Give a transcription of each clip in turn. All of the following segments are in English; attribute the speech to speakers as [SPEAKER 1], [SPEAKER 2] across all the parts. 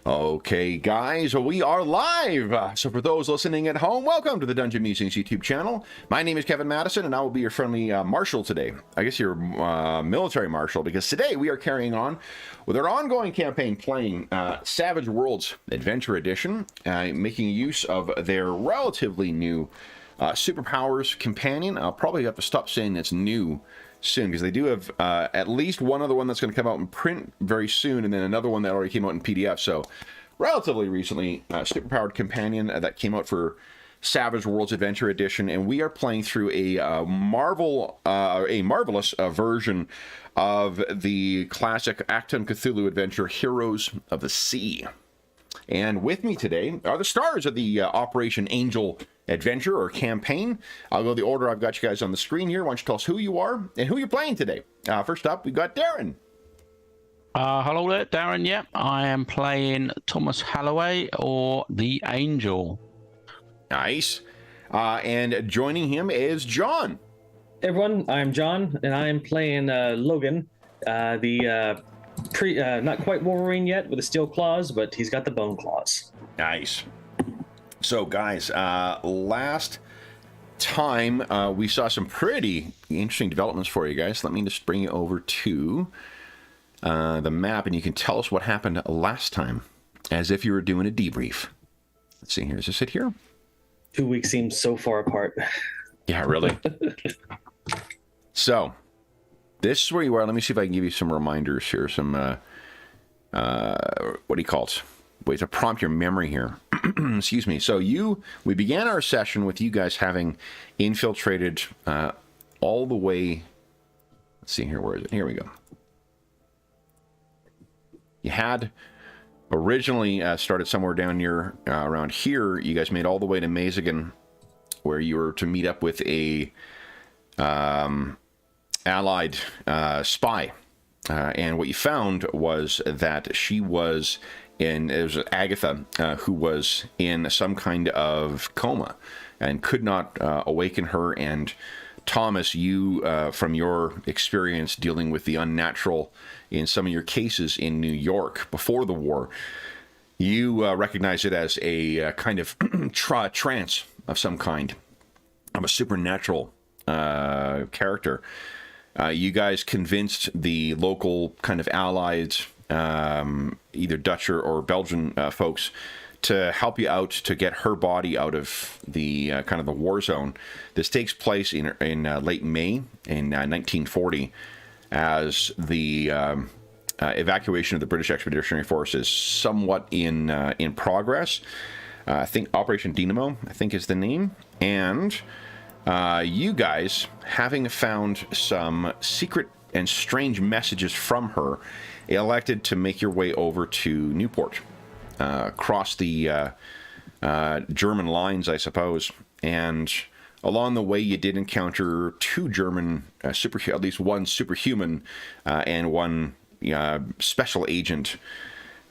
[SPEAKER 1] Okay, guys, we are live. So for those listening at home, welcome to the Dungeon Musings YouTube channel. My name is Kevin Madison, and I will be your friendly marshal today. I guess your military marshal, because today we are carrying on with our ongoing campaign playing Savage Worlds Adventure Edition, making use of their relatively new superpowers companion. I'll probably have to stop saying it's new soon, because they do have at least one other one that's going to come out in print very soon, and then another one that already came out in PDF. So relatively recently, superpowered companion that came out for Savage Worlds Adventure Edition, and we are playing through a marvelous version of the classic Acton Cthulhu adventure, Heroes of the Sea. And with me today are the stars of the Operation Angel adventure or campaign. I'll go the order I've got you guys on the screen here. Why don't you tell us who you are and who you're playing today? First up, we've got Darren.
[SPEAKER 2] Hello there, Darren. Yep, I am playing Thomas Halloway, or the Angel.
[SPEAKER 1] Nice. And joining him is John.
[SPEAKER 3] Hey everyone, I'm John, and I'm playing Logan, the not quite Wolverine yet with the steel claws, but he's got the bone claws.
[SPEAKER 1] Nice. So, guys, last time we saw some pretty interesting developments for you guys. Let me just bring you over to the map, and you can tell us what happened last time, as if you were doing a debrief. Let's see here. Is this it here?
[SPEAKER 3] 2 weeks seems so far apart.
[SPEAKER 1] Yeah, really. So, this is where you are. Let me see if I can give you some reminders here. Some, what do you call it? Way to prompt your memory here. Excuse me. So we began our session with you guys having infiltrated all the way. Let's see here. Where is it? Here we go. You had originally started somewhere down near around here. You guys made all the way to Mazigan, where you were to meet up with a allied spy. And what you found was that she was it was Agatha who was in some kind of coma and could not awaken her. And Thomas, you, from your experience dealing with the unnatural in some of your cases in New York before the war, you recognize it as a kind of trance of some kind, of a supernatural character. You guys convinced the local kind of allied either Dutch or Belgian folks to help you out to get her body out of the kind of the war zone. This takes place in late May in 1940, as the evacuation of the British Expeditionary Force is somewhat in progress. I think Operation Dynamo, I think, is the name. And you guys, having found some secret and strange messages from her, elected to make your way over to Newport, across the German lines, I suppose. And along the way, you did encounter two German, at least one superhuman and one special agent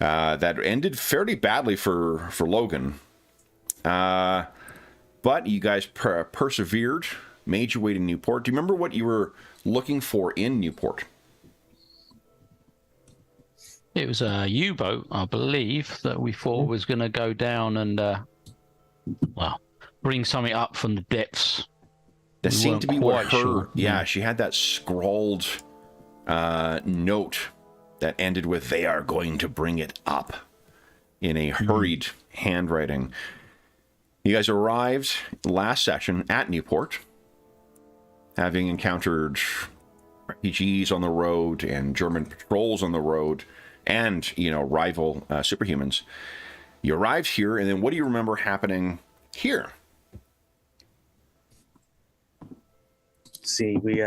[SPEAKER 1] that ended fairly badly for Logan. But you guys persevered, made your way to Newport. Do you remember what you were looking for in Newport?
[SPEAKER 2] It was a U-boat, I believe, that we thought was going to go down and, bring something up from the depths.
[SPEAKER 1] That seemed to be what her...
[SPEAKER 2] Sure.
[SPEAKER 1] Yeah, she had that scrawled note that ended with, "They are going to bring it up," in a hurried handwriting. You guys arrived last session at Newport, having encountered refugees on the road and German patrols on the road, and, rival superhumans. You arrived here, and then what do you remember happening here?
[SPEAKER 3] See, we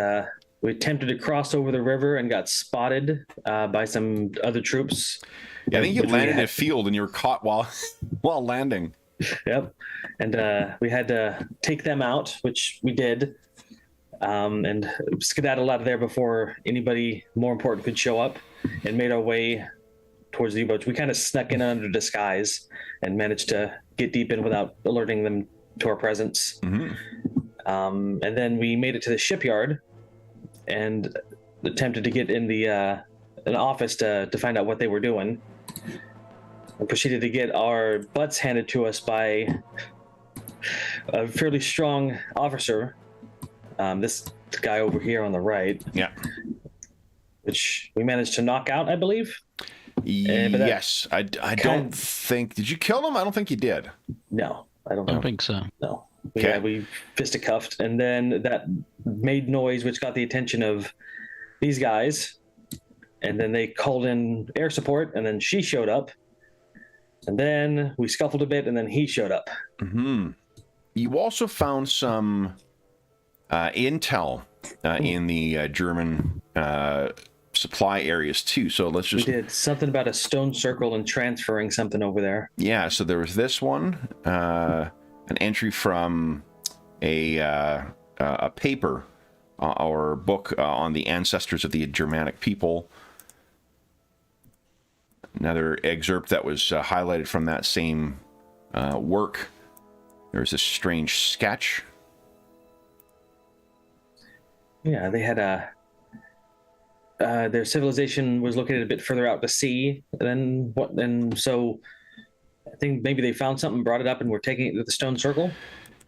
[SPEAKER 3] attempted to cross over the river and got spotted by some other troops.
[SPEAKER 1] Yeah, I think you landed in a field and you were caught while landing.
[SPEAKER 3] Yep. And we had to take them out, which we did, and skedaddled out of there before anybody more important could show up, and made our way towards the U-boats. We kind of snuck in under disguise and managed to get deep in without alerting them to our presence. Mm-hmm. And then we made it to the shipyard and attempted to get in the an office to find out what they were doing. and proceeded to get our butts handed to us by a fairly strong officer. This guy over here on the right.
[SPEAKER 1] Yeah.
[SPEAKER 3] Which we managed to knock out, I believe.
[SPEAKER 1] Yes. I don't think... Did you kill him? I don't think you did.
[SPEAKER 3] No, I don't
[SPEAKER 2] I
[SPEAKER 3] know.
[SPEAKER 2] don't think so.
[SPEAKER 3] No.
[SPEAKER 1] Okay.
[SPEAKER 3] Yeah, we fisticuffed, and then that made noise, which got the attention of these guys. And then they called in air support, and then she showed up. And then we scuffled a bit, and then he showed up.
[SPEAKER 1] Mm-hmm. You also found some intel in the German supply areas too. So let's just...
[SPEAKER 3] We did something about a stone circle and transferring something over there.
[SPEAKER 1] Yeah, so there was this one, an entry from a paper or book on the ancestors of the Germanic people. Another excerpt that was highlighted from that same work. There's this strange sketch.
[SPEAKER 3] Yeah, they had their civilization was located a bit further out to sea than what. And so I think maybe they found something, brought it up, and were taking it to the stone circle.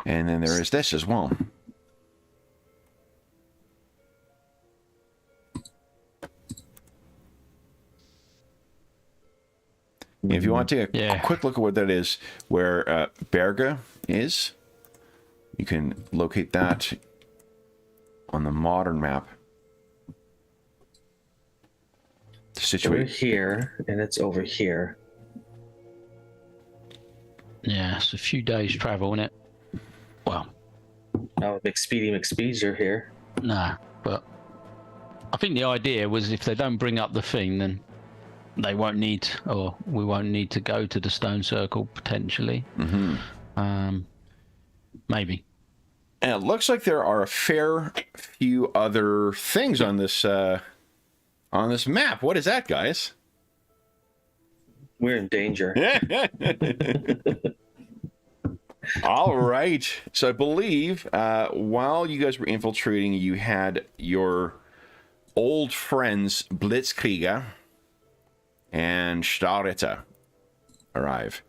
[SPEAKER 1] And then there is this as well. If you want to take a quick look at what that is, where Berge is, you can locate that on the modern map.
[SPEAKER 3] Over here, and it's over here.
[SPEAKER 2] Yeah, it's a few days' travel, isn't it? Well,
[SPEAKER 3] Oh, McSpeeds are here.
[SPEAKER 2] nah, but I think the idea was if they don't bring up the thing, then they won't need, or we won't need to go to the stone circle potentially.
[SPEAKER 1] Mm-hmm.
[SPEAKER 2] Maybe.
[SPEAKER 1] And it looks like there are a fair few other things on this map. What is that, guys?
[SPEAKER 3] We're in danger.
[SPEAKER 1] All right. So I believe while you guys were infiltrating, you had your old friends Blitzkrieger and Starritter arrive.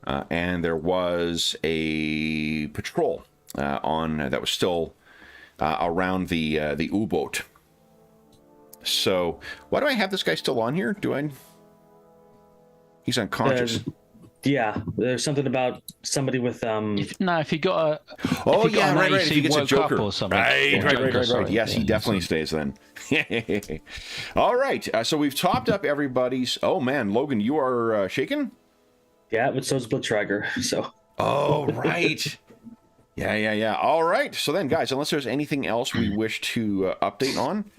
[SPEAKER 1] And there was a patrol that was still around the U-boat. So why do I have this guy still on here? He's unconscious.
[SPEAKER 3] Yeah, there's something about somebody with
[SPEAKER 2] If you got a
[SPEAKER 1] right. If he gets a Joker
[SPEAKER 2] or something.
[SPEAKER 1] Right. Yes, he definitely stays then. All right. So we've topped up everybody's. Oh man, Logan, you are shaken.
[SPEAKER 3] Yeah, but so's Blitztrager. So.
[SPEAKER 1] Oh right. Yeah. All right. So then, guys, unless there's anything else we wish to update on.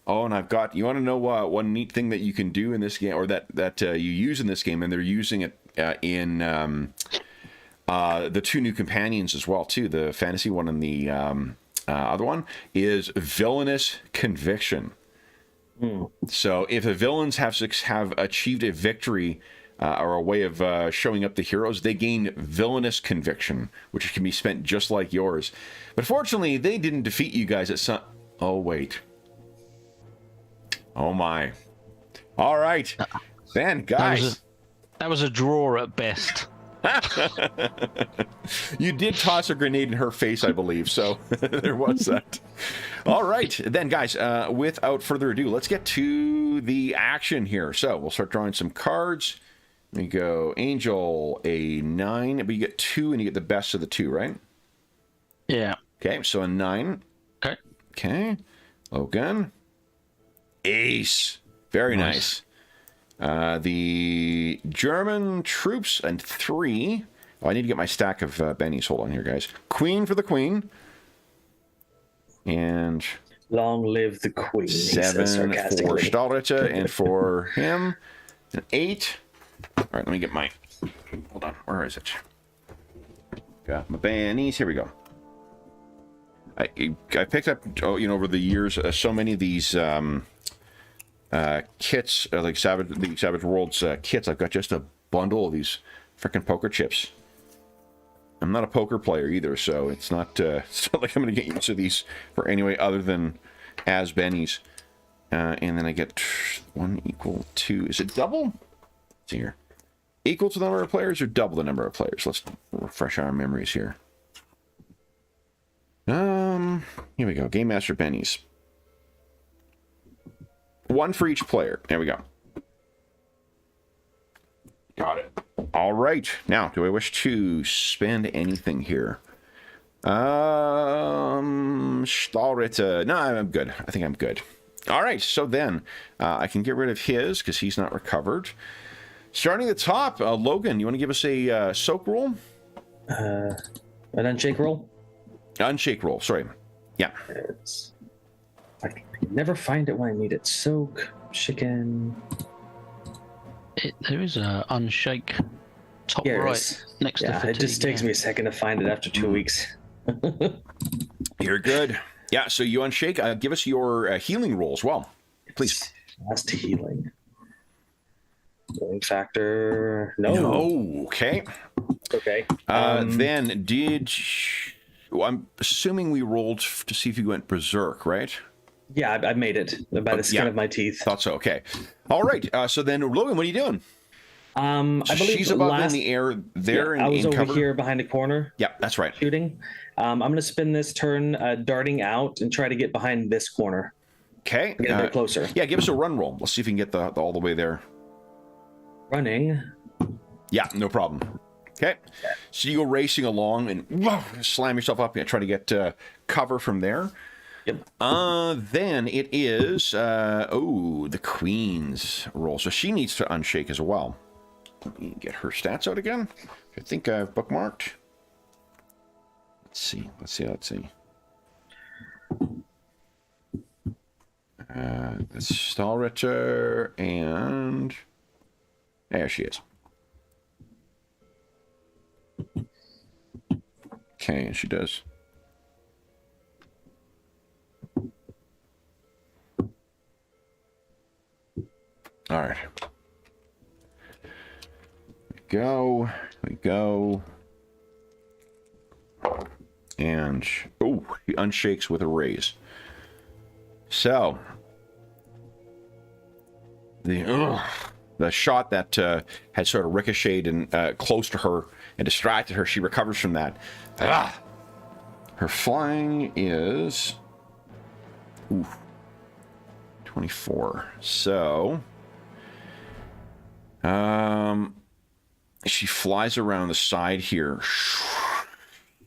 [SPEAKER 1] Oh, and I've got. You want to know one neat thing that you can do in this game, or that you use in this game, and they're using it in the two new companions as well too. The fantasy one and the other one is villainous conviction. So if the villains have achieved a victory or a way of showing up the heroes, they gain villainous conviction, which can be spent just like yours. But fortunately, they didn't defeat you guys at some. Oh wait. Oh my. All right. Then, guys.
[SPEAKER 2] That was a draw at best.
[SPEAKER 1] You did toss a grenade in her face, I believe, so there was that. All right. Then, guys, without further ado, let's get to the action here. So we'll start drawing some cards. We go Angel, a 9, but you get 2 and you get the best of the 2, right?
[SPEAKER 2] Yeah.
[SPEAKER 1] Okay, so a 9. Okay. Logan. Ace. Very nice. The German troops and 3. Oh, I need to get my stack of bennies. Hold on here, guys. Queen for the queen. And
[SPEAKER 3] long live the queen.
[SPEAKER 1] 7 for Starritter, and for him, an 8. All right, let me get my... Hold on. Where is it? Got my bennies. Here we go. I picked up, over the years, so many of these... kits, like the Savage Worlds kits. I've got just a bundle of these freaking poker chips. I'm not a poker player either, so it's not like I'm going to get used to these for any way other than as bennies. And then I get 1 equal 2. Is it double? see here. Equal to the number of players or double the number of players? Let's refresh our memories here. Here we go. Game Master Bennies. 1 for each player. There we go. Got it. All right. Now, do I wish to spend anything here? Stahlritter. No, I'm good. I think I'm good. All right. So then I can get rid of his because he's not recovered. Starting at the top, Logan, you want to give us a soak roll?
[SPEAKER 3] An unshake roll?
[SPEAKER 1] Unshake roll. Sorry. Yeah.
[SPEAKER 3] I can never find it when I need it. Soak, chicken.
[SPEAKER 2] There is a unshake top
[SPEAKER 3] Here it
[SPEAKER 2] right
[SPEAKER 3] is.
[SPEAKER 2] next to fatigue.
[SPEAKER 3] It just takes me a second to find it after 2 weeks.
[SPEAKER 1] You're good. Yeah, so you unshake. Give us your healing roll as well, please.
[SPEAKER 3] Last healing. Healing factor. No.
[SPEAKER 1] No. Okay.
[SPEAKER 3] Okay.
[SPEAKER 1] Then I'm assuming we rolled to see if you went berserk, right?
[SPEAKER 3] Yeah, I made it by the skin of my teeth.
[SPEAKER 1] Thought so. Okay. All right. So then, Logan, what are you doing?
[SPEAKER 3] I believe
[SPEAKER 1] she's above in the air there.
[SPEAKER 3] I was
[SPEAKER 1] in
[SPEAKER 3] over
[SPEAKER 1] cover.
[SPEAKER 3] here behind a corner.
[SPEAKER 1] Yeah, that's right.
[SPEAKER 3] Shooting. I'm going to spin this turn darting out and try to get behind this corner.
[SPEAKER 1] Okay.
[SPEAKER 3] Get a bit closer.
[SPEAKER 1] Yeah, give us a run roll. Let's see if we can get the all the way there.
[SPEAKER 3] Running.
[SPEAKER 1] Yeah, no problem. Okay. So you go racing along and slam yourself up and try to get cover from there.
[SPEAKER 3] Yep.
[SPEAKER 1] Then it is the Queen's roll. So she needs to unshake as well. Let me get her stats out again. I think I've bookmarked. Let's see. That's Stahlritter and there she is. Okay, and she does. All right. We go. And, he unshakes with a raise. So, the shot that had sort of ricocheted and close to her and distracted her, she recovers from that. Her flying is 24. So, she flies around the side here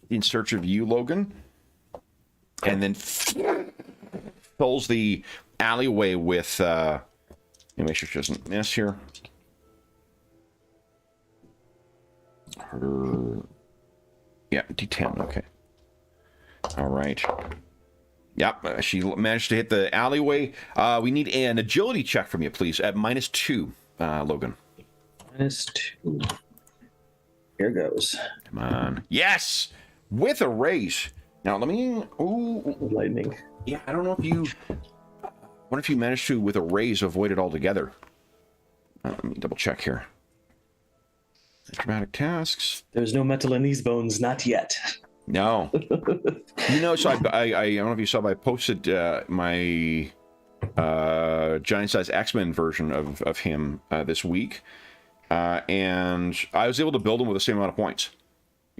[SPEAKER 1] in search of you, Logan, and then fills the alleyway with make sure she doesn't miss here. D10. Okay. All right. Yep, she managed to hit the alleyway. We need an agility check from you, please, at -2, Logan.
[SPEAKER 3] -2. Here goes.
[SPEAKER 1] Come on. Yes! With a raise. Now, let me...
[SPEAKER 3] Lightning.
[SPEAKER 1] Yeah, I don't know if you... What if you managed to, with a raise, avoid it altogether? Let me double check here. Dramatic tasks.
[SPEAKER 3] There's no metal in these bones, not yet.
[SPEAKER 1] No. So I don't know if you saw, but I posted my giant-size X-Men version of him this week. And I was able to build him with the same amount of points.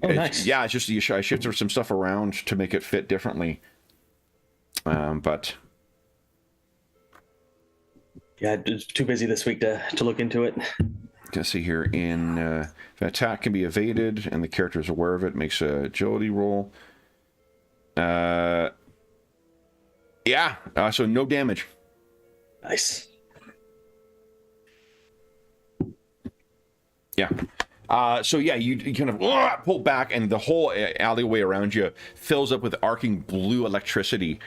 [SPEAKER 3] Oh, nice.
[SPEAKER 1] Yeah, it's just I shifted some stuff around to make it fit differently. But...
[SPEAKER 3] Yeah, it's too busy this week to look into it.
[SPEAKER 1] Can see here in if an attack can be evaded and the character is aware of it, makes a agility roll. So no damage.
[SPEAKER 3] Nice.
[SPEAKER 1] Yeah. You kind of pull back, and the whole alleyway around you fills up with arcing blue electricity.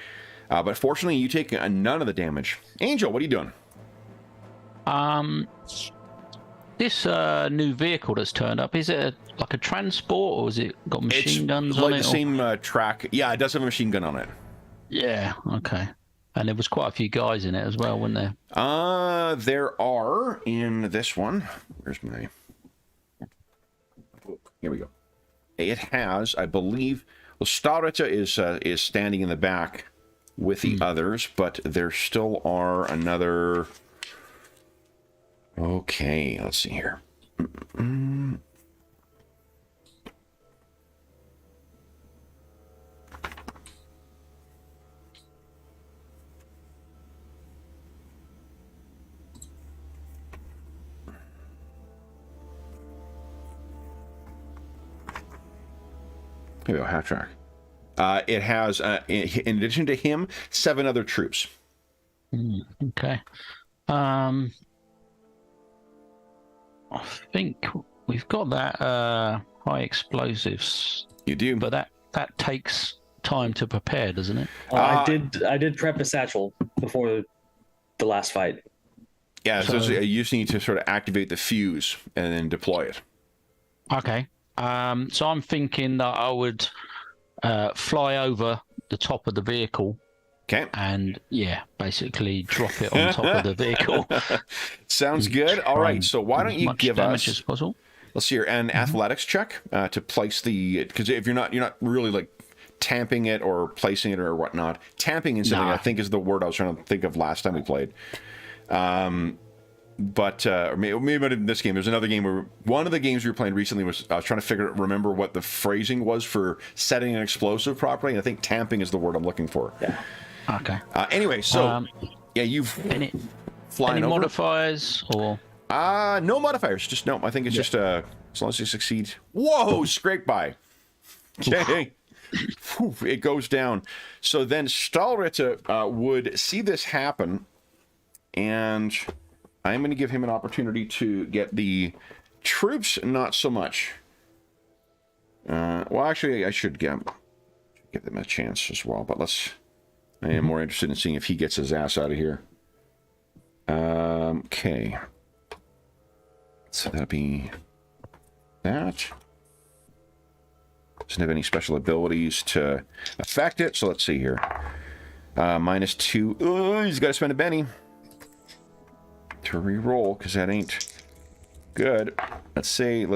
[SPEAKER 1] But fortunately, you take none of the damage. Angel, what are you doing?
[SPEAKER 2] This new vehicle that's turned up, is it like a transport, or is it got machine guns on it?
[SPEAKER 1] It's like the same track. Yeah, it does have a machine gun on it.
[SPEAKER 2] Yeah, okay. And there was quite a few guys in it as well, weren't there?
[SPEAKER 1] There are in this one. Where's my... Here we go. It has, I believe... Well, Stahlritter is standing in the back with the others, but there still are another... Okay, let's see here. Here we go, half track. It has, in addition to him, 7 other troops.
[SPEAKER 2] Okay. I think we've got that high explosives.
[SPEAKER 1] You do.
[SPEAKER 2] But that takes time to prepare, doesn't it?
[SPEAKER 3] I did prep a satchel before the last fight.
[SPEAKER 1] Yeah, so you just need to sort of activate the fuse and then deploy it.
[SPEAKER 2] Okay. So I'm thinking that I would fly over the top of the vehicle.
[SPEAKER 1] Okay.
[SPEAKER 2] And basically drop it on top of the vehicle.
[SPEAKER 1] Sounds good. All right. So why don't you give us
[SPEAKER 2] as possible?
[SPEAKER 1] Let's see here an athletics check to place the, because if you're not really like tamping it or placing it or whatnot. Tamping is something I think is the word I was trying to think of last time we played. But maybe in this game, there's another game where one of the games we were playing recently was I was trying to remember what the phrasing was for setting an explosive properly. And I think tamping is the word I'm looking for.
[SPEAKER 3] Yeah.
[SPEAKER 2] Okay.
[SPEAKER 1] Anyway, so you've flying
[SPEAKER 2] any
[SPEAKER 1] over.
[SPEAKER 2] Modifiers or
[SPEAKER 1] no modifiers. Just no. I think it's just as long as you succeed. Whoa! Scrape by. Okay. It goes down. So then Stahlritter would see this happen, and I'm going to give him an opportunity to get the troops. Not so much. Well, actually, I should give them a chance as well. But I am more interested in seeing if he gets his ass out of here. Okay. So that'll be that. Doesn't have any special abilities to affect it. So let's see here. -2. Oh, he's got to spend a Benny to re-roll because that ain't good. Let's see.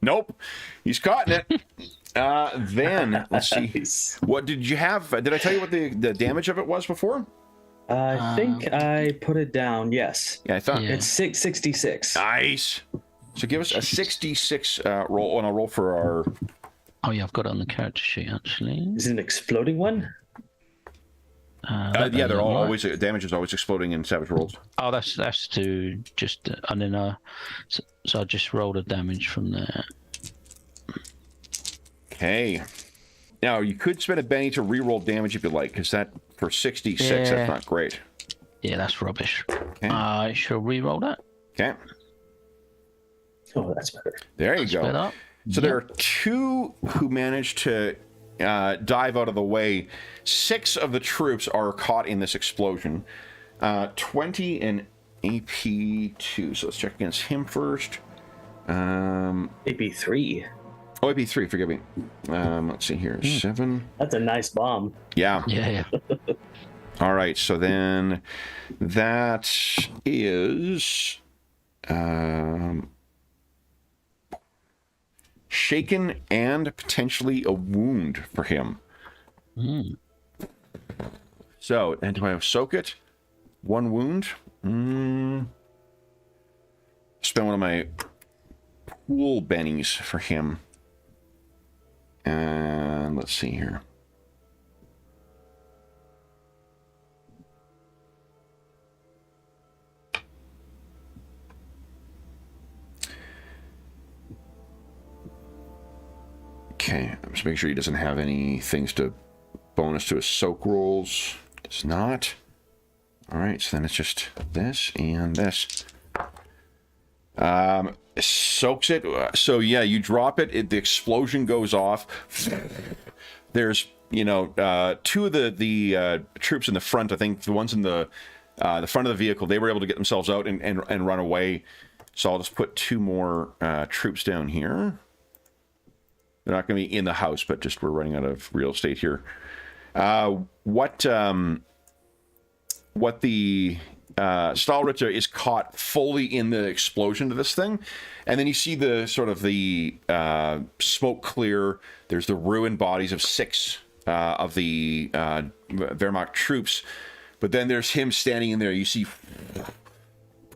[SPEAKER 1] Nope. He's caught in it. Then let's see. What did you have? Did I tell you what the damage of it was before?
[SPEAKER 3] I think I put it down. Yes.
[SPEAKER 1] Yeah, I thought
[SPEAKER 3] it's 666.
[SPEAKER 1] Nice. So give us a 66 roll, and I'll roll for our.
[SPEAKER 2] Oh yeah, I've got it on the character sheet actually.
[SPEAKER 3] Is it an exploding one?
[SPEAKER 1] Yeah, they're always damage is always exploding in savage rolls.
[SPEAKER 2] Oh, that's to just and then so I just rolled a damage from there.
[SPEAKER 1] Okay. Now you could spend a Benny to re-roll damage if you like, because that for 66 that's not great.
[SPEAKER 2] Yeah, that's rubbish.
[SPEAKER 1] Okay.
[SPEAKER 2] I shall re-roll that.
[SPEAKER 1] Okay.
[SPEAKER 3] Oh, that's better.
[SPEAKER 1] There you go.
[SPEAKER 2] Better.
[SPEAKER 1] So there are 2 who managed to dive out of the way. 6 of the troops are caught in this explosion. 20 and AP2. So let's check against him first.
[SPEAKER 3] AP3.
[SPEAKER 1] Oh, AP3, forgive me. Let's see here. 7.
[SPEAKER 3] That's a nice bomb.
[SPEAKER 1] Yeah.
[SPEAKER 2] Yeah.
[SPEAKER 1] All right. So then that is shaken and potentially a wound for him. So, and do I have soak it? 1 wound. Spend one of my pool bennies for him. And let's see here. Okay, just make sure he doesn't have any things to bonus to his soak rolls. Does not. All right, so then it's just this and this. Soaks it. So yeah, you drop it. The explosion goes off. There's 2 of the troops in the front. I think the ones in the front of the vehicle, they were able to get themselves out and run away. So I'll just put 2 more troops down here. They're not going to be in the house, but just we're running out of real estate here. What the Stahlritter is caught fully in the explosion of this thing, and then you see the sort of the smoke clear. There's the ruined bodies of 6 of the Wehrmacht troops, but then there's him standing in there. You see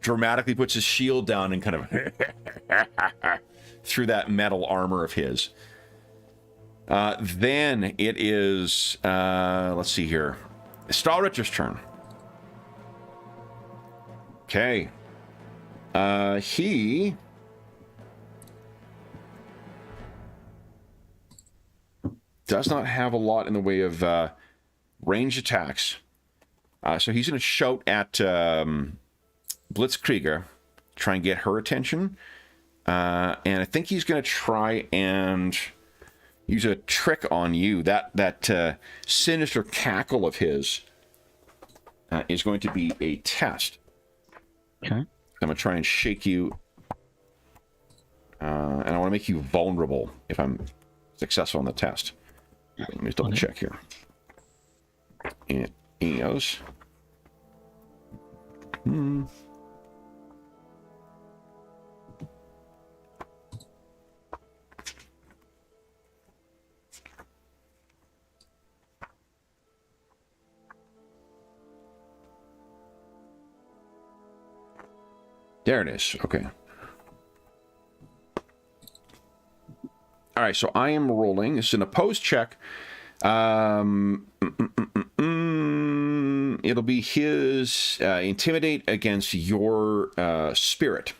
[SPEAKER 1] dramatically puts his shield down and kind of through that metal armor of his. Then it is, let's see here, Stahlrichter's turn. Okay. He does not have a lot in the way of range attacks. So he's going to shout at Blitzkrieger, try and get her attention. And I think he's going to try and use a trick on you. That sinister cackle of his is going to be a test.
[SPEAKER 2] Okay.
[SPEAKER 1] I'm going to try and shake you. And I want to make you vulnerable if I'm successful on the test. Let me just double check here. It is. There it is. Okay. All right, so I am rolling. It's an opposed check. It'll be his intimidate against your spirit.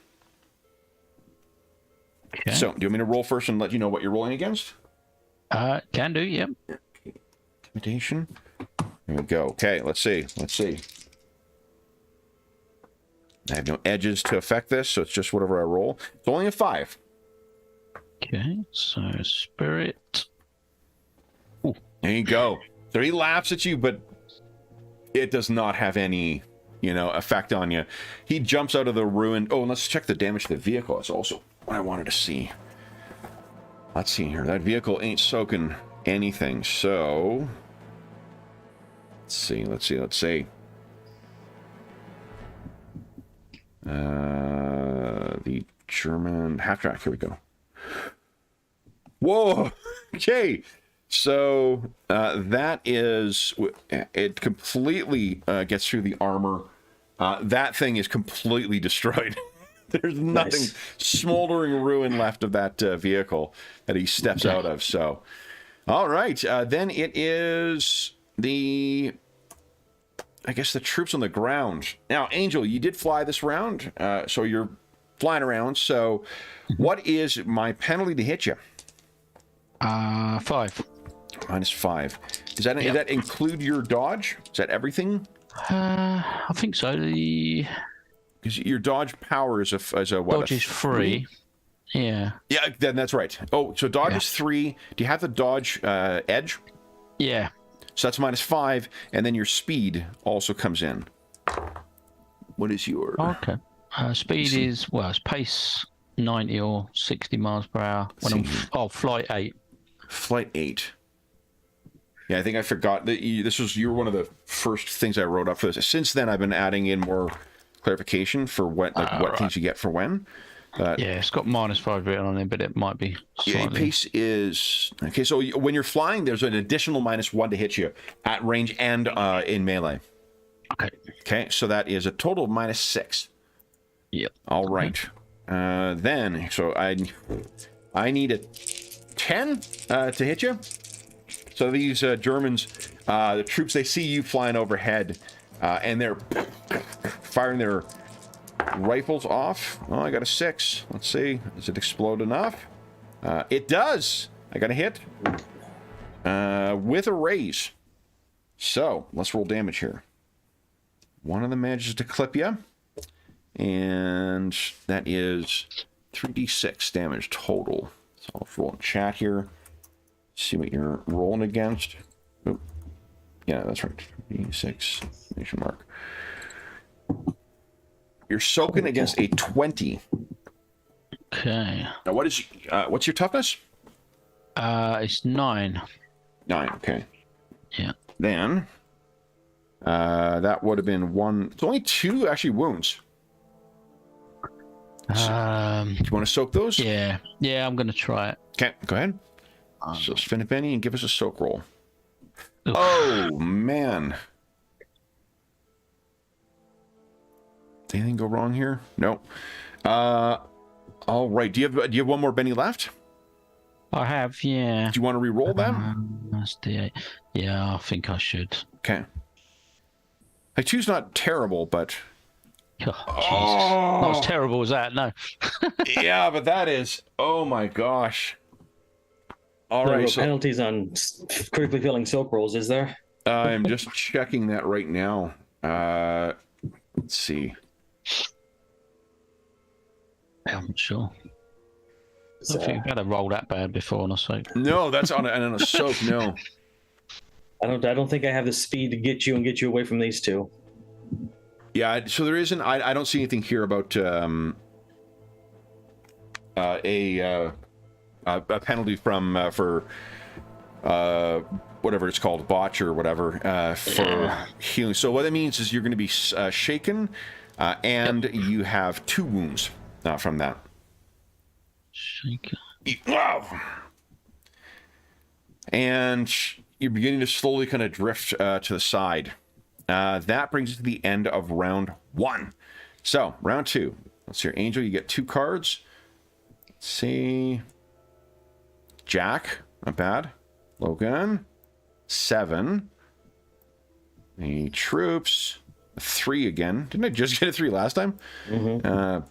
[SPEAKER 2] Okay.
[SPEAKER 1] So, do you want me to roll first and let you know what you're rolling against?
[SPEAKER 2] Can do, yep.
[SPEAKER 1] Intimidation. There we go. Okay, let's see. I have no edges to affect this, so it's just whatever I roll. It's only a 5.
[SPEAKER 2] Okay, so spirit. Ooh.
[SPEAKER 1] There you go. So he laughs at you, but it does not have any, effect on you. He jumps out of the ruin. Oh, and let's check the damage to the vehicle. That's also what I wanted to see. Let's see here. That vehicle ain't soaking anything, so... Let's see. The German half-track. Here we go. Whoa! Okay. So that is... It completely gets through the armor. That thing is completely destroyed. There's nothing,
[SPEAKER 3] Nice.
[SPEAKER 1] smoldering ruin left of that vehicle that he steps out of. So, all right. Then it is the troops on the ground. Now, Angel, you did fly this round, so you're flying around. So, what is my penalty to hit you?
[SPEAKER 2] 5.
[SPEAKER 1] -5. Does that include your dodge? Is that everything?
[SPEAKER 2] I think so. The
[SPEAKER 1] Because your dodge power is a what?
[SPEAKER 2] dodge is 3. Yeah.
[SPEAKER 1] Yeah, then that's right. Oh, so dodge is 3. Do you have the dodge edge?
[SPEAKER 2] Yeah.
[SPEAKER 1] So that's -5, and then your speed also comes in. What is your...
[SPEAKER 2] Okay. Speed is, it's pace 90 or 60 miles per hour. When flight 8.
[SPEAKER 1] Flight 8. Yeah, I think I forgot that you were one of the first things I wrote up for this. Since then, I've been adding in more clarification for what things you get for when.
[SPEAKER 2] Yeah, it's got -5 written on it, but it might be slightly...
[SPEAKER 1] Yeah, pace is... Okay, so when you're flying, there's an additional -1 to hit you at range and in melee.
[SPEAKER 2] Okay.
[SPEAKER 1] Okay, so that is a total of -6.
[SPEAKER 2] Yep.
[SPEAKER 1] All right. Then, so I need a 10 to hit you. So these Germans, the troops, they see you flying overhead, and they're firing their rifles off. Oh, I got a 6. Let's see. Does it explode enough? It does. I got a hit with a raise. So let's roll damage here. One of them manages to clip you, and that is 3d6 damage total. So I'll roll in chat here. See what you're rolling against. Oop. Yeah, that's right. 3d6 exclamation mark. You're soaking against a 20.
[SPEAKER 2] Okay.
[SPEAKER 1] Now, what's your toughness?
[SPEAKER 2] It's 9.
[SPEAKER 1] 9. Okay.
[SPEAKER 2] Yeah.
[SPEAKER 1] Then that would have been 1. It's only 2 actually wounds. Do you want to soak those?
[SPEAKER 2] Yeah. Yeah, I'm gonna try it.
[SPEAKER 1] Okay, go ahead. So spin a penny and give us a soak roll.
[SPEAKER 2] Oof.
[SPEAKER 1] Oh man. Anything go wrong here? No. All right. Do you have one more Benny left?
[SPEAKER 2] I have, yeah.
[SPEAKER 1] Do you want to re-roll that?
[SPEAKER 2] That's D8. Yeah, I think I should.
[SPEAKER 1] Okay. Like, two's not terrible, but...
[SPEAKER 2] Oh, Jesus. Not as terrible as that, no.
[SPEAKER 1] Yeah, but that is... Oh, my gosh. All right, so...
[SPEAKER 3] penalties on critically failing silk rolls, is there?
[SPEAKER 1] I'm just checking that right now. Let's see.
[SPEAKER 2] I'm not sure. I think you've had a roll that bad before on a soap.
[SPEAKER 1] No, that's on a soap, no.
[SPEAKER 3] I don't think I have the speed to get you away from these two.
[SPEAKER 1] Yeah, so there isn't... I don't see anything here about a penalty from for whatever it's called, botch or whatever, for healing. So what that means is you're going to be shaken, and you have 2 wounds from that.
[SPEAKER 2] Shaken.
[SPEAKER 1] Wow. And you're beginning to slowly kind of drift to the side. That brings us to the end of round 1. So, round 2. Let's see, Angel, you get 2 cards. Let's see. Jack, not bad. Logan, 7. The troops, 3 again. Didn't I just get a 3 last time?
[SPEAKER 3] Mm-hmm.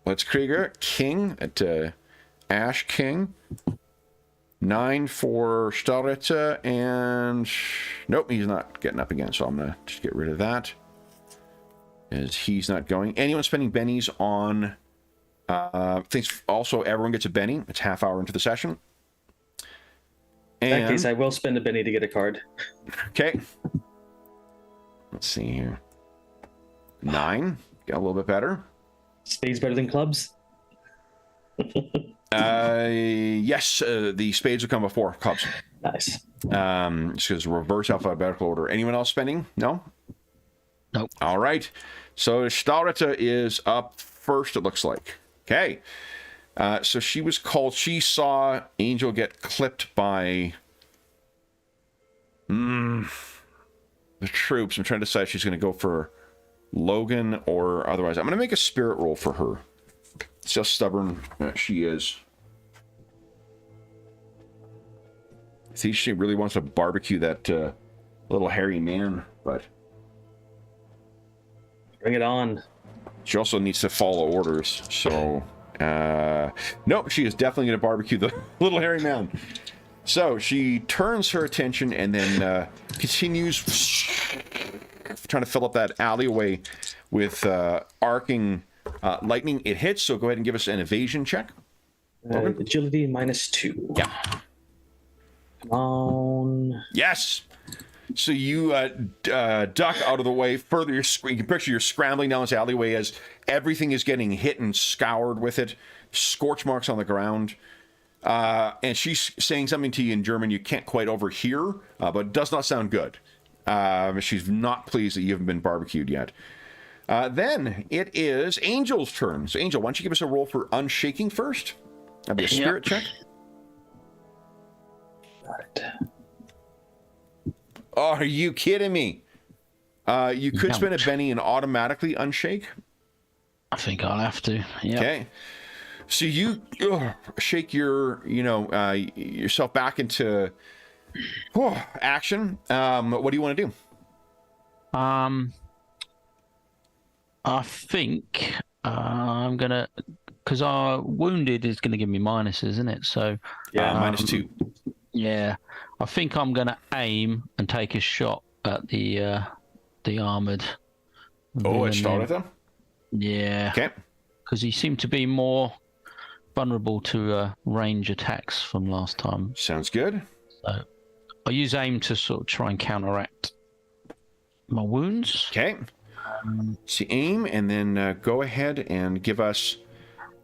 [SPEAKER 1] Blitzkrieger, King at Ash King. 9 for Staritza, and nope, he's not getting up again, so I'm gonna just get rid of that, as he's not going. Anyone spending bennies on things? Also, everyone gets a benny. It's half hour into the session.
[SPEAKER 3] In that case, I will spend a benny to get a card.
[SPEAKER 1] Okay. Let's see here. 9. Got a little bit better.
[SPEAKER 3] Spades better than clubs?
[SPEAKER 1] Yes, the spades will come before clubs.
[SPEAKER 3] Nice.
[SPEAKER 1] Just because reverse alphabetical order. Anyone else spending? No?
[SPEAKER 2] Nope.
[SPEAKER 1] All right. So Staritza is up first, it looks like. Okay. So she was called. She saw Angel get clipped by the troops. I'm trying to decide if she's going to go for Logan or otherwise. I'm going to make a spirit roll for her. See how stubborn she is. I think she really wants to barbecue that little hairy man, but...
[SPEAKER 3] Bring it on.
[SPEAKER 1] She also needs to follow orders, so... Nope, she is definitely going to barbecue the little hairy man. So, she turns her attention and then continues trying to fill up that alleyway with arcing lightning. It hits, so go ahead and give us an evasion check.
[SPEAKER 3] Agility -2.
[SPEAKER 1] Yeah.
[SPEAKER 3] Come on.
[SPEAKER 1] Yes! So you duck out of the way further. You can picture you're scrambling down this alleyway as everything is getting hit and scoured with it. Scorch marks on the ground. And she's saying something to you in German you can't quite overhear, but it does not sound good. She's not pleased that you haven't been barbecued yet. Then it is Angel's turn. So Angel, why don't you give us a roll for unshaking first? That'd be a spirit check.
[SPEAKER 3] Got it.
[SPEAKER 1] Oh, are you kidding me? You could spend a Benny and automatically unshake.
[SPEAKER 2] I think I'll have to. Yeah.
[SPEAKER 1] Okay. So you shake your, yourself back into action. What do you want to do?
[SPEAKER 2] I think I'm gonna, because our wounded is gonna give me minuses, isn't it? So
[SPEAKER 1] yeah, -2.
[SPEAKER 2] Yeah, I think I'm gonna aim and take a shot at the armored.
[SPEAKER 1] Oh, it started them.
[SPEAKER 2] Yeah.
[SPEAKER 1] Okay.
[SPEAKER 2] Because he seemed to be more vulnerable to range attacks from last time.
[SPEAKER 1] Sounds good.
[SPEAKER 2] So I use aim to sort of try and counteract my wounds.
[SPEAKER 1] Okay. So aim, and then go ahead and give us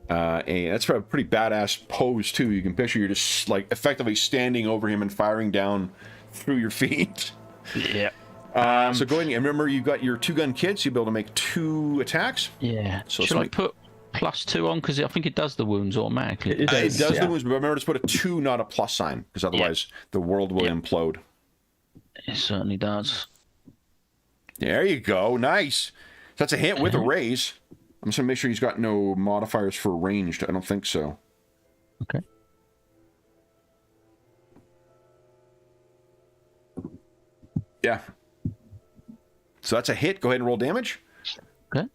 [SPEAKER 1] that's a pretty badass pose too. You can picture you're just like effectively standing over him and firing down through your feet.
[SPEAKER 2] Yeah.
[SPEAKER 1] So go ahead and remember you've got your 2-gun kit, so you'll be able to make 2 attacks.
[SPEAKER 2] Yeah.
[SPEAKER 1] So
[SPEAKER 2] should I put +2 on, because I think it does the wounds automatically?
[SPEAKER 1] It does the wounds, but remember to put a 2, not a plus sign, because otherwise the world will implode.
[SPEAKER 2] It certainly does.
[SPEAKER 1] There you go. Nice. That's a hit with a raise. I'm just going to make sure he's got no modifiers for ranged. I don't think so.
[SPEAKER 2] Okay.
[SPEAKER 1] Yeah. So that's a hit. Go ahead and roll damage.
[SPEAKER 2] Okay.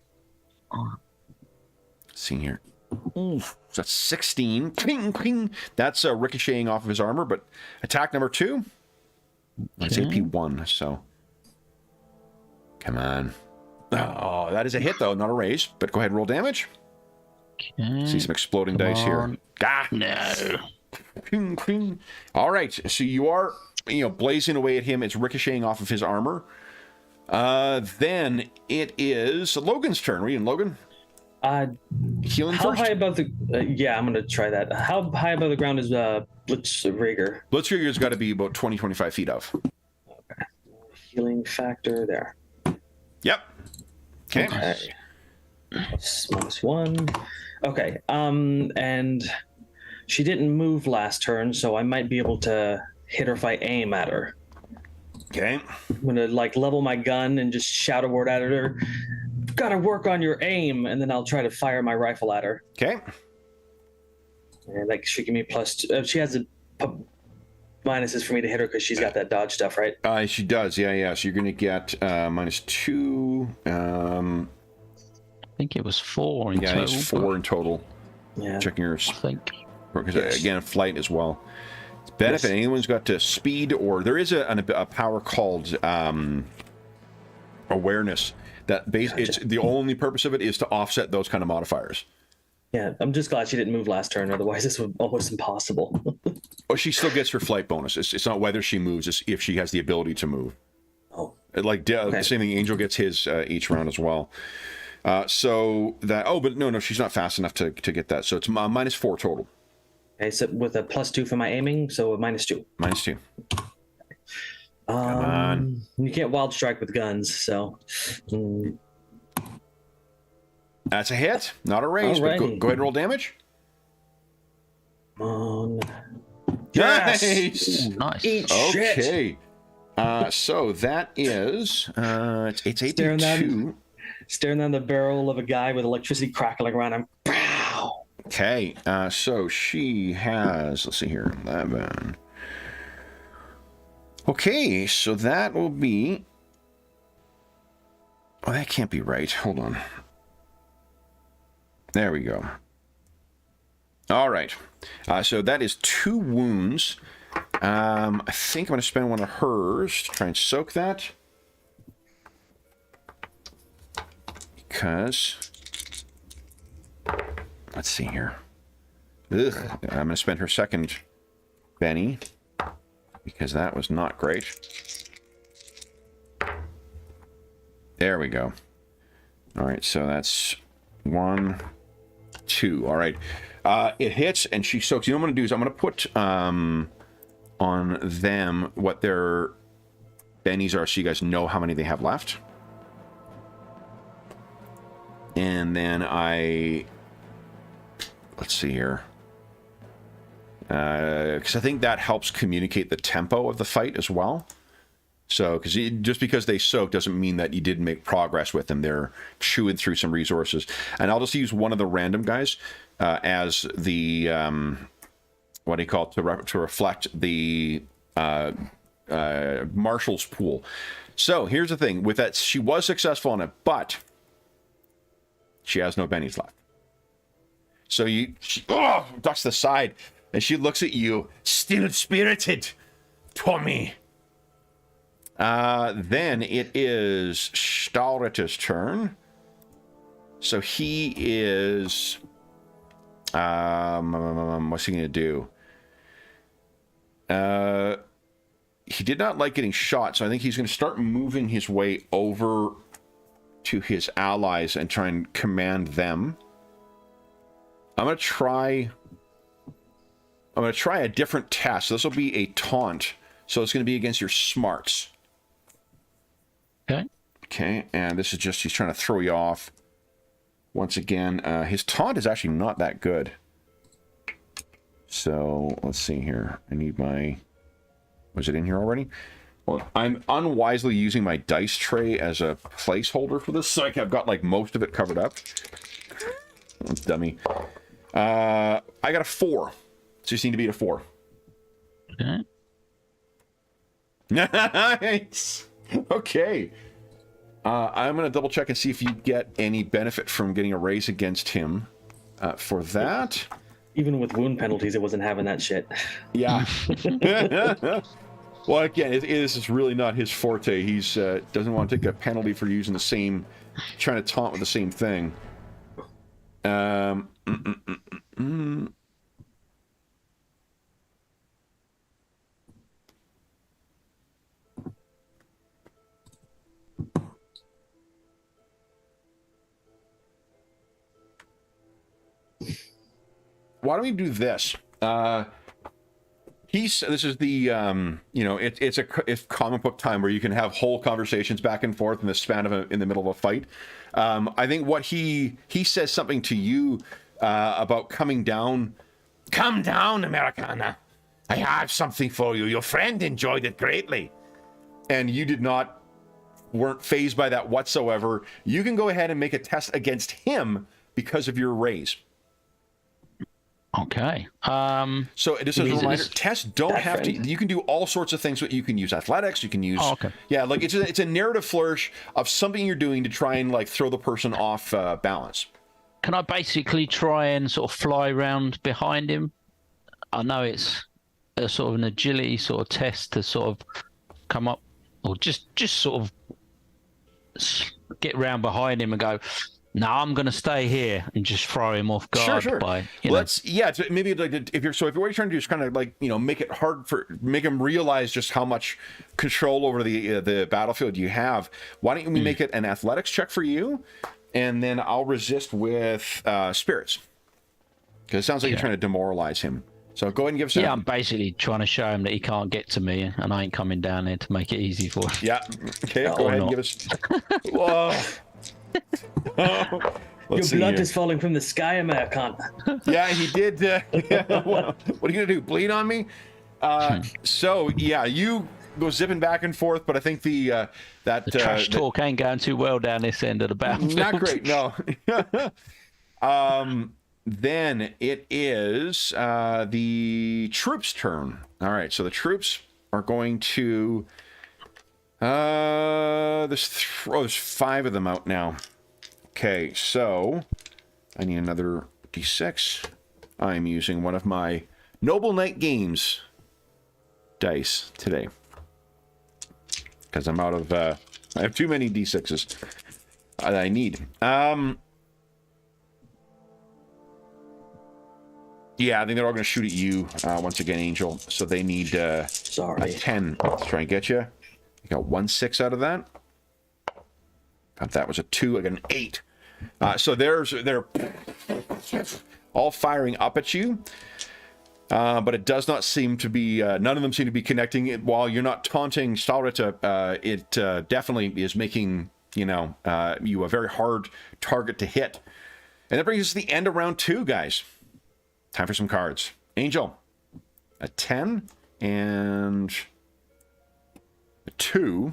[SPEAKER 1] Let's see here. Ooh, so that's 16. Ping, ping. That's ricocheting off of his armor, but attack number 2. It's AP 1, so. Come on. Oh, that is a hit, though, not a raise. But go ahead and roll damage.
[SPEAKER 2] Okay.
[SPEAKER 1] See some exploding dice here. Ah!
[SPEAKER 2] No.
[SPEAKER 1] Ping, ping. All right, so you are, blazing away at him. It's ricocheting off of his armor. Then it is Logan's turn. Are you in, Logan? Healing
[SPEAKER 3] how
[SPEAKER 1] first?
[SPEAKER 3] high above the? Yeah, I'm gonna try that. How high above the ground is Blitzrigger?
[SPEAKER 1] Blitzrigger's got to be about 20, 25 feet off.
[SPEAKER 3] Okay. Healing factor there.
[SPEAKER 1] Yep. Okay.
[SPEAKER 3] -1. Okay. And she didn't move last turn, so I might be able to hit her if I aim at her.
[SPEAKER 1] Okay.
[SPEAKER 3] I'm gonna level my gun and just shout a word at her. Gotta work on your aim, and then I'll try to fire my rifle at her.
[SPEAKER 1] Okay.
[SPEAKER 3] And she give me +2. She has minuses for me to hit her because she's got that dodge stuff, right?
[SPEAKER 1] She does. Yeah. So you're gonna get -2.
[SPEAKER 2] I think it was 4 in total.
[SPEAKER 1] Yeah, it's 4 in total.
[SPEAKER 3] Yeah.
[SPEAKER 1] Checking yours.
[SPEAKER 2] I think.
[SPEAKER 1] Because again, flight as well. It's benefit. Yes. Anyone's got to speed, or there is a power called awareness. It's the only purpose of it is to offset those kind of modifiers.
[SPEAKER 3] Yeah, I'm just glad she didn't move last turn. Otherwise, this was almost impossible.
[SPEAKER 1] Oh, she still gets her flight bonus. It's not whether she moves; it's if she has the ability to move.
[SPEAKER 3] Oh,
[SPEAKER 1] okay. Same thing. Angel gets his each round as well. So that. Oh, but no, she's not fast enough to get that. So it's -4 total.
[SPEAKER 3] Okay, so with a +2 for my aiming, so -2.
[SPEAKER 1] -2. Come on.
[SPEAKER 3] You can't wild strike with guns, so.
[SPEAKER 1] That's a hit, not a raise. But go ahead and roll damage.
[SPEAKER 3] Come on.
[SPEAKER 1] Yes!
[SPEAKER 2] Ooh, nice.
[SPEAKER 3] Eat
[SPEAKER 1] okay.
[SPEAKER 3] Shit.
[SPEAKER 1] So that is it's AP2.
[SPEAKER 3] Staring down the barrel of a guy with electricity crackling around him. Pow!
[SPEAKER 1] Okay. So she has. Let's see here. 11. Okay, so that will be... Oh, that can't be right. Hold on. There we go. All right. So that is 2 wounds. I think I'm going to spend one of hers to try and soak that. Because... Let's see here. Ugh. I'm going to spend her second Benny. Because that was not great. There we go. All right, so that's 1, 2. All right. It hits, and she soaks. You know what I'm going to do is I'm going to put on them what their bennies are so you guys know how many they have left. And then let's see here. Because I think that helps communicate the tempo of the fight as well. So, just because they soak doesn't mean that you didn't make progress with them. They're chewing through some resources. And I'll just use one of the random guys as the, what do you call it, to reflect the Marshall's pool. So, here's the thing. With that, she was successful on it, but she has no bennies left. So, she ducks to the side. And she looks at you, still spirited, Tommy. Then it is Stalrit's turn. So he is... what's he going to do? He did not like getting shot, so I think he's going to start moving his way over to his allies and try and command them. I'm going to try a different test. This will be a taunt. So it's going to be against your smarts.
[SPEAKER 2] Okay.
[SPEAKER 1] Okay, and this is just, he's trying to throw you off. Once again, his taunt is actually not that good. So, let's see here. I need my... Was it in here already? Well, I'm unwisely using my dice tray as a placeholder for this, so I've got like most of it covered up. Dummy. I got a 4. So you just need to beat a 4.
[SPEAKER 2] Okay.
[SPEAKER 1] Nice. Okay. I'm going to double check and see if you get any benefit from getting a raise against him for that.
[SPEAKER 3] Even with wound penalties, it wasn't having that shit.
[SPEAKER 1] Yeah. Well, again, this is really not his forte. He's doesn't want to take a penalty for using the same, trying to taunt with the same thing. Why don't we do this? This is the it's comic book time where you can have whole conversations back and forth in the span of in the middle of a fight. I think what he says something to you about coming down. Come down, Americana. I have something for you. Your friend enjoyed it greatly, and you weren't fazed by that whatsoever. You can go ahead and make a test against him because of your raise.
[SPEAKER 2] Okay.
[SPEAKER 1] So just as a reminder, tests don't have to. You can do all sorts of things. You can use athletics. You can use.
[SPEAKER 2] Oh, okay.
[SPEAKER 1] Yeah, like it's a narrative flourish of something you're doing to try and like throw the person off balance.
[SPEAKER 2] Can I basically try and sort of fly around behind him? I know it's a sort of an agility sort of test to sort of come up, or just sort of get round behind him and go, no, I'm going to stay here and just throw him off guard.
[SPEAKER 1] Sure.
[SPEAKER 2] By,
[SPEAKER 1] maybe like if what you're trying to do is kind of like, make it hard make him realize just how much control over the battlefield you have. Why don't we make it an athletics check for you, and then I'll resist with spirits, because it sounds like you're trying to demoralize him. So go ahead and give us.
[SPEAKER 2] I'm basically trying to show him that he can't get to me, and I ain't coming down there to make it easy for him.
[SPEAKER 1] Yeah. Okay. Go ahead and give us. Whoa.
[SPEAKER 3] Your blood is falling from the sky, Americana.
[SPEAKER 1] Yeah, he did. What are you gonna do? Bleed on me? So yeah, you go zipping back and forth, but I think the
[SPEAKER 2] trash talk ain't going too well down this end of the battlefield.
[SPEAKER 1] Not great, no. Then it is the troops' turn. All right, so the troops are going to. There's 5 of them out now. Okay, so I need another D6. I'm using one of my Noble Knight Games dice today, because I'm out of. I have too many D6s that I need. Yeah, I think they're all going to shoot at you once again, Angel. So they need a 10 to try and get you. You got 1 6 out of that. That was a 2. I got an 8. So they're all firing up at you, but it does not seem to be. None of them seem to be connecting. While you're not taunting Stalrita, it definitely is making you a very hard target to hit. And that brings us to the end of round 2, guys. Time for some cards. Angel, a 10 and a 2.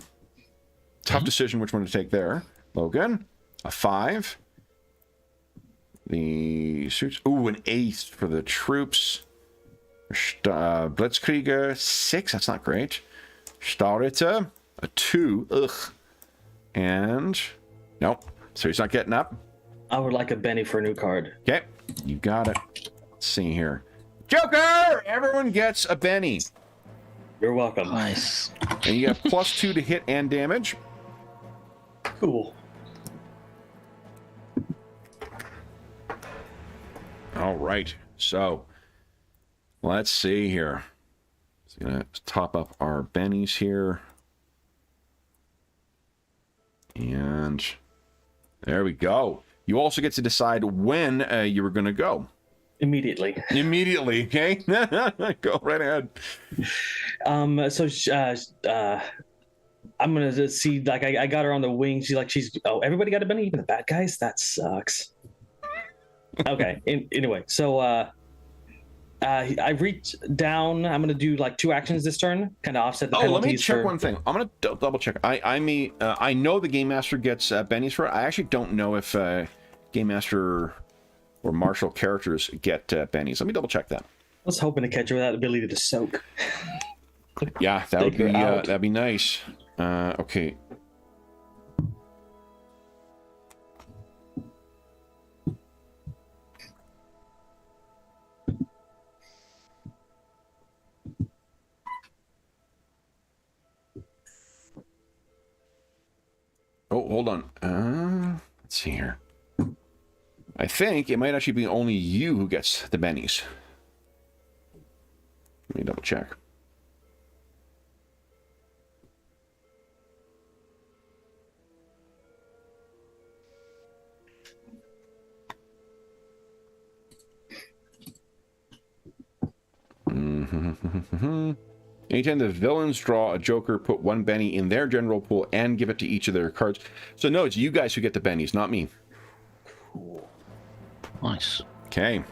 [SPEAKER 1] Tough decision which one to take there. Logan, a 5. The suits. Ooh, an 8 for the troops. Blitzkrieger, 6. That's not great. Stahlritter, a 2. Ugh. And nope. So he's not getting up.
[SPEAKER 3] I would like a Benny for a new card.
[SPEAKER 1] Okay, you got it. Let's see here. Joker! Everyone gets a Benny.
[SPEAKER 3] You're welcome.
[SPEAKER 2] Nice.
[SPEAKER 1] And you have +2 to hit and damage.
[SPEAKER 3] Cool.
[SPEAKER 1] All right. So let's see here. Just gonna top up our bennies here. And there we go. You also get to decide when you were going to go.
[SPEAKER 3] Immediately.
[SPEAKER 1] Immediately, okay? Go right ahead.
[SPEAKER 3] I'm gonna see, like, I got her on the wing. Everybody got a Benny, even the bad guys? That sucks. Okay. Anyway, so I reach down. I'm gonna do like 2 actions this turn, kind of offset the penalties.
[SPEAKER 1] Let me check
[SPEAKER 3] for...
[SPEAKER 1] one thing. I'm gonna double check. I know the game master gets bennies for it. I actually don't know if game master or martial characters get bennies. Let me double check that.
[SPEAKER 3] I was hoping to catch her with that ability to soak.
[SPEAKER 1] Yeah, that'd be nice. Okay. Oh, hold on. Let's see here. I think it might actually be only you who gets the bennies. Let me double check. Anytime the villains draw a joker, put 1 benny in their general pool and give it to each of their cards. So no, it's you guys who get the bennies, not me.
[SPEAKER 3] Cool.
[SPEAKER 2] Nice.
[SPEAKER 1] Okay.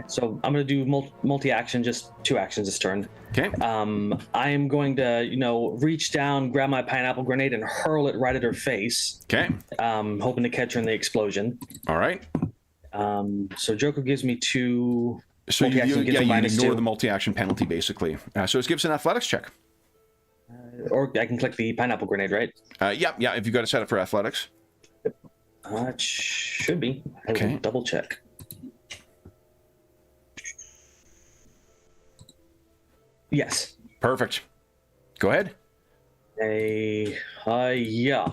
[SPEAKER 3] So I'm going to do multi-action, just 2 actions this turn.
[SPEAKER 1] Okay.
[SPEAKER 3] I'm going to, reach down, grab my pineapple grenade, and hurl it right at her face.
[SPEAKER 1] Okay.
[SPEAKER 3] Hoping to catch her in the explosion.
[SPEAKER 1] All right.
[SPEAKER 3] So Joker gives me 2.
[SPEAKER 1] So you
[SPEAKER 3] -2.
[SPEAKER 1] ignore the multi-action penalty, basically. So it gives an athletics check.
[SPEAKER 3] Or I can click the pineapple grenade, right?
[SPEAKER 1] Yeah. If you got to set it for athletics.
[SPEAKER 3] It should be. I will
[SPEAKER 1] Okay.
[SPEAKER 3] double check. Yes.
[SPEAKER 1] Perfect. Go ahead.
[SPEAKER 3] Yeah.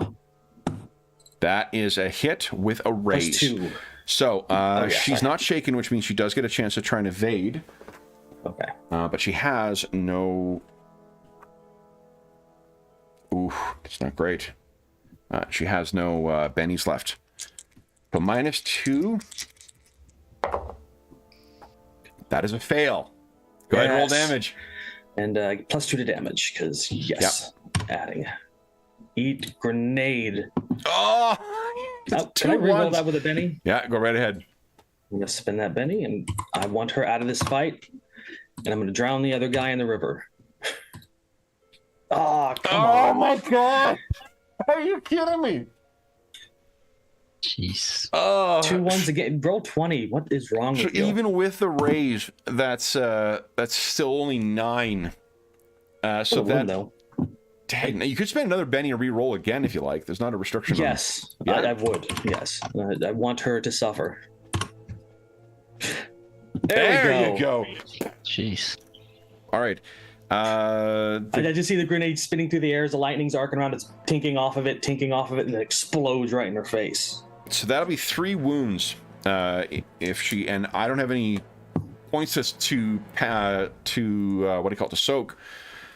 [SPEAKER 1] That is a hit with a raise.
[SPEAKER 3] +2.
[SPEAKER 1] So she's
[SPEAKER 3] sorry.
[SPEAKER 1] not shaken, which means she does get a chance to try and evade.
[SPEAKER 3] Okay.
[SPEAKER 1] But she has no... Ooh, it's not great. She has no bennies left. So -2. That is a fail. Go ahead and roll
[SPEAKER 3] Yes.
[SPEAKER 1] damage.
[SPEAKER 3] And +2 to damage, because yes. Adding. Eat grenade.
[SPEAKER 1] Oh!
[SPEAKER 3] Can I reroll that with a Benny?
[SPEAKER 1] Yeah, go right ahead.
[SPEAKER 3] I'm gonna spin that Benny, and I want her out of this fight. And I'm gonna drown the other guy in the river. Oh, come on.
[SPEAKER 1] My god! Are you kidding me?
[SPEAKER 2] Jeez.
[SPEAKER 1] Oh,
[SPEAKER 3] 2 1s again. Roll 20. What is wrong
[SPEAKER 1] so
[SPEAKER 3] with you?
[SPEAKER 1] even with the raise, that's still only 9. So that
[SPEAKER 3] though.
[SPEAKER 1] dang, you could spend another Benny and re-roll again if you like. There's not a restriction.
[SPEAKER 3] Yes,
[SPEAKER 1] Yeah.
[SPEAKER 3] I would. Yes, I want her to suffer.
[SPEAKER 1] There you go.
[SPEAKER 2] Jeez.
[SPEAKER 1] All right.
[SPEAKER 3] I just see the grenade spinning through the air as the lightning's arcing around. It's tinking off of it, and it explodes right in her face.
[SPEAKER 1] So that'll be 3 wounds. If she, and I don't have any points to what do you call it, to soak.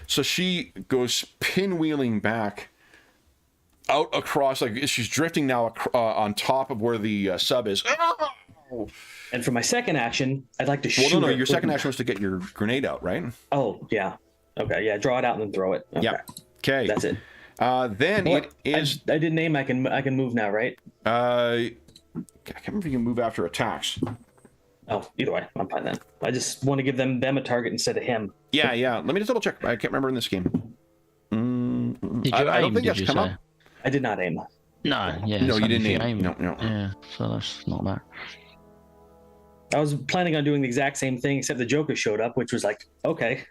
[SPEAKER 1] So she goes pinwheeling back out across, like she's drifting now on top of where the sub is.
[SPEAKER 3] And for my second action, I'd like to shoot.
[SPEAKER 1] Well, no,
[SPEAKER 3] her
[SPEAKER 1] your
[SPEAKER 3] with-
[SPEAKER 1] second action was to get your grenade out, right?
[SPEAKER 3] Oh yeah. Okay, yeah. Draw it out and then throw it. Okay.
[SPEAKER 1] Yeah. Okay.
[SPEAKER 3] That's it.
[SPEAKER 1] Then
[SPEAKER 3] What?
[SPEAKER 1] it is.
[SPEAKER 3] I didn't aim. I can move now, right?
[SPEAKER 1] I can't remember if you can move after attacks.
[SPEAKER 3] Oh, either way, I'm fine then. I just want to give them a target instead of him.
[SPEAKER 1] Yeah. Let me just double check. I can't remember in this game.
[SPEAKER 2] Did you
[SPEAKER 1] I don't
[SPEAKER 2] aim,
[SPEAKER 1] think
[SPEAKER 2] did
[SPEAKER 1] that's
[SPEAKER 2] you
[SPEAKER 1] come
[SPEAKER 2] say?
[SPEAKER 1] up.
[SPEAKER 3] I did not aim.
[SPEAKER 2] No, yeah.
[SPEAKER 1] No,
[SPEAKER 2] it's
[SPEAKER 1] you
[SPEAKER 2] only
[SPEAKER 1] didn't
[SPEAKER 2] if you
[SPEAKER 1] aim. No.
[SPEAKER 2] Yeah, so that's not that.
[SPEAKER 3] I was planning on doing the exact same thing, except the Joker showed up, which was like, okay.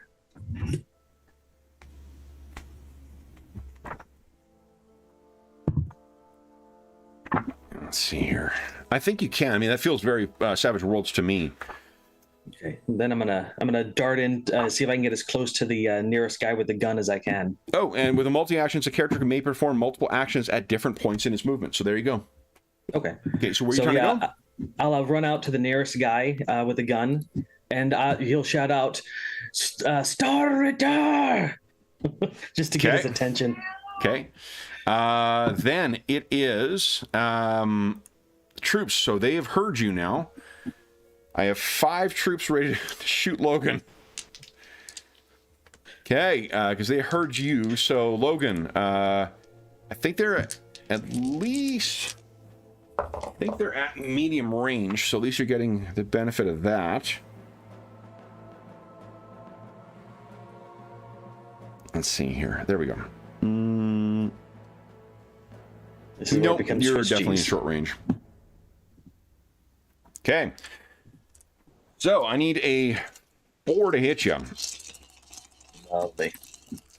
[SPEAKER 1] Let's see here. I think you can. I mean, that feels very Savage Worlds to me.
[SPEAKER 3] Okay. Then I'm gonna dart in, see if I can get as close to the nearest guy with the gun as I can.
[SPEAKER 1] Oh, and with a multi-actions, a character may perform multiple actions at different points in his movement. So there you go.
[SPEAKER 3] Okay.
[SPEAKER 1] Okay, so where are you trying to go?
[SPEAKER 3] I'll run out to the nearest guy with the gun, and he'll shout out, "Starter!" just to get his
[SPEAKER 1] Okay.
[SPEAKER 3] attention.
[SPEAKER 1] Okay. Then it is troops. So they have heard you now. I have 5 troops ready to shoot Logan. Okay, because they heard you. So Logan, I think they're at least. I think they're at medium range. So at least you're getting the benefit of that. Let's see here. There we go.
[SPEAKER 3] This is where it becomes
[SPEAKER 1] You're
[SPEAKER 3] Swiss
[SPEAKER 1] definitely in
[SPEAKER 3] cheese.
[SPEAKER 1] short range. Okay. So I need a 4 to hit you.
[SPEAKER 3] Lovely.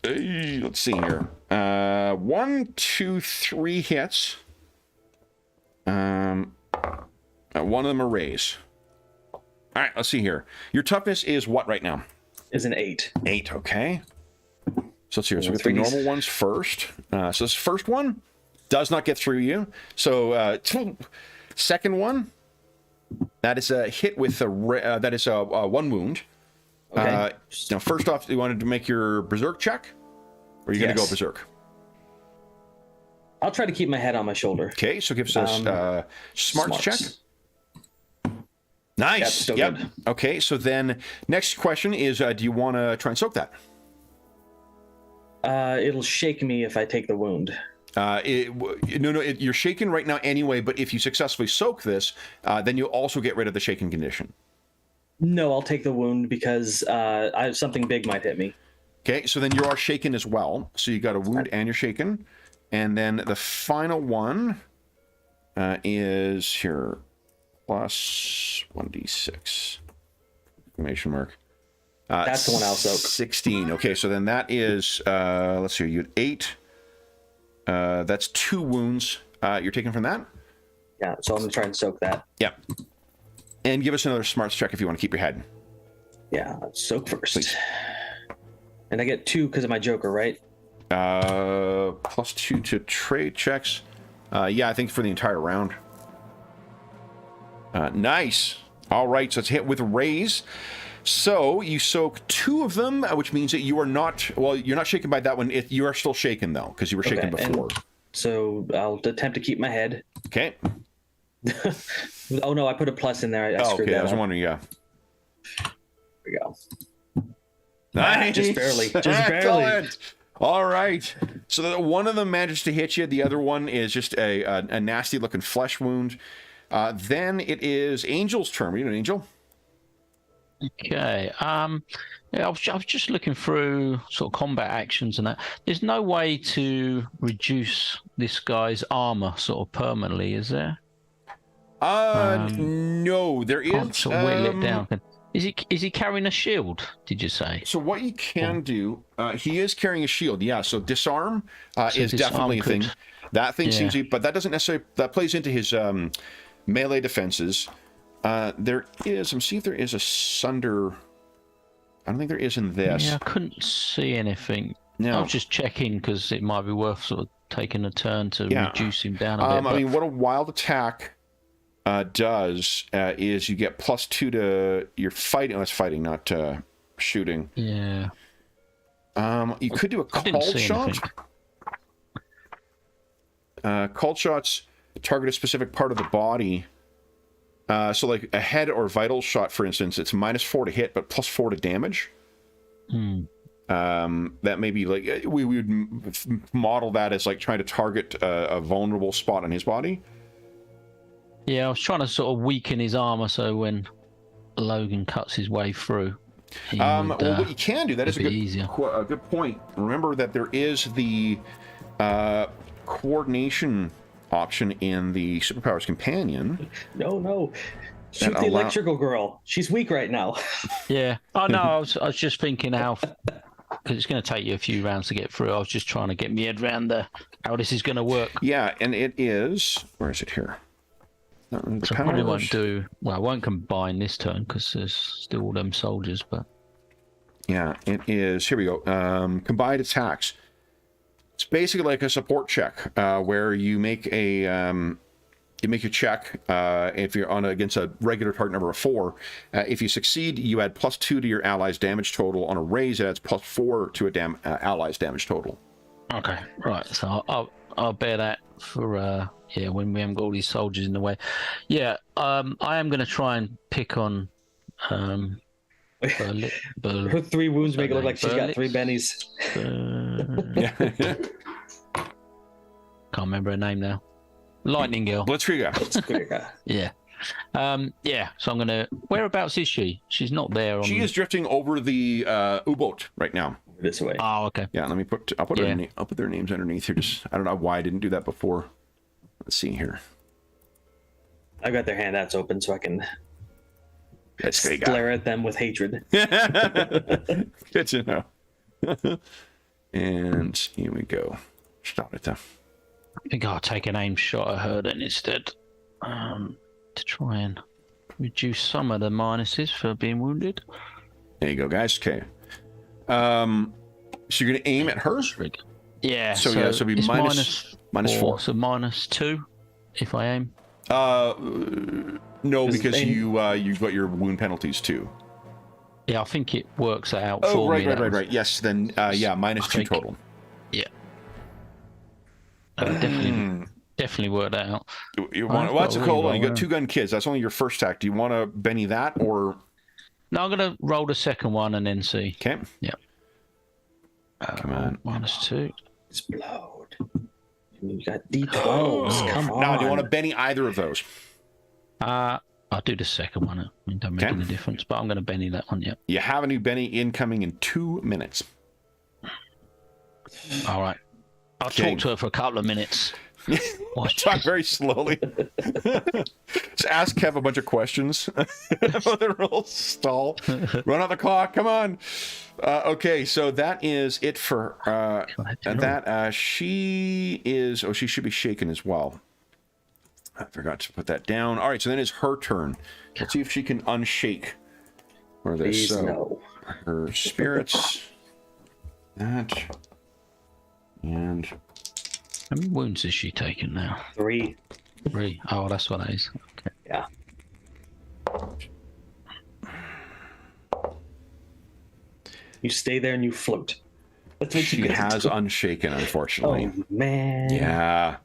[SPEAKER 1] Let's see here. 1, 2, 3 hits. One of them are raise. All right, let's see here. Your toughness is what right now?
[SPEAKER 3] Is an 8.
[SPEAKER 1] 8, okay. So let's see here. So we get the
[SPEAKER 3] Threes.
[SPEAKER 1] normal ones first. So this first one does not get through you. So second one, that is a hit with a that is a 1 wound.
[SPEAKER 3] Okay.
[SPEAKER 1] Now, first off, you wanted to make your berserk check, or are you going to go
[SPEAKER 3] Yes.
[SPEAKER 1] berserk?
[SPEAKER 3] I'll try to keep my head on my shoulder.
[SPEAKER 1] Okay, so give us a smarts check. Nice.
[SPEAKER 3] That's still
[SPEAKER 1] yep.
[SPEAKER 3] good.
[SPEAKER 1] Okay, so then next question is, do you want to try and soak that?
[SPEAKER 3] It'll shake me if I take the wound.
[SPEAKER 1] You're shaken right now anyway, but if you successfully soak this, then you'll also get rid of the shaken condition.
[SPEAKER 3] No, I'll take the wound because something big might hit me.
[SPEAKER 1] Okay, so then you are shaken as well. So you got a wound and you're shaken. And then the final one is here, plus 1d6. Exclamation mark.
[SPEAKER 3] That's the one I'll soak.
[SPEAKER 1] 16. Okay, so then that is, let's see, you had 8. That's 2 wounds you're taking from that.
[SPEAKER 3] Yeah, so I'm going to try and soak that.
[SPEAKER 1] Yep. And give us another smarts check if you want to keep your head.
[SPEAKER 3] Yeah, let's soak first.
[SPEAKER 1] Please.
[SPEAKER 3] And I get 2 because of my Joker, right?
[SPEAKER 1] Plus 2 to trade checks. Yeah, I think for the entire round. Nice. All right, so it's hit with a raise. So you soak 2 of them, which means that you are not, well, you're not shaken by that one. You are still shaken, though, because you were shaken
[SPEAKER 3] Okay,
[SPEAKER 1] before.
[SPEAKER 3] So I'll attempt to keep my head.
[SPEAKER 1] Okay.
[SPEAKER 3] Oh, no, I put a plus in there. I screwed
[SPEAKER 1] okay.
[SPEAKER 3] that
[SPEAKER 1] I was
[SPEAKER 3] up.
[SPEAKER 1] wondering, yeah.
[SPEAKER 3] There we go.
[SPEAKER 1] Nice.
[SPEAKER 3] Just barely. Just barely.
[SPEAKER 1] Excellent. All right. So one of them managed to hit you. The other one is just a nasty-looking flesh wound. Then it is Angel's turn. Are you an Angel?
[SPEAKER 2] Okay. Yeah, I was just looking through sort of combat actions and that. There's no way to reduce this guy's armor sort of permanently, is there?
[SPEAKER 1] No, there
[SPEAKER 2] Can't
[SPEAKER 1] is.
[SPEAKER 2] sort of whittle it down. Is he carrying a shield? Did you say?
[SPEAKER 1] So what you can do, he is carrying a shield. Yeah. So disarm is
[SPEAKER 2] disarm
[SPEAKER 1] definitely a thing.
[SPEAKER 2] could-
[SPEAKER 1] That thing seems
[SPEAKER 2] Yeah.
[SPEAKER 1] to, but that doesn't necessarily. That plays into his melee defenses. There is. I'm seeing if there is a sunder. I don't think there is in this.
[SPEAKER 2] Yeah, I couldn't see anything.
[SPEAKER 1] No.
[SPEAKER 2] I was just checking because it might be worth sort of taking a turn to
[SPEAKER 1] Yeah.
[SPEAKER 2] reduce him down a bit.
[SPEAKER 1] I
[SPEAKER 2] but-
[SPEAKER 1] mean, what a wild attack does is you get +2 to your fighting. Oh, that's fighting, not shooting.
[SPEAKER 2] yeah.
[SPEAKER 1] You could do a
[SPEAKER 2] I didn't
[SPEAKER 1] called
[SPEAKER 2] see
[SPEAKER 1] shot.
[SPEAKER 2] anything.
[SPEAKER 1] Called shots target a specific part of the body. So like a head or vital shot, for instance, it's -4 to hit, but +4 to damage. That may be like, we would model that as like trying to target a vulnerable spot on his body.
[SPEAKER 2] Yeah, I was trying to sort of weaken his armor so when Logan cuts his way through, he
[SPEAKER 1] Well,
[SPEAKER 2] would,
[SPEAKER 1] what you can do, that is a
[SPEAKER 2] it'd be easier.
[SPEAKER 1] good point. Remember that there is the coordination option in the Superpowers Companion.
[SPEAKER 3] No. Shoot
[SPEAKER 1] That
[SPEAKER 3] the
[SPEAKER 1] allow-
[SPEAKER 3] electrical girl. She's weak right now.
[SPEAKER 2] Yeah. Oh no, I was just thinking how, because it's going to take you a few rounds to get through. I was just trying to get my head around how this is going to work.
[SPEAKER 1] Yeah, and it is. Where is it here? The
[SPEAKER 2] So I probably won't
[SPEAKER 1] powers.
[SPEAKER 2] do. Well, I won't combine this turn because there's still all them soldiers. But
[SPEAKER 1] Yeah, it is. Here we go. Combined attacks. It's basically like a support check where you make a check if you're on against a regular target number of 4. If you succeed, you add +2 to your ally's damage total. On a raise, it adds +4 to a ally's damage total.
[SPEAKER 2] okay, right. So I'll bear that for when we haven't got all these soldiers in the way. Yeah. I am going to try and pick on
[SPEAKER 3] Her 3 wounds make it look like she's got 3 bennies.
[SPEAKER 2] Can't remember her name now. Lightning Girl.
[SPEAKER 1] Blitzkrieg.
[SPEAKER 2] Yeah. So I'm gonna. Whereabouts is she? She's not there.
[SPEAKER 1] She is drifting over the U-boat right now.
[SPEAKER 3] this way.
[SPEAKER 2] Oh, okay.
[SPEAKER 1] Yeah, let me put. I'll put their names underneath here. Just I don't know why I didn't do that before. Let's see here.
[SPEAKER 3] I've got their handouts open so I can
[SPEAKER 1] Let's
[SPEAKER 3] glare at them with hatred.
[SPEAKER 1] Good to know. And here we go. Stop it there.
[SPEAKER 2] I think I'll take an aim shot at her then instead, to try and reduce some of the minuses for being wounded.
[SPEAKER 1] There you go, guys. Okay. So you're gonna aim at her.
[SPEAKER 2] Yeah.
[SPEAKER 1] So it'll be
[SPEAKER 2] it's
[SPEAKER 1] minus 4.
[SPEAKER 2] So -2 if I aim.
[SPEAKER 1] No, because you got your wound penalties too.
[SPEAKER 2] Yeah, I think it works out
[SPEAKER 1] Oh,
[SPEAKER 2] for me.
[SPEAKER 1] right. Yes, then -2 total.
[SPEAKER 2] Yeah. Definitely worked that out.
[SPEAKER 1] You want, what's it called? You got 2-gun kids. That's only your first attack. Do you want to Benny that or?
[SPEAKER 2] No, I'm gonna roll the second one and then see.
[SPEAKER 1] Okay.
[SPEAKER 2] Yeah.
[SPEAKER 1] Come on.
[SPEAKER 2] -2.
[SPEAKER 3] Explode. You got D12s. Come on.
[SPEAKER 1] Now, do you want to Benny either of those?
[SPEAKER 2] I'll do the second one. I mean, don't make any difference, but I'm gonna Benny that one. Yeah.
[SPEAKER 1] You have a new Benny incoming in 2 minutes.
[SPEAKER 2] All right. I'll talk to her for a couple of minutes.
[SPEAKER 1] Talk very slowly. Just ask Kev a bunch of questions. The real stall. Run out the clock. Come on. Okay, so that is it for that. She is. Oh, she should be shaken as well. I forgot to put that down. All right, so then it's her turn. Let's see if she can unshake. Or this.
[SPEAKER 3] Please no.
[SPEAKER 1] Her spirits. That. And.
[SPEAKER 2] How many wounds is she taking now?
[SPEAKER 3] 3.
[SPEAKER 2] 3. Oh, that's what that is. Okay.
[SPEAKER 3] Yeah. You stay there and you float. That's what
[SPEAKER 1] she has unshaken, unfortunately.
[SPEAKER 3] Oh man.
[SPEAKER 1] Yeah.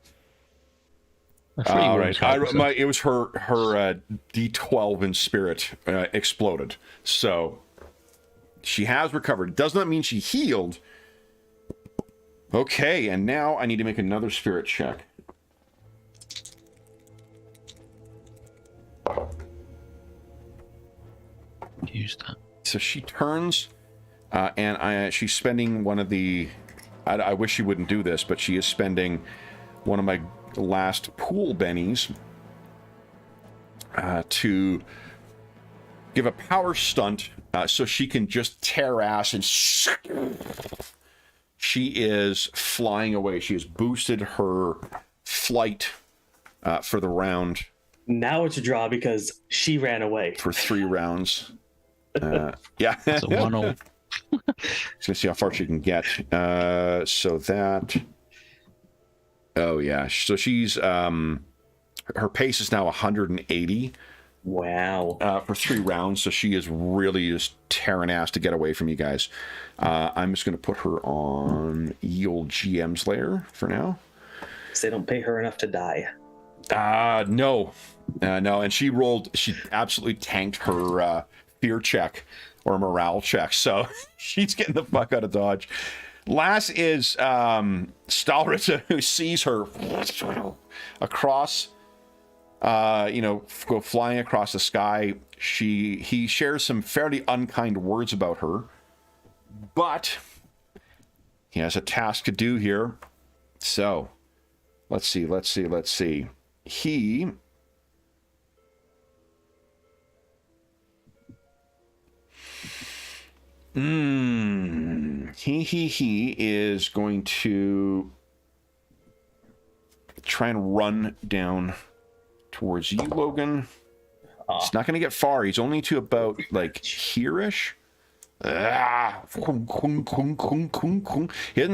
[SPEAKER 1] All right. It was her D12 in spirit exploded, so she has recovered. Does not mean she healed. Okay, and now I need to make another spirit check.
[SPEAKER 2] Use that.
[SPEAKER 1] So she turns, and she's spending one of the. I wish she wouldn't do this, but she is spending one of my last pool bennies to give a power stunt, so she can just tear ass and. She is flying away. She has boosted her flight for the round.
[SPEAKER 3] Now it's a draw because she ran away.
[SPEAKER 1] For 3 rounds. Yeah.
[SPEAKER 2] It's a 1-0.
[SPEAKER 1] Let's see how far she can get. So that... Oh, yeah. So she's... her pace is now 180.
[SPEAKER 3] Wow.
[SPEAKER 1] For 3 rounds, so she is really just tearing ass to get away from you guys. I'm just going to put her on ye old GM's lair for now.
[SPEAKER 3] They don't pay her enough to die.
[SPEAKER 1] No, and she absolutely tanked her fear check or morale check, so she's getting the fuck out of Dodge. Last is Stalrita, who sees her across. Go flying across the sky. He shares some fairly unkind words about her, but he has a task to do here. So, let's see. He is going to try and run down towards you, Logan. It's not going to get far. He's only to about like here-ish. He doesn't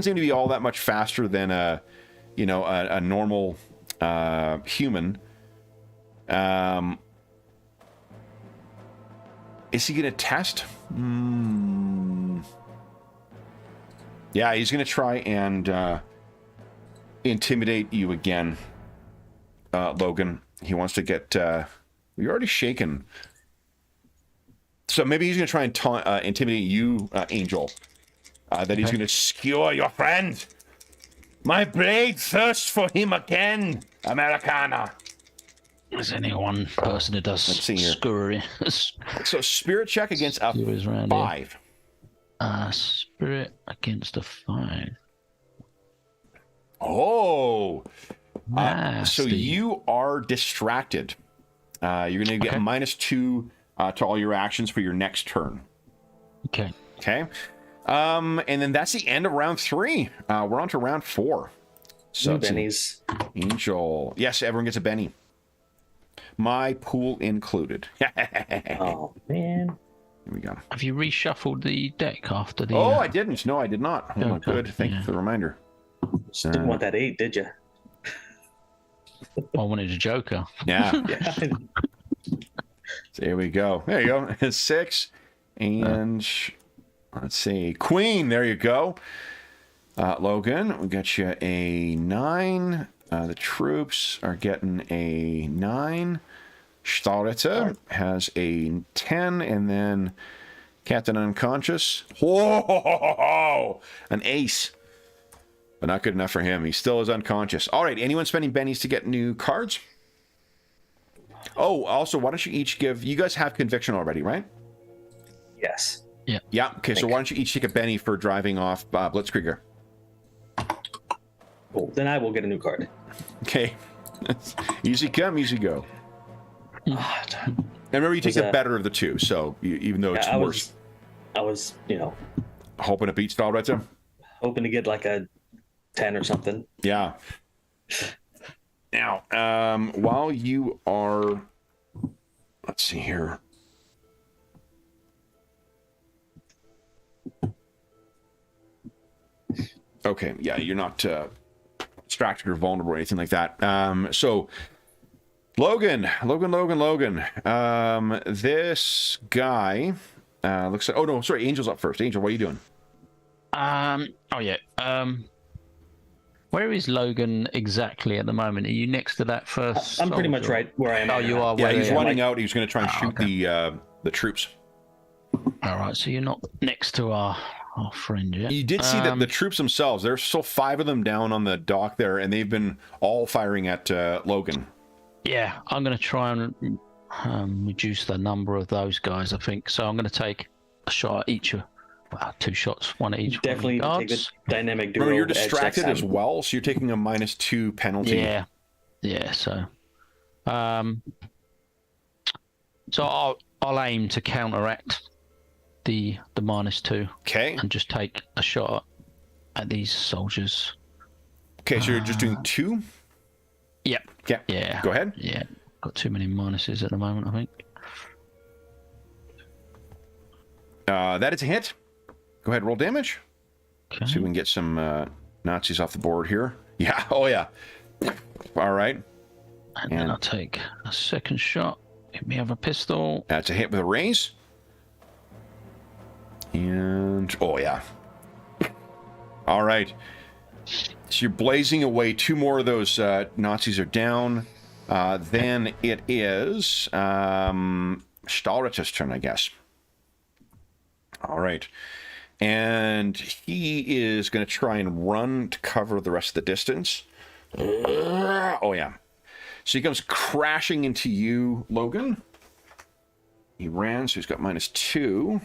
[SPEAKER 1] seem to be all that much faster than a normal human. Is he going to test? Yeah, he's going to try and intimidate you again, Logan. He wants to get... you're already shaken. So maybe he's going to try and intimidate you, Angel. That he's going to skewer your friend. My blade thirsts for him again, Americana.
[SPEAKER 2] There's only one person who does
[SPEAKER 1] Let's see here.
[SPEAKER 2] scurry.
[SPEAKER 1] So spirit check against a 5.
[SPEAKER 2] Spirit against a 5.
[SPEAKER 1] Oh, so
[SPEAKER 2] Nasty.
[SPEAKER 1] you are distracted. You're going to get
[SPEAKER 2] Okay.
[SPEAKER 1] -2 to all your actions for your next turn.
[SPEAKER 2] Okay.
[SPEAKER 1] Okay. And then that's the end of round 3. We're on to round 4. So
[SPEAKER 3] New
[SPEAKER 1] let's see.
[SPEAKER 3] bennies.
[SPEAKER 1] Angel. Yes, everyone gets a Benny. My pool included. Here
[SPEAKER 3] Oh man.
[SPEAKER 1] we go.
[SPEAKER 2] Have you reshuffled the deck after the?
[SPEAKER 1] Oh, I didn't. No, I did not. Oh,
[SPEAKER 2] Okay,
[SPEAKER 1] good. Thank you
[SPEAKER 2] yeah.
[SPEAKER 1] for the reminder.
[SPEAKER 3] Just didn't want that 8, did you?
[SPEAKER 2] I wanted a Joker.
[SPEAKER 1] Yeah.
[SPEAKER 3] Yeah.
[SPEAKER 1] So here we go. There you go. 6. And let's see. Queen. There you go. Logan, we got you a 9. The troops are getting a 9. Starita has a 10. And then Captain Unconscious. Whoa! An ace. But not good enough for him. He still is unconscious. All right. Anyone spending bennies to get new cards? Oh, also, why don't you each give... You guys have conviction already, right?
[SPEAKER 3] Yes.
[SPEAKER 1] Yeah. Okay, so why don't you each take a Benny for driving off Blitzkrieger?
[SPEAKER 3] Cool. Then I will get a new card.
[SPEAKER 1] Okay. Easy come, easy go.
[SPEAKER 3] Ah,
[SPEAKER 1] And remember, you take
[SPEAKER 3] Was
[SPEAKER 1] the better of the two, so even though it's
[SPEAKER 3] I
[SPEAKER 1] worse.
[SPEAKER 3] was,
[SPEAKER 1] Hoping it beats Dalreta?
[SPEAKER 3] hoping to get like a 10 or something.
[SPEAKER 1] Yeah. Now, while you are... Let's see here. Okay, yeah, you're not distracted or vulnerable or anything like that. So, Logan. This guy looks like... Oh, no, sorry, Angel's up first. Angel, what are you doing?
[SPEAKER 2] Oh yeah. Where is Logan exactly at the moment? Are you next to that first?
[SPEAKER 3] I'm pretty much
[SPEAKER 2] soldier?
[SPEAKER 3] right where I am.
[SPEAKER 2] Oh,
[SPEAKER 3] right
[SPEAKER 2] you
[SPEAKER 3] now.
[SPEAKER 2] are.
[SPEAKER 1] Yeah,
[SPEAKER 2] where
[SPEAKER 1] he's
[SPEAKER 2] they are.
[SPEAKER 1] running out. He's going to try and shoot
[SPEAKER 2] okay.
[SPEAKER 1] the troops.
[SPEAKER 2] All right, so you're not next to our friend yet.
[SPEAKER 1] You did see that the troops themselves, there's still 5 of them down on the dock there, and they've been all firing at Logan.
[SPEAKER 2] Yeah, I'm going to try and reduce the number of those guys, I think. So I'm going to take a shot at each of... Well, 2 shots, one at each.
[SPEAKER 3] Definitely take the dynamic duo.
[SPEAKER 1] Remember, you're
[SPEAKER 3] edge next
[SPEAKER 1] distracted as
[SPEAKER 3] time.
[SPEAKER 1] well, so you're taking a -2 penalty.
[SPEAKER 2] Yeah. So, I'll aim to counteract the -2
[SPEAKER 1] Okay.
[SPEAKER 2] and just take a shot at these soldiers.
[SPEAKER 1] Okay, so you're just doing 2?
[SPEAKER 2] Yep. Yeah.
[SPEAKER 1] Go ahead.
[SPEAKER 2] Yeah. Got too many minuses at the moment, I think.
[SPEAKER 1] That is a hit. Go ahead, roll damage.
[SPEAKER 2] Okay.
[SPEAKER 1] See if we can get some Nazis off the board here. Yeah. Oh, yeah. All right.
[SPEAKER 2] And then I'll take a second shot. Hit me with a pistol.
[SPEAKER 1] That's a hit with a raise. And, oh, yeah. All right. So you're blazing away. 2 more of those Nazis are down. Then it is Stahlrich's turn, I guess. All right. And he is going to try and run to cover the rest of the distance. Oh, yeah. So he comes crashing into you, Logan. He ran, so he's got -2.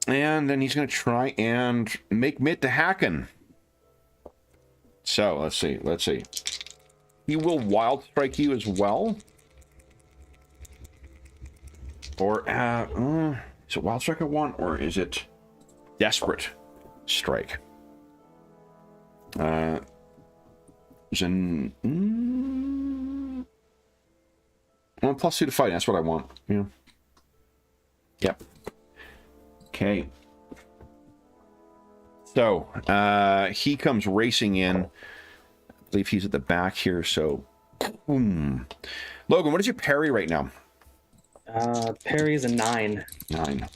[SPEAKER 1] And then he's going to try and make Mitt to Hacken. So, let's see. He will wild strike you as well. Or, is it wild strike I want, or is it desperate strike? There's an... well, +2 to fight, that's what I want. Yeah. Yep. Okay. So, he comes racing in. I believe he's at the back here, so... Boom. Logan, what is your parry right now?
[SPEAKER 3] Parry is a 9.
[SPEAKER 1] 9.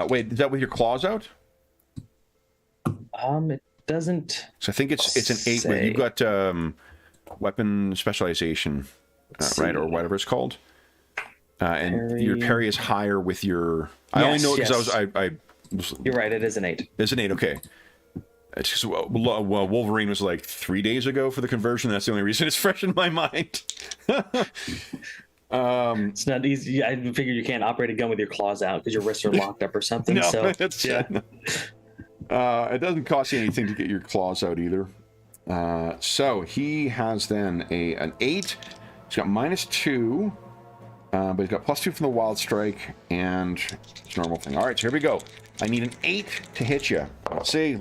[SPEAKER 1] Wait, is that with your claws out?
[SPEAKER 3] It doesn't.
[SPEAKER 1] So I think it's an 8. But you've got weapon specialization, right, or whatever it's called. And
[SPEAKER 3] Parry.
[SPEAKER 1] your parry is higher with your... I only know it because I was...
[SPEAKER 3] You're right. It is an 8.
[SPEAKER 1] It's an 8, okay. It's just, well, Wolverine was like 3 days ago for the conversion. That's the only reason it's fresh in my mind.
[SPEAKER 3] It's not easy. I figured you can't operate a gun with your claws out because your wrists are locked up or something.
[SPEAKER 1] No,
[SPEAKER 3] so
[SPEAKER 1] that's
[SPEAKER 3] yeah.
[SPEAKER 1] It doesn't cost you anything to get your claws out either. So he has then an 8. He's got -2, but he's got +2 from the wild strike and it's a normal thing. All right, so here we go. I need an 8 to hit you. Let's see.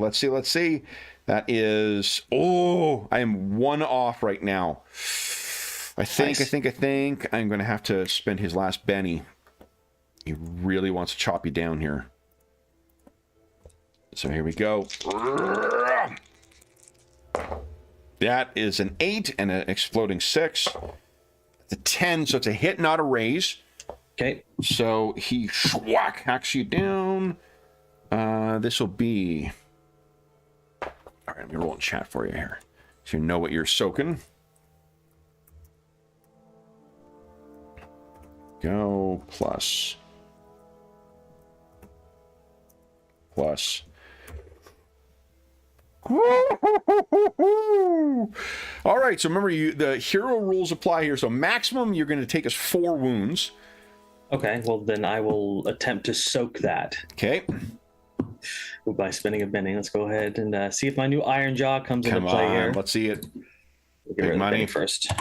[SPEAKER 1] That is, I am 1 off right now. I think I'm going to have to spend his last Benny. He really wants to chop you down here. So here we go. That is an 8 and an exploding 6. The 10, so it's a hit, not a raise.
[SPEAKER 3] Okay.
[SPEAKER 1] So he hacks you down. This will be... All right, let me roll in chat for you here, so you know what you're soaking. Go plus. All right, so remember, the hero rules apply here. So maximum, you're going to take us 4 wounds.
[SPEAKER 3] Okay, well then I will attempt to soak that.
[SPEAKER 1] Okay.
[SPEAKER 3] By spending a Benny. Let's go ahead and see if my new Iron Jaw comes into play here.
[SPEAKER 1] Let's see it.
[SPEAKER 3] Big
[SPEAKER 1] money
[SPEAKER 3] first.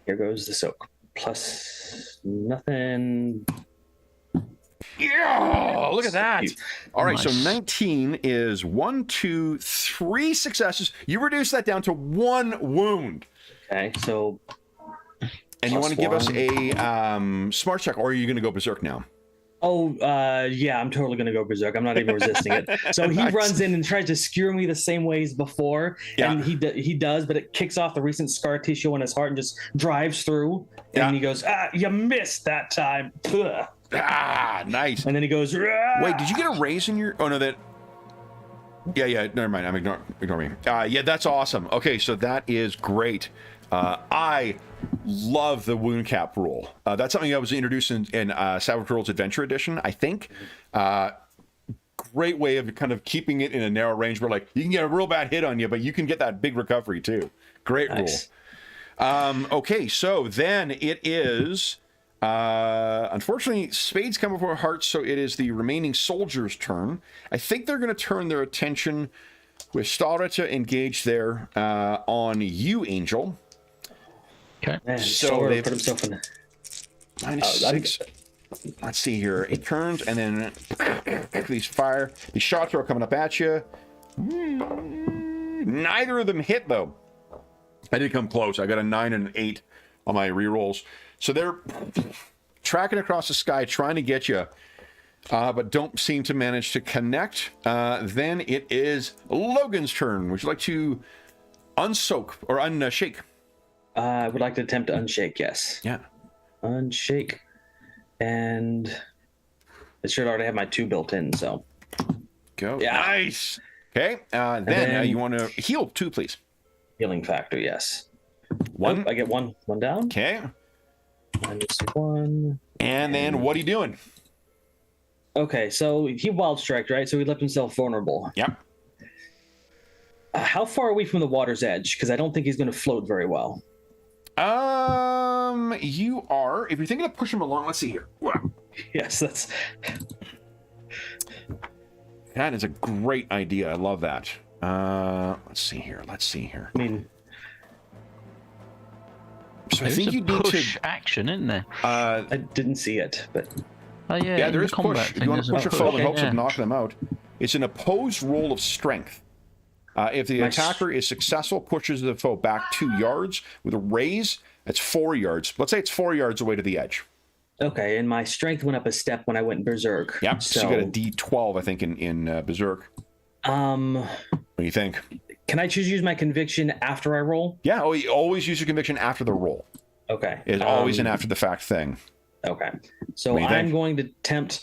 [SPEAKER 3] Here goes the soak. Plus nothing.
[SPEAKER 1] Yeah, look at that. All right,
[SPEAKER 2] Nice.
[SPEAKER 1] so 19 is 1, 2, 3 successes. You reduce that down to 1 wound.
[SPEAKER 3] Okay, so.
[SPEAKER 1] And you want to give us
[SPEAKER 3] +1.
[SPEAKER 1] a smart check, or are you going to go berserk now?
[SPEAKER 3] Oh, yeah, I'm totally going to go berserk. I'm not even resisting it. So he
[SPEAKER 1] Nice.
[SPEAKER 3] runs in and tries to skewer me the same way as before.
[SPEAKER 1] Yeah.
[SPEAKER 3] And he does, but it kicks off the recent scar tissue on his heart and just drives through.
[SPEAKER 1] Yeah.
[SPEAKER 3] And he goes, you missed that time. Ugh.
[SPEAKER 1] Nice.
[SPEAKER 3] And then he goes, "Rah!"
[SPEAKER 1] Wait, did you get a raise in your... Oh, no, that... Yeah, never mind. Ignore me. Yeah, that's awesome. Okay, so that is great. I love the wound cap rule. That's something that was introduced in Savage Worlds Adventure Edition, I think. Great way of kind of keeping it in a narrow range where, like, you can get a real bad hit on you, but you can get that big recovery too. Great
[SPEAKER 3] Nice.
[SPEAKER 1] rule. Okay, so then it is... unfortunately, spades come before hearts, so it is the remaining soldiers' turn. I think they're going to turn their attention with Starita engaged there on you, Angel.
[SPEAKER 2] Okay.
[SPEAKER 3] Man,
[SPEAKER 1] So
[SPEAKER 3] Sora
[SPEAKER 1] they've-
[SPEAKER 3] put himself in.
[SPEAKER 1] -6. Let's see here. It turns, and then these shots are coming up at you. Neither of them hit, though. I did come close. I got a 9 and an 8 on my rerolls. So they're tracking across the sky, trying to get you, but don't seem to manage to connect. Then it is Logan's turn. Would you like to unsoak or unshake?
[SPEAKER 3] I would like to attempt to unshake, yes.
[SPEAKER 1] Yeah.
[SPEAKER 3] Unshake. And it should already have my 2 built in, so.
[SPEAKER 1] Go.
[SPEAKER 3] Yeah.
[SPEAKER 1] Nice. Okay. Then you want to heal 2, please.
[SPEAKER 3] Healing factor, yes.
[SPEAKER 1] 1.
[SPEAKER 3] Oh, I get one down.
[SPEAKER 1] Okay.
[SPEAKER 3] -1.
[SPEAKER 1] And then what are you doing?
[SPEAKER 3] Okay, so he wild striked, right? So he left himself vulnerable.
[SPEAKER 1] Yep.
[SPEAKER 3] How far are we from the water's edge? Because I don't think he's going to float very well.
[SPEAKER 1] You are, if you're thinking of pushing him along, let's see here. Wow.
[SPEAKER 3] Yes, that's.
[SPEAKER 1] That is a great idea. I love that. Let's see here.
[SPEAKER 3] I mean,
[SPEAKER 1] So I
[SPEAKER 2] There's
[SPEAKER 1] think
[SPEAKER 2] a
[SPEAKER 1] you need
[SPEAKER 2] push
[SPEAKER 1] to.
[SPEAKER 2] action, isn't there?
[SPEAKER 3] I didn't see it, but
[SPEAKER 2] Oh yeah.
[SPEAKER 1] Yeah,
[SPEAKER 2] in
[SPEAKER 1] there
[SPEAKER 2] the
[SPEAKER 1] is
[SPEAKER 2] combat
[SPEAKER 1] push.
[SPEAKER 2] thing,
[SPEAKER 1] You want to
[SPEAKER 2] there's
[SPEAKER 1] push
[SPEAKER 2] a
[SPEAKER 1] a foe in
[SPEAKER 2] push,
[SPEAKER 1] hopes
[SPEAKER 2] yeah.
[SPEAKER 1] of knocking them out. It's an opposed roll of strength. If the
[SPEAKER 3] Nice.
[SPEAKER 1] attacker is successful, pushes the foe back 2 yards with a raise. That's 4 yards. Let's say it's 4 yards away to the edge.
[SPEAKER 3] okay. And my strength went up a step when I went berserk.
[SPEAKER 1] Yep. So you got a D12, I think, in Berserk. What do you think?
[SPEAKER 3] Can I choose to use my conviction after I roll?
[SPEAKER 1] Yeah. Oh, you always use your conviction after the roll.
[SPEAKER 3] Okay.
[SPEAKER 1] It's always an after the fact thing.
[SPEAKER 3] Okay. So
[SPEAKER 1] What do you
[SPEAKER 3] I'm
[SPEAKER 1] think?
[SPEAKER 3] going to attempt,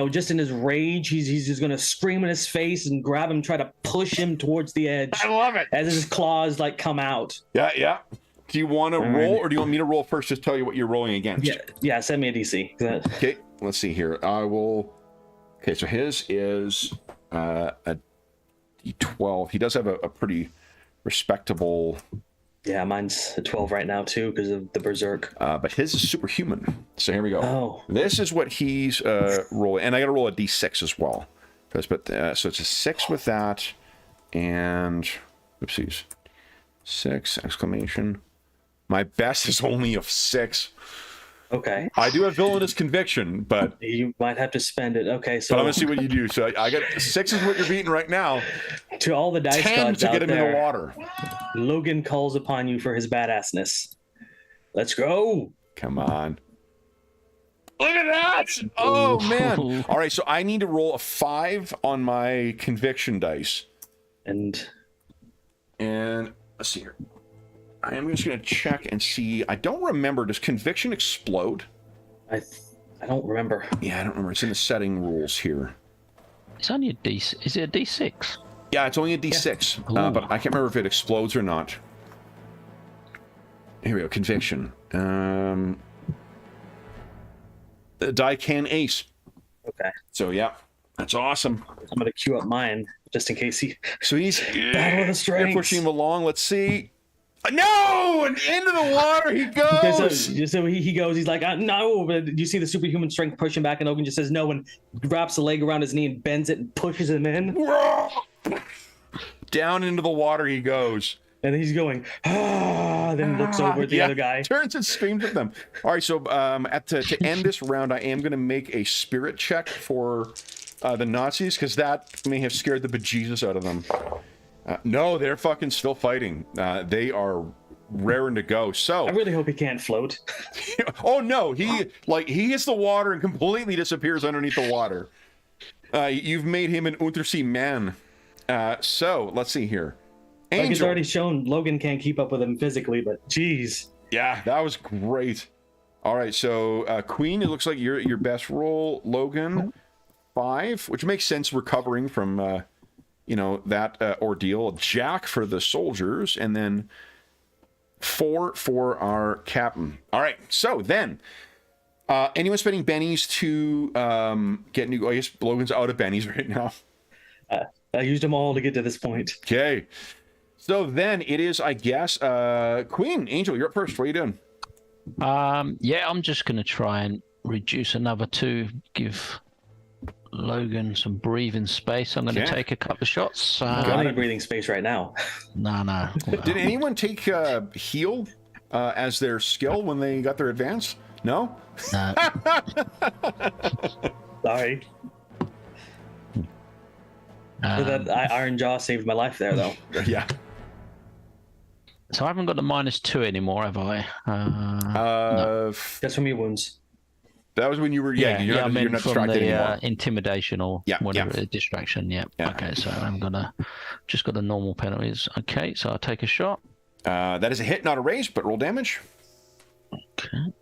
[SPEAKER 3] just in his rage, he's just going to scream in his face and grab him, try to push him towards the edge
[SPEAKER 1] love it.
[SPEAKER 3] as his claws come out.
[SPEAKER 1] Yeah. Do you want to roll, or do you want me to roll first? Just tell you what you're rolling against.
[SPEAKER 3] Yeah. Send me a DC.
[SPEAKER 1] Okay. Let's see here. I will. Okay. So his is a D12. He does have a pretty respectable
[SPEAKER 3] Yeah, mine's a 12 right now too because of the berserk.
[SPEAKER 1] But his is superhuman. So here we go.
[SPEAKER 3] Oh.
[SPEAKER 1] This is what he's rolling. And I got to roll a d6 as well. So it's a 6 with that. And, oopsies. 6, exclamation. My best is only a 6.
[SPEAKER 3] Okay.
[SPEAKER 1] I do have villainous conviction, but
[SPEAKER 3] You might have to spend it. Okay, so
[SPEAKER 1] I'm gonna see what you do. So I got 6 is what you're beating right now.
[SPEAKER 3] to all the dice
[SPEAKER 1] 10
[SPEAKER 3] gods
[SPEAKER 1] to
[SPEAKER 3] out
[SPEAKER 1] get him
[SPEAKER 3] there,
[SPEAKER 1] in the water.
[SPEAKER 3] Logan calls upon you for his badassness. Let's go.
[SPEAKER 1] Come on. Look at that! Oh man! All right, so I need to roll a 5 on my conviction dice,
[SPEAKER 3] And
[SPEAKER 1] let's see here. I am just gonna check and see. I don't remember. Does conviction explode?
[SPEAKER 3] I don't remember.
[SPEAKER 1] Yeah, I don't remember. It's in the setting rules here.
[SPEAKER 2] It's only a D. Is it a D6?
[SPEAKER 1] Yeah, it's only a D6,
[SPEAKER 2] Yeah.
[SPEAKER 1] but I can't remember if it explodes or not. Here we go. Conviction. The die can ace.
[SPEAKER 3] Okay.
[SPEAKER 1] So yeah, that's awesome.
[SPEAKER 3] I'm gonna queue up mine just in case he.
[SPEAKER 1] So he's
[SPEAKER 3] Battle of the Strengths.
[SPEAKER 1] pushing him along. Let's see. No! And into the water he goes!
[SPEAKER 3] So he goes. He's like, no. But you see the superhuman strength pushing back, and Logan just says no, and wraps a leg around his knee and bends it and pushes him in.
[SPEAKER 1] Down into the water he goes.
[SPEAKER 3] And he's going, then looks over at the other guy.
[SPEAKER 1] Turns and screams at them. All right, so to end this round, I am going to make a spirit check for the Nazis, because that may have scared the bejesus out of them. No, they're fucking still fighting. They are raring to go. So
[SPEAKER 3] I really hope he can't float.
[SPEAKER 1] oh no, he hits the water and completely disappears underneath the water. You've made him an Untersee man. So let's see here. Angel.
[SPEAKER 3] Like it's already shown Logan can't keep up with him physically, but geez.
[SPEAKER 1] Yeah, that was great. All right, so Queen, it looks like your best roll. Logan, 5, which makes sense recovering from that ordeal. Jack for the soldiers, and then 4 for our captain. All right, so then anyone spending bennies to get new? I guess Logan's out of bennies right now.
[SPEAKER 3] I used them all to get to this point.
[SPEAKER 1] Okay. So then it is, I guess, Queen. Angel, you're up first. What are you doing?
[SPEAKER 2] Yeah, I'm just going to try and reduce another 2, give Logan some breathing space. I'm going to take a couple of shots.
[SPEAKER 3] I need breathing space right now.
[SPEAKER 2] No.
[SPEAKER 1] Did anyone take heal as their skill when they got their advance? No?
[SPEAKER 2] No.
[SPEAKER 3] Sorry. That Iron Jaw saved my life there, though.
[SPEAKER 1] Yeah.
[SPEAKER 2] So I haven't got the -2 anymore, have I? No.
[SPEAKER 3] That's from your wounds.
[SPEAKER 1] That was when you were, you're not
[SPEAKER 2] from
[SPEAKER 1] distracted
[SPEAKER 2] the
[SPEAKER 1] anymore.
[SPEAKER 2] intimidation or whatever, distraction. Yeah. Okay, so I'm just got the normal penalties. Okay, so I'll take a shot.
[SPEAKER 1] That is a hit, not a raise, but roll damage.
[SPEAKER 2] Okay.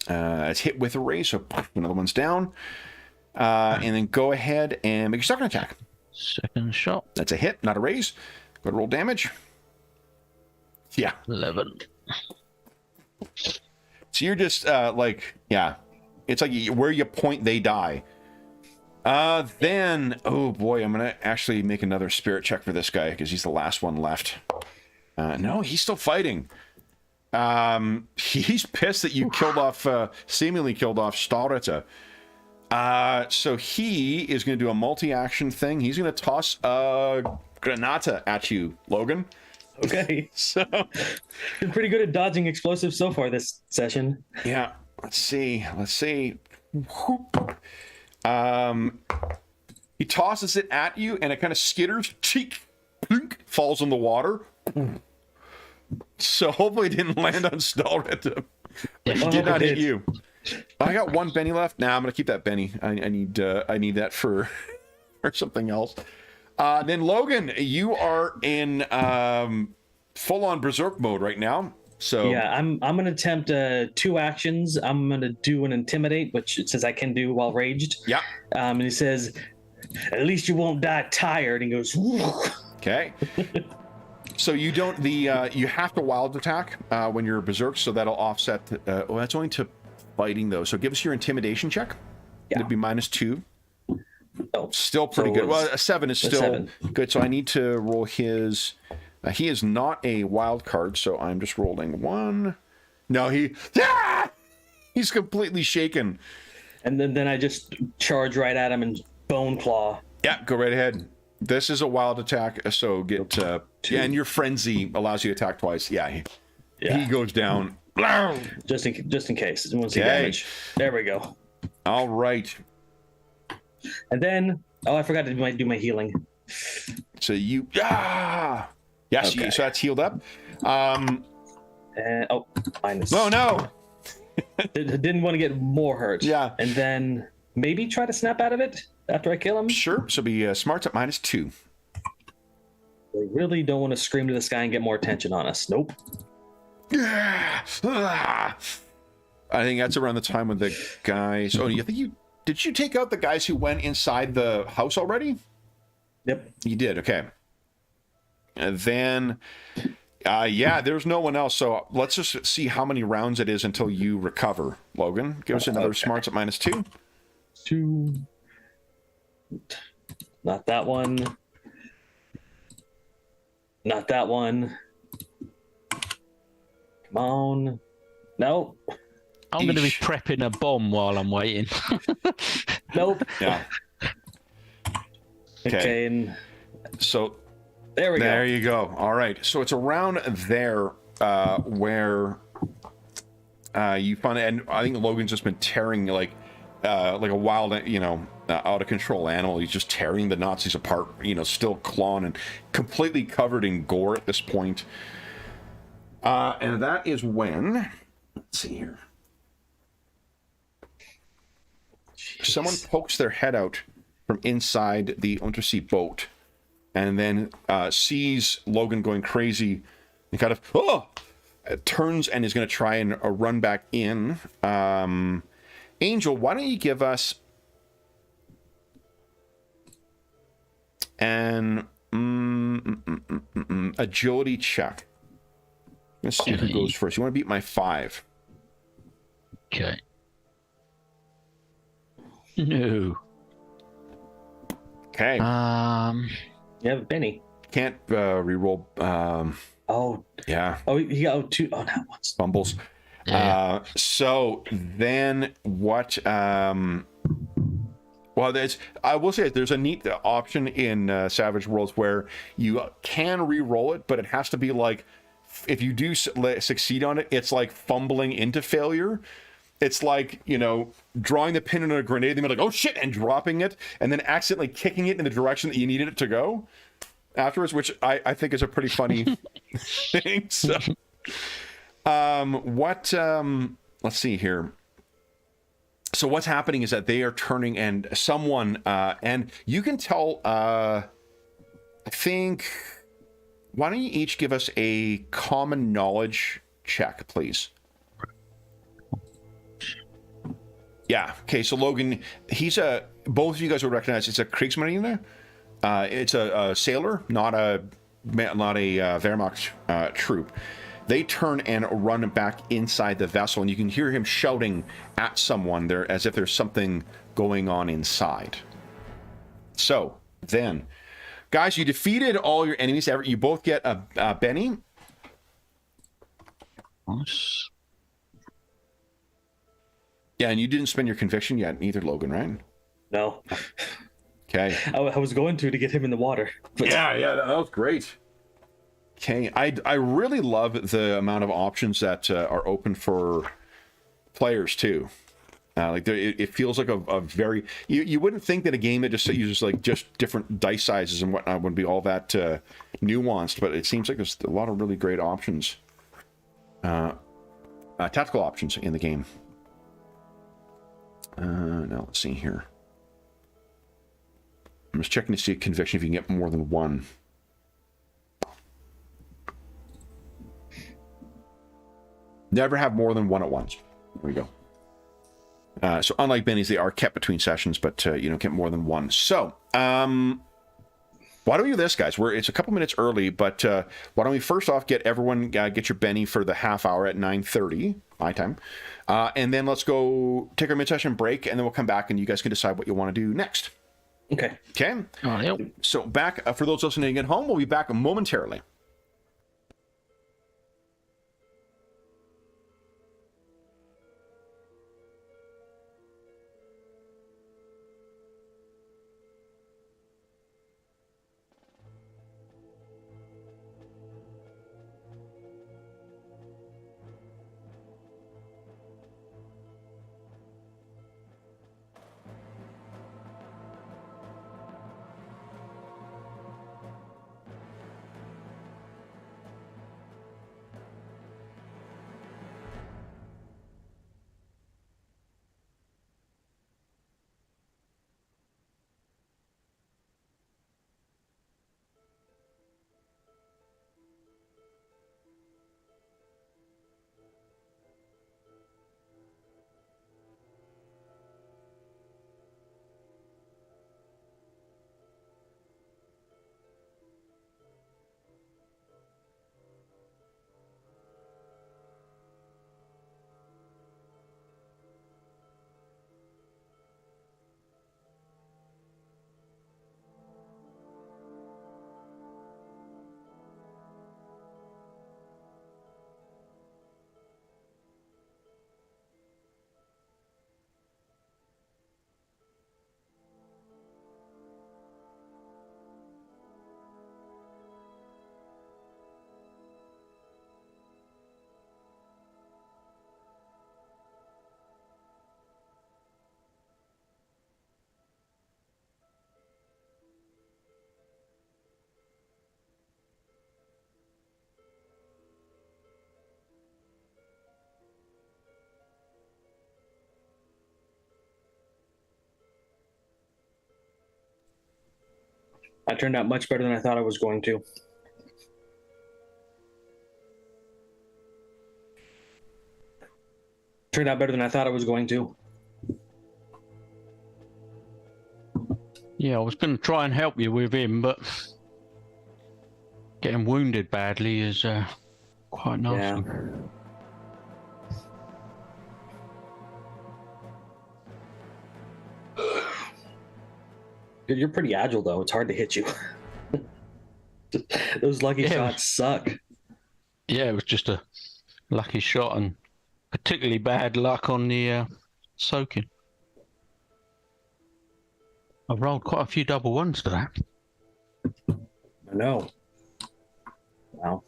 [SPEAKER 1] It's hit with a raise, so another one's down. And then go ahead and make your second attack.
[SPEAKER 2] Second shot.
[SPEAKER 1] That's a hit, not a raise. Go ahead and roll damage. Yeah.
[SPEAKER 2] 11.
[SPEAKER 1] So you're just it's like where you point, they die. Then, oh boy, I'm gonna actually make another spirit check for this guy because he's the last one left. No, he's still fighting. He's pissed that you seemingly killed off Staurita. So he is going to do a multi-action thing. He's going to toss a granata at you, Logan.
[SPEAKER 3] Okay.
[SPEAKER 1] So
[SPEAKER 3] been pretty good at dodging explosives so far this session.
[SPEAKER 1] yeah, let's see. He tosses it at you, and it kind of skitters, cheek, plink, falls in the water. So hopefully it didn't land on Staurita. But he did not hit you. I got 1 Benny left. Nah, I'm gonna keep that Benny. I need that for something else. Then Logan, you are in full-on berserk mode right now. So
[SPEAKER 3] yeah, I'm gonna attempt 2 actions. I'm gonna do an intimidate, which it says I can do while raged.
[SPEAKER 1] Yeah.
[SPEAKER 3] And he says, "At least you won't die tired." And he goes,
[SPEAKER 1] okay. So you don't you have to wild attack when you're berserk, so that'll offset. That's only to fighting though. So give us your intimidation check.
[SPEAKER 3] Yeah.
[SPEAKER 1] It'd be -2.
[SPEAKER 3] Oh,
[SPEAKER 1] Still pretty good. Well, a 7 is still
[SPEAKER 3] 7.
[SPEAKER 1] good. So I need to roll his He is not a wild card, so I'm just rolling 1. No, he's completely shaken.
[SPEAKER 3] And then I just charge right at him and bone claw.
[SPEAKER 1] Yeah, go right ahead. This is a wild attack, so get and your frenzy allows you to attack twice. He goes down.
[SPEAKER 3] Just in case. You want to see damage. There we go.
[SPEAKER 1] All right.
[SPEAKER 3] And then I forgot to do my healing.
[SPEAKER 1] So you yes,
[SPEAKER 3] Okay.
[SPEAKER 1] so that's healed up.
[SPEAKER 3] And minus.
[SPEAKER 1] Oh no.
[SPEAKER 3] Didn't want to get more hurt.
[SPEAKER 1] Yeah.
[SPEAKER 3] And then maybe try to snap out of it after I kill him.
[SPEAKER 1] Sure. So be smarts at -2.
[SPEAKER 3] We really don't want to scream to the sky and get more attention on us. Nope.
[SPEAKER 1] I think that's around the time when the guys. Oh, did you take out the guys who went inside the house already?
[SPEAKER 3] Yep.
[SPEAKER 1] You did. Okay. And then, there's no one else. So let's just see how many rounds it is until you recover. Logan, give us another smarts at -2.
[SPEAKER 3] 2. Not that one. Not that one. Come on. No.
[SPEAKER 2] I'm going to be prepping a bomb while I'm waiting.
[SPEAKER 3] Nope.
[SPEAKER 1] Yeah.
[SPEAKER 3] Okay. And
[SPEAKER 1] so
[SPEAKER 3] there we go.
[SPEAKER 1] There you go. All right. So it's around there where you find it, and I think Logan's just been tearing like a wild, out of control animal. He's just tearing the Nazis apart, still clawing and completely covered in gore at this point. And that is when, let's see here. Someone pokes their head out from inside the undersea boat and then sees Logan going crazy and kind of turns and is going to try and run back in. Angel, why don't you give us an agility check? Let's see who goes first. You want to beat my 5.
[SPEAKER 2] Okay. No.
[SPEAKER 1] Okay.
[SPEAKER 3] You have a Benny.
[SPEAKER 1] Can't re-roll. Yeah.
[SPEAKER 3] Oh, he got 2. Oh, not once.
[SPEAKER 1] Fumbles.
[SPEAKER 2] Yeah.
[SPEAKER 1] So then what? Well, I will say there's a neat option in Savage Worlds where you can re-roll it, but it has to be like, if you do succeed on it, it's like fumbling into failure. It's like, drawing the pin in a grenade, then like, oh shit, and dropping it, and then accidentally kicking it in the direction that you needed it to go afterwards, which I think is a pretty funny thing. So, let's see here. So what's happening is that they are turning, and someone, and you can tell, I think, why don't you each give us a common knowledge check, please? Yeah. Okay. So Logan, both of you guys would recognize it's a Kriegsmarine. It's a sailor, not a Wehrmacht troop. They turn and run back inside the vessel, and you can hear him shouting at someone there as if there's something going on inside. So then, guys, you defeated all your enemies. You both get a Benny.
[SPEAKER 2] Nice.
[SPEAKER 1] Yeah, and you didn't spend your conviction yet either, Logan, right?
[SPEAKER 3] No.
[SPEAKER 1] Okay.
[SPEAKER 3] I was going to get him in the water. But...
[SPEAKER 1] Yeah, that was great. Okay, I really love the amount of options that are open for players too. It feels like a very you wouldn't think that a game that just uses like just different dice sizes and whatnot would be all that nuanced, but it seems like there's a lot of really great options, tactical options in the game. Now let's see here. I'm just checking to see a conviction if you can get more than one. Never have more than one at once. There we go. So unlike Benny's, they are kept between sessions, but you don't get more than one. So why don't we do this, guys? It's a couple minutes early, but why don't we first off get everyone get your Benny for the half hour at 9:30 my time, and then let's go take our mid-session break, and then we'll come back and you guys can decide what you want to do next.
[SPEAKER 3] Okay.
[SPEAKER 1] Okay.
[SPEAKER 2] Oh, yep.
[SPEAKER 1] So back for those listening at home, we'll be back momentarily.
[SPEAKER 3] I turned out much better than I thought I was going to. Turned out better than I thought I was going to.
[SPEAKER 2] Yeah, I was going to try and help you with him, but getting wounded badly is quite nasty.
[SPEAKER 3] Yeah. You're pretty agile, though. It's hard to hit you. Those lucky shots suck.
[SPEAKER 2] Yeah, it was just a lucky shot and particularly bad luck on the soaking. I've rolled quite a few double ones to that.
[SPEAKER 3] I know. Wow.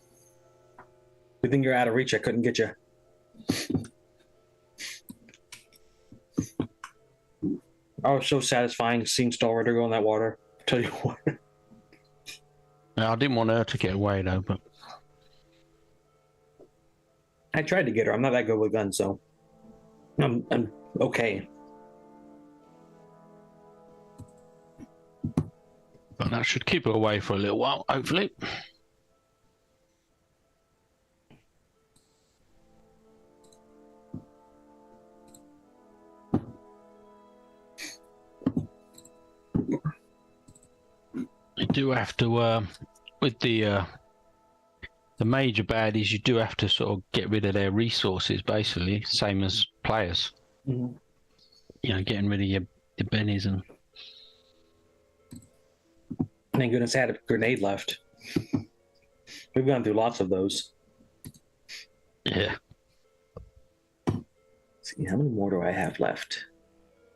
[SPEAKER 3] Good thing you're out of reach. I couldn't get you. Oh, so satisfying seeing Stalrider go in that water. I'll tell you what.
[SPEAKER 2] Now, I didn't want her to get away though, but
[SPEAKER 3] I tried to get her. I'm not that good with guns, so I'm okay.
[SPEAKER 2] but that should keep her away for a little while, hopefully. You do have to, with the major baddies, you do have to sort of get rid of their resources, basically, same as players.
[SPEAKER 3] Mm-hmm.
[SPEAKER 2] You know, getting rid of your bennies and.
[SPEAKER 3] Thank goodness I had a grenade left. We've gone through lots of those.
[SPEAKER 2] Yeah.
[SPEAKER 3] Let's see, how many more do I have left?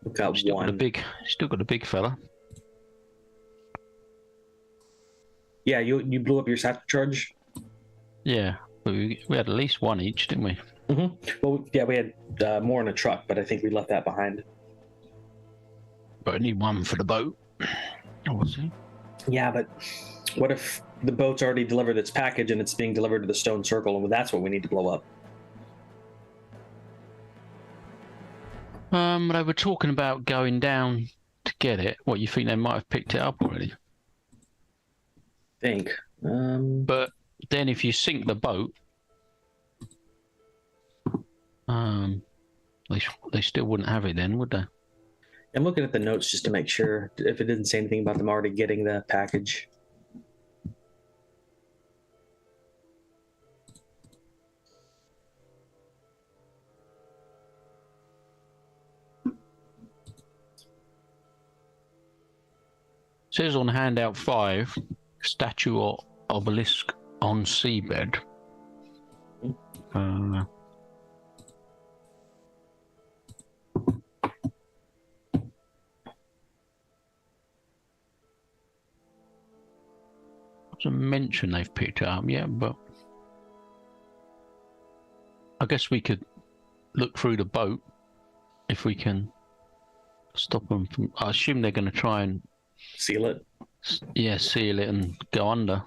[SPEAKER 3] I've got
[SPEAKER 2] Still
[SPEAKER 3] one.
[SPEAKER 2] Still got a big fella.
[SPEAKER 3] Yeah, you blew up your satchel charge.
[SPEAKER 2] Yeah, but we had at least one each, didn't we?
[SPEAKER 3] Mm-hmm. Well, yeah, we had more in a truck, but I think we left that behind.
[SPEAKER 2] But I need one for the boat. Oh, what's he?
[SPEAKER 3] Yeah, but what if the boat's already delivered its package and it's being delivered to the stone circle, and that's what we need to blow up?
[SPEAKER 2] They were talking about going down to get it. What, you think they might have picked it up already?
[SPEAKER 3] Think.
[SPEAKER 2] But then if you sink the boat, they still wouldn't have it then, would they?
[SPEAKER 3] I'm looking at the notes just to make sure if it didn't say anything about them already getting the package.
[SPEAKER 2] It says on handout 5, statue or obelisk on seabed. Doesn't mention they've picked it up yet, but I guess we could look through the boat if we can stop them from. I assume they're going to try and
[SPEAKER 3] Seal it.
[SPEAKER 2] Yeah, seal it and go under.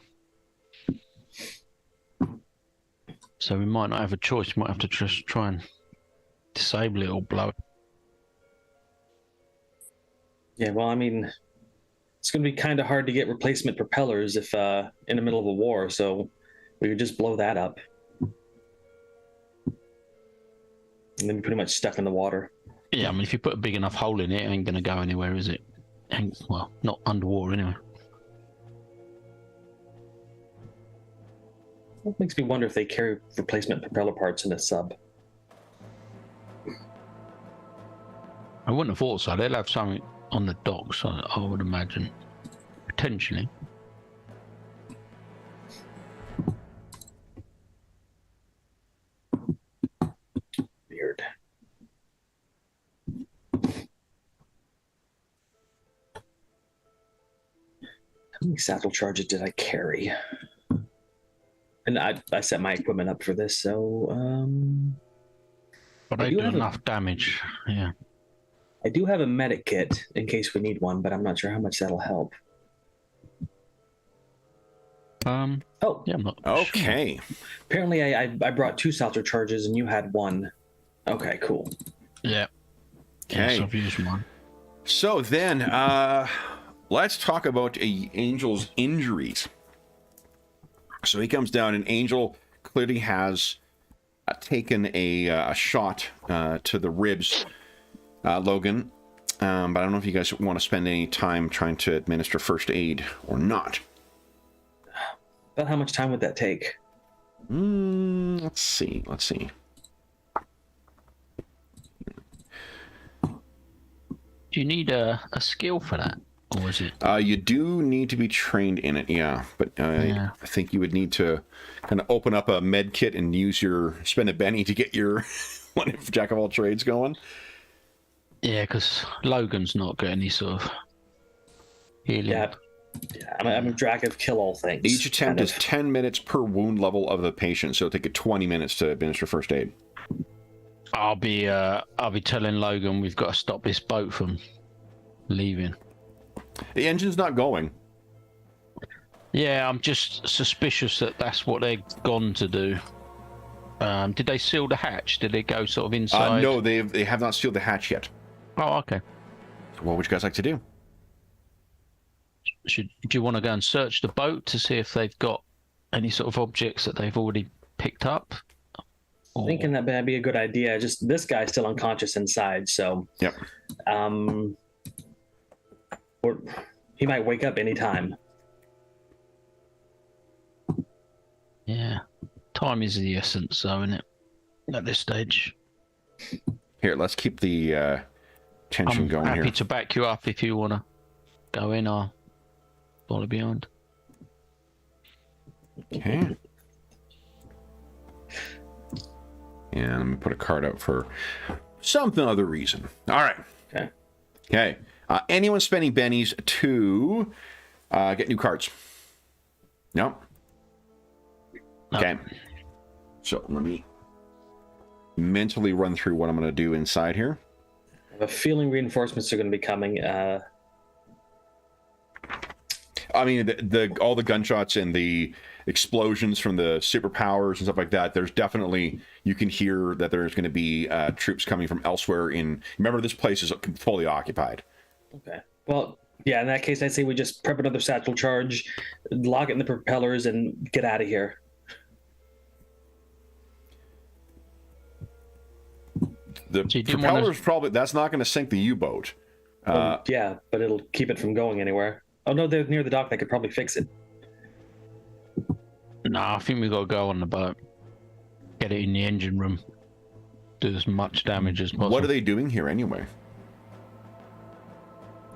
[SPEAKER 2] So we might not have a choice. We might have to just try and disable it or blow it.
[SPEAKER 3] Yeah, well, I mean, it's going to be kind of hard to get replacement propellers if in the middle of a war, so we could just blow that up. And then you're pretty much stuck in the water.
[SPEAKER 2] Yeah, I mean, if you put a big enough hole in it, it ain't going to go anywhere, is it? Well, not underwater anyway.
[SPEAKER 3] That makes me wonder if they carry replacement propeller parts in a sub.
[SPEAKER 2] I wouldn't have thought so. They'll have something on the docks, I would imagine. Potentially.
[SPEAKER 3] Weird. How many satchel charges did I carry? And I set my equipment up for this, so
[SPEAKER 2] But they do enough damage, yeah.
[SPEAKER 3] I do have a medic kit in case we need one, but I'm not sure how much that'll help.
[SPEAKER 2] Oh, yeah, I'm not
[SPEAKER 1] okay.
[SPEAKER 2] sure.
[SPEAKER 3] Apparently, I brought 2 satchel charges and you had 1. Okay, cool.
[SPEAKER 2] Yeah.
[SPEAKER 1] Okay.
[SPEAKER 2] Yes, I've used one.
[SPEAKER 1] So then, let's talk about Angel's injuries. So he comes down, and Angel clearly has taken a shot to the ribs, Logan. But I don't know if you guys want to spend any time trying to administer first aid or not.
[SPEAKER 3] About how much time would that take?
[SPEAKER 1] Let's see.
[SPEAKER 2] Do you need a skill for that, or is it?
[SPEAKER 1] You do need to be trained in it, yeah. But I think you would need to kind of open up a med kit and spend a Benny to get your one of Jack of all trades going.
[SPEAKER 2] Yeah, because Logan's not got any sort of healing.
[SPEAKER 3] Yeah, I'm a Jack of kill all things.
[SPEAKER 1] Each attempt is 10 minutes per wound level of the patient, so it'll take you 20 minutes to administer first aid.
[SPEAKER 2] I'll be telling Logan we've got to stop this boat from leaving.
[SPEAKER 1] The engine's not going.
[SPEAKER 2] Yeah, I'm just suspicious that that's what they're gone to do. Did they seal the hatch? Did they go sort of inside?
[SPEAKER 1] No, they have not sealed the hatch yet.
[SPEAKER 2] Oh, okay.
[SPEAKER 1] What would you guys like to do?
[SPEAKER 2] Do you want to go and search the boat to see if they've got any sort of objects that they've already picked up? Or...
[SPEAKER 3] Thinking that would be a good idea. Just this guy's still unconscious inside, so
[SPEAKER 1] yep.
[SPEAKER 3] Or he might wake up anytime.
[SPEAKER 2] Yeah, time is the essence, though, isn't it? At this stage.
[SPEAKER 1] Here, let's keep the tension going here.
[SPEAKER 2] I'm happy to back you up if you want to go in. I'll follow behind.
[SPEAKER 1] Okay. And let me put a card out for some other reason. All right. Okay. Anyone spending bennies to get new cards? No? Okay. So let me mentally run through what I'm going to do inside here.
[SPEAKER 3] I have a feeling reinforcements are going to be coming.
[SPEAKER 1] I mean, all the gunshots and the explosions from the superpowers and stuff like that, there's definitely, you can hear that there's going to be troops coming from elsewhere remember, this place is fully occupied.
[SPEAKER 3] Okay. Well, yeah, in that case, I'd say we just prep another satchel charge, lock it in the propellers, and get out of here.
[SPEAKER 1] The propellers probably, that's not going to sink the U-boat.
[SPEAKER 3] Yeah, but it'll keep it from going anywhere. Oh, no, they're near the dock. They could probably fix it.
[SPEAKER 2] No, I think we got to go on the boat. Get it in the engine room. Do as much damage as possible.
[SPEAKER 1] What are they doing here anyway?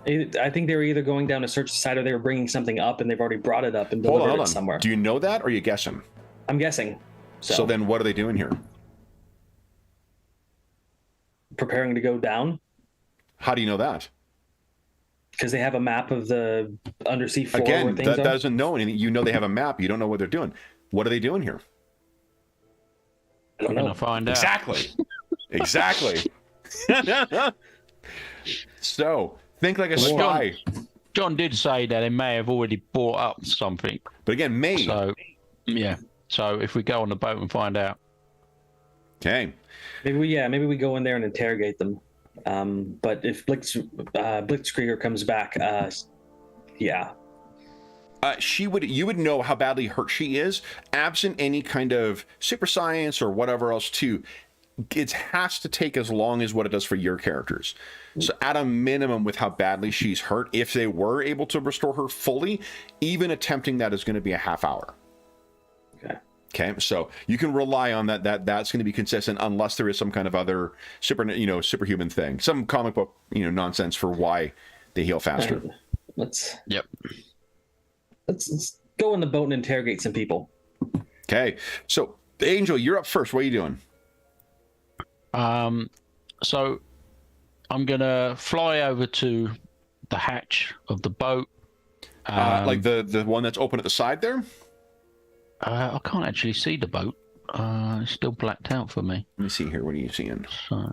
[SPEAKER 3] I think they were either going down to search the site or they were bringing something up and they've already brought it up and delivered it somewhere.
[SPEAKER 1] Do you know that or are you guessing?
[SPEAKER 3] I'm guessing.
[SPEAKER 1] So then what are they doing here?
[SPEAKER 3] Preparing to go down.
[SPEAKER 1] How do you know that?
[SPEAKER 3] Because they have a map of the undersea floor.
[SPEAKER 1] Again,
[SPEAKER 3] where things
[SPEAKER 1] that
[SPEAKER 3] are.
[SPEAKER 1] doesn't know anything. You know they have a map. You don't know what they're doing. What are they doing here?
[SPEAKER 3] I don't
[SPEAKER 2] We're
[SPEAKER 3] know.
[SPEAKER 2] going to find out.
[SPEAKER 1] Exactly. So, think like a spy.
[SPEAKER 2] John did say that they may have already brought up something.
[SPEAKER 1] But again, may.
[SPEAKER 2] So, yeah. So if we go on the boat and find out.
[SPEAKER 1] Okay.
[SPEAKER 3] Maybe we go in there and interrogate them. But if Blitzkrieger comes back, yeah.
[SPEAKER 1] You would know how badly hurt she is, absent any kind of super science or whatever else too. It has to take as long as what it does for your characters. So at a minimum, with how badly she's hurt, if they were able to restore her fully, even attempting that is going to be a half hour. Okay, so you can rely on that that's going to be consistent unless there is some kind of other superhuman thing, some comic book nonsense for why they heal faster.
[SPEAKER 3] Let's go in the boat and interrogate some people.
[SPEAKER 1] Okay, so Angel, you're up first. What are you doing?
[SPEAKER 2] So I'm gonna fly over to the hatch of the boat.
[SPEAKER 1] Like the one that's open at the side there?
[SPEAKER 2] I can't actually see the boat. It's still blacked out for me.
[SPEAKER 1] Let me see here. What are you seeing?
[SPEAKER 2] So...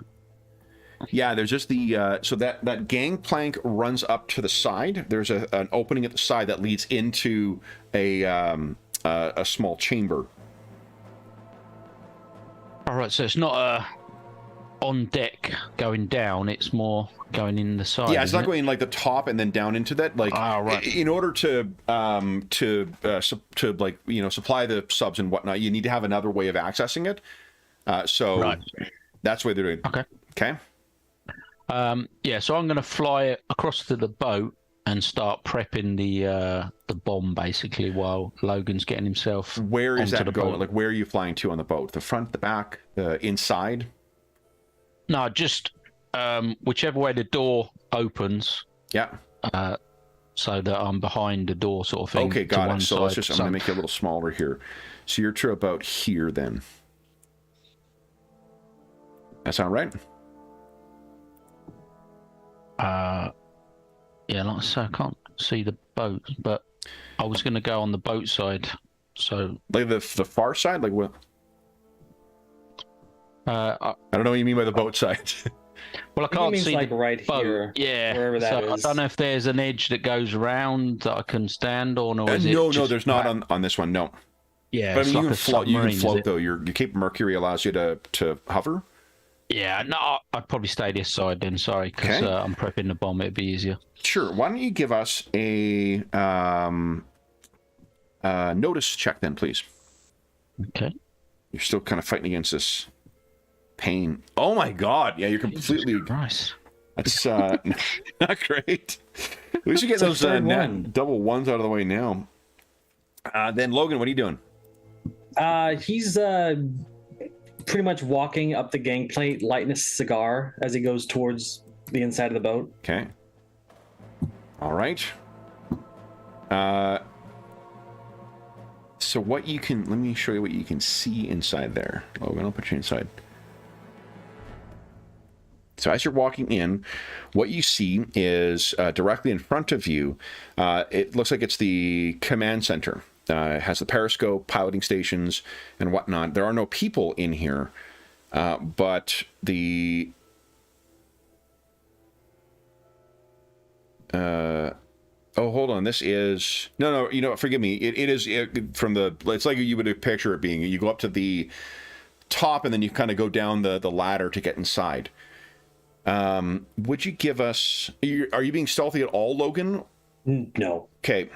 [SPEAKER 1] Yeah, there's just the so that gangplank runs up to the side. There's an opening at the side that leads into a small chamber.
[SPEAKER 2] All right, so it's not on deck going down. It's more going in the side.
[SPEAKER 1] Yeah, it's not
[SPEAKER 2] it?
[SPEAKER 1] going like the top and then down into that. Like,
[SPEAKER 2] right.
[SPEAKER 1] in order to like, you know, supply the subs and whatnot, you need to have another way of accessing it. So
[SPEAKER 2] Right.
[SPEAKER 1] that's what they're doing.
[SPEAKER 2] Okay.
[SPEAKER 1] Okay.
[SPEAKER 2] Yeah, so I'm going to fly across to the boat and start prepping the bomb basically while Logan's getting himself.
[SPEAKER 1] Where is
[SPEAKER 2] onto
[SPEAKER 1] that
[SPEAKER 2] the
[SPEAKER 1] going?
[SPEAKER 2] boat.
[SPEAKER 1] Like, where are you flying to on the boat? The front, the back, the inside?
[SPEAKER 2] No, just whichever way the door opens.
[SPEAKER 1] Yeah.
[SPEAKER 2] So that I'm behind the door, sort of thing.
[SPEAKER 1] Okay, got it. So let's
[SPEAKER 2] side.
[SPEAKER 1] just, I'm going to make it a little smaller here. So you're to about here then. That sound right?
[SPEAKER 2] Yeah, like I say, I can't see the boat, but I was going to go on the boat side. So
[SPEAKER 1] Like the far side? Like what?
[SPEAKER 2] I
[SPEAKER 1] don't know what you mean by the boat side.
[SPEAKER 2] Well, I
[SPEAKER 3] He
[SPEAKER 2] can't
[SPEAKER 3] means
[SPEAKER 2] see
[SPEAKER 3] like
[SPEAKER 2] the
[SPEAKER 3] right
[SPEAKER 2] boat.
[SPEAKER 3] here,
[SPEAKER 2] Yeah,
[SPEAKER 3] wherever that
[SPEAKER 2] so
[SPEAKER 3] is.
[SPEAKER 2] I don't know if there's an edge that goes around that I can stand on, or is
[SPEAKER 1] No,
[SPEAKER 2] it
[SPEAKER 1] no, there's not on this one. No.
[SPEAKER 2] Yeah,
[SPEAKER 1] But I
[SPEAKER 2] it's
[SPEAKER 1] mean,
[SPEAKER 2] like
[SPEAKER 1] you
[SPEAKER 2] a
[SPEAKER 1] can float. You can
[SPEAKER 2] submarine, is
[SPEAKER 1] float
[SPEAKER 2] it?
[SPEAKER 1] though. Your Cape Mercury allows you to hover.
[SPEAKER 2] Yeah, no, I'd probably stay this side then. Sorry, because
[SPEAKER 1] Okay.
[SPEAKER 2] I'm prepping the bomb. It'd be easier.
[SPEAKER 1] Sure. Why don't you give us a notice check then, please?
[SPEAKER 2] Okay.
[SPEAKER 1] You're still kind of fighting against this pain. Oh my God! Yeah, you're completely.
[SPEAKER 2] Nice.
[SPEAKER 1] That's not great. At least you get those net double ones out of the way now. Then Logan, what are you doing?
[SPEAKER 3] He's pretty much walking up the gangplank, lighting a cigar as he goes towards the inside of the boat.
[SPEAKER 1] Okay. All right. So what you can, let me show you what you can see inside there. Logan, I'll put you inside. So as you're walking in, what you see is directly in front of you, it looks like it's the command center. It has the periscope, piloting stations, and whatnot. There are no people in here, but the... Oh, hold on. This is... No, you know, forgive me. It is from the... It's like you would picture it being. You go up to the top, and then you kind of go down the ladder to get inside. Would you give us... Are you being stealthy at all, Logan?
[SPEAKER 3] No.
[SPEAKER 1] Okay.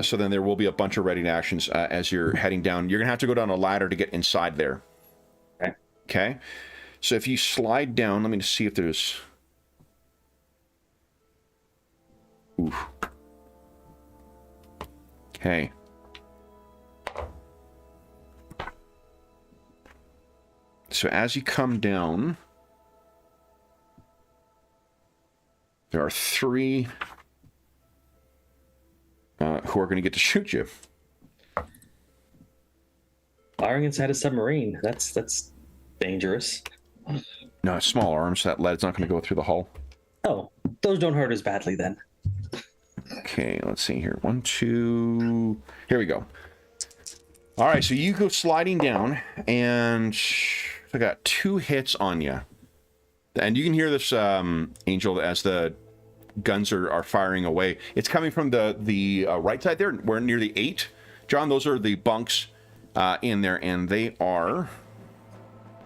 [SPEAKER 1] So then there will be a bunch of ready actions as you're heading down. You're going to have to go down a ladder to get inside there.
[SPEAKER 3] Okay.
[SPEAKER 1] Okay. So if you slide down, let me just see if there's... Oof. Okay. So as you come down, there are three who are going to get to shoot you.
[SPEAKER 3] Firing inside a submarine. That's dangerous.
[SPEAKER 1] No, it's small arms. That lead's not going to go through the hull.
[SPEAKER 3] Oh, those don't hurt as badly then.
[SPEAKER 1] Okay, let's see here. 1, 2... Here we go. All right, so you go sliding down, and I got 2 hits on you. And you can hear this, Angel, as the guns are firing away. It's coming from the right side there. We're near the 8. John, those are the bunks in there, and they are...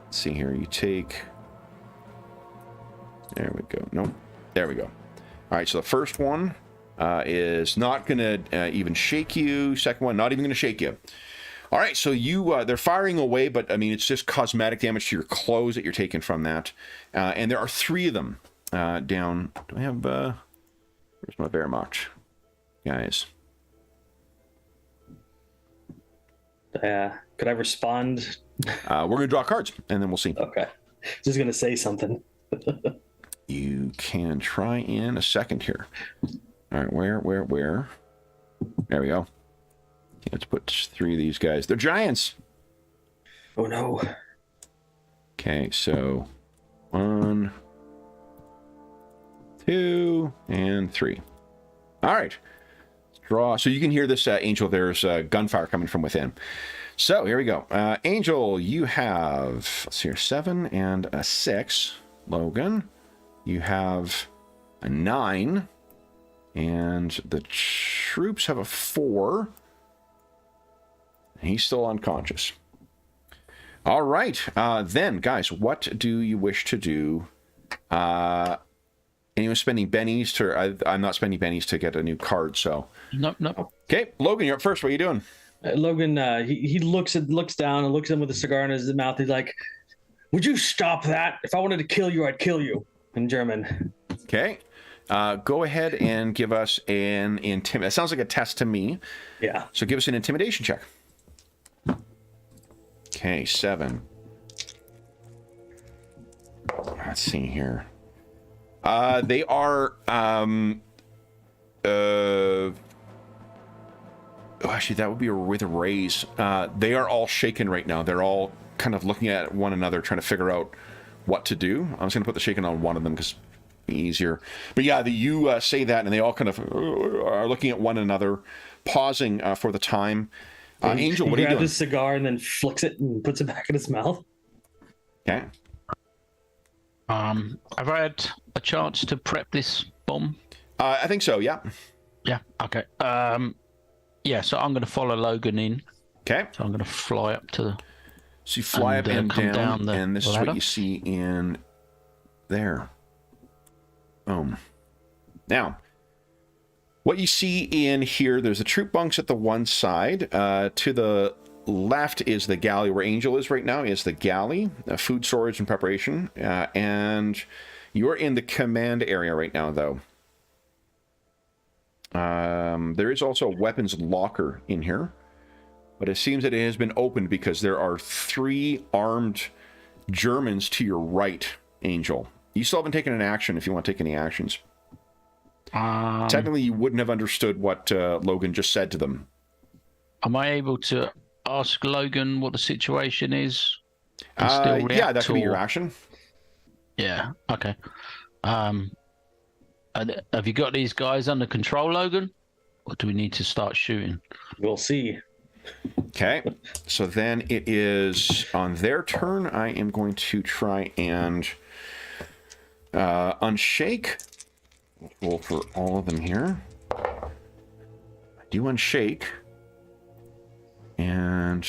[SPEAKER 1] Let's see here. You take... There we go. Nope. There we go. All right, so the first one is not going to even shake you. Second one, not even going to shake you. All right, so you they're firing away, but I mean, it's just cosmetic damage to your clothes that you're taking from that. And there are 3 of them down. Do I have... where's my Wehrmacht? Guys.
[SPEAKER 3] Could I respond?
[SPEAKER 1] We're going to draw cards, and then we'll see.
[SPEAKER 3] Okay. Just going to say something.
[SPEAKER 1] You can try in a second here. All right, where? There we go. Let's put 3 of these guys. They're giants.
[SPEAKER 3] Oh, no.
[SPEAKER 1] Okay, so 1, 2, and 3. All right. Draw. So you can hear this, Angel. There's gunfire coming from within. So here we go. Angel, you have, let's see here, 7 and a 6. Logan, you have a 9. And the troops have a 4. He's still unconscious. All right. Then, guys, what do you wish to do? Anyone spending bennies to... I'm not spending bennies to get a new card, so...
[SPEAKER 2] Nope.
[SPEAKER 1] Okay, Logan, you're up first. What are you doing?
[SPEAKER 3] Logan, he looks down and looks at him with a cigar in his mouth. He's like, "Would you stop that? If I wanted to kill you, I'd kill you." In German.
[SPEAKER 1] Okay. Go ahead and give us an intimidation. That sounds like a test to me.
[SPEAKER 3] Yeah.
[SPEAKER 1] So give us an intimidation check. Okay, 7. Let's see here. They are... actually, that would be with a raise. They are all shaken right now. They're all kind of looking at one another, trying to figure out what to do. I'm just going to put the shaken on one of them because easier. But yeah, you say that, and they all kind of are looking at one another, pausing for the time. Angel, what are you doing?
[SPEAKER 3] He grabs his cigar and then flicks it and puts it back in his mouth.
[SPEAKER 1] Okay.
[SPEAKER 2] Have I had a chance to prep this bomb?
[SPEAKER 1] I think so, yeah.
[SPEAKER 2] Yeah, okay. Yeah, so I'm going to follow Logan in.
[SPEAKER 1] Okay.
[SPEAKER 2] So I'm going to fly up to the...
[SPEAKER 1] So you fly up and down, and this
[SPEAKER 2] ladder.
[SPEAKER 1] is what you see in there. Boom. Now, what you see in here, there's the troop bunks at the one side. To the left is the galley where Angel is right now, is the galley, food storage and preparation. And you're in the command area right now, though. There is also a weapons locker in here. But it seems that it has been opened because there are 3 armed Germans to your right, Angel. You still haven't taken an action if you want to take any actions. Technically, you wouldn't have understood what Logan just said to them.
[SPEAKER 2] Am I able to ask Logan what the situation is?
[SPEAKER 1] Yeah, that could be your action.
[SPEAKER 2] Yeah, okay. Have you got these guys under control, Logan? Or do we need to start shooting?
[SPEAKER 3] We'll see.
[SPEAKER 1] Okay, so then it is on their turn. I am going to try and unshake. Roll for all of them here. I do unshake. And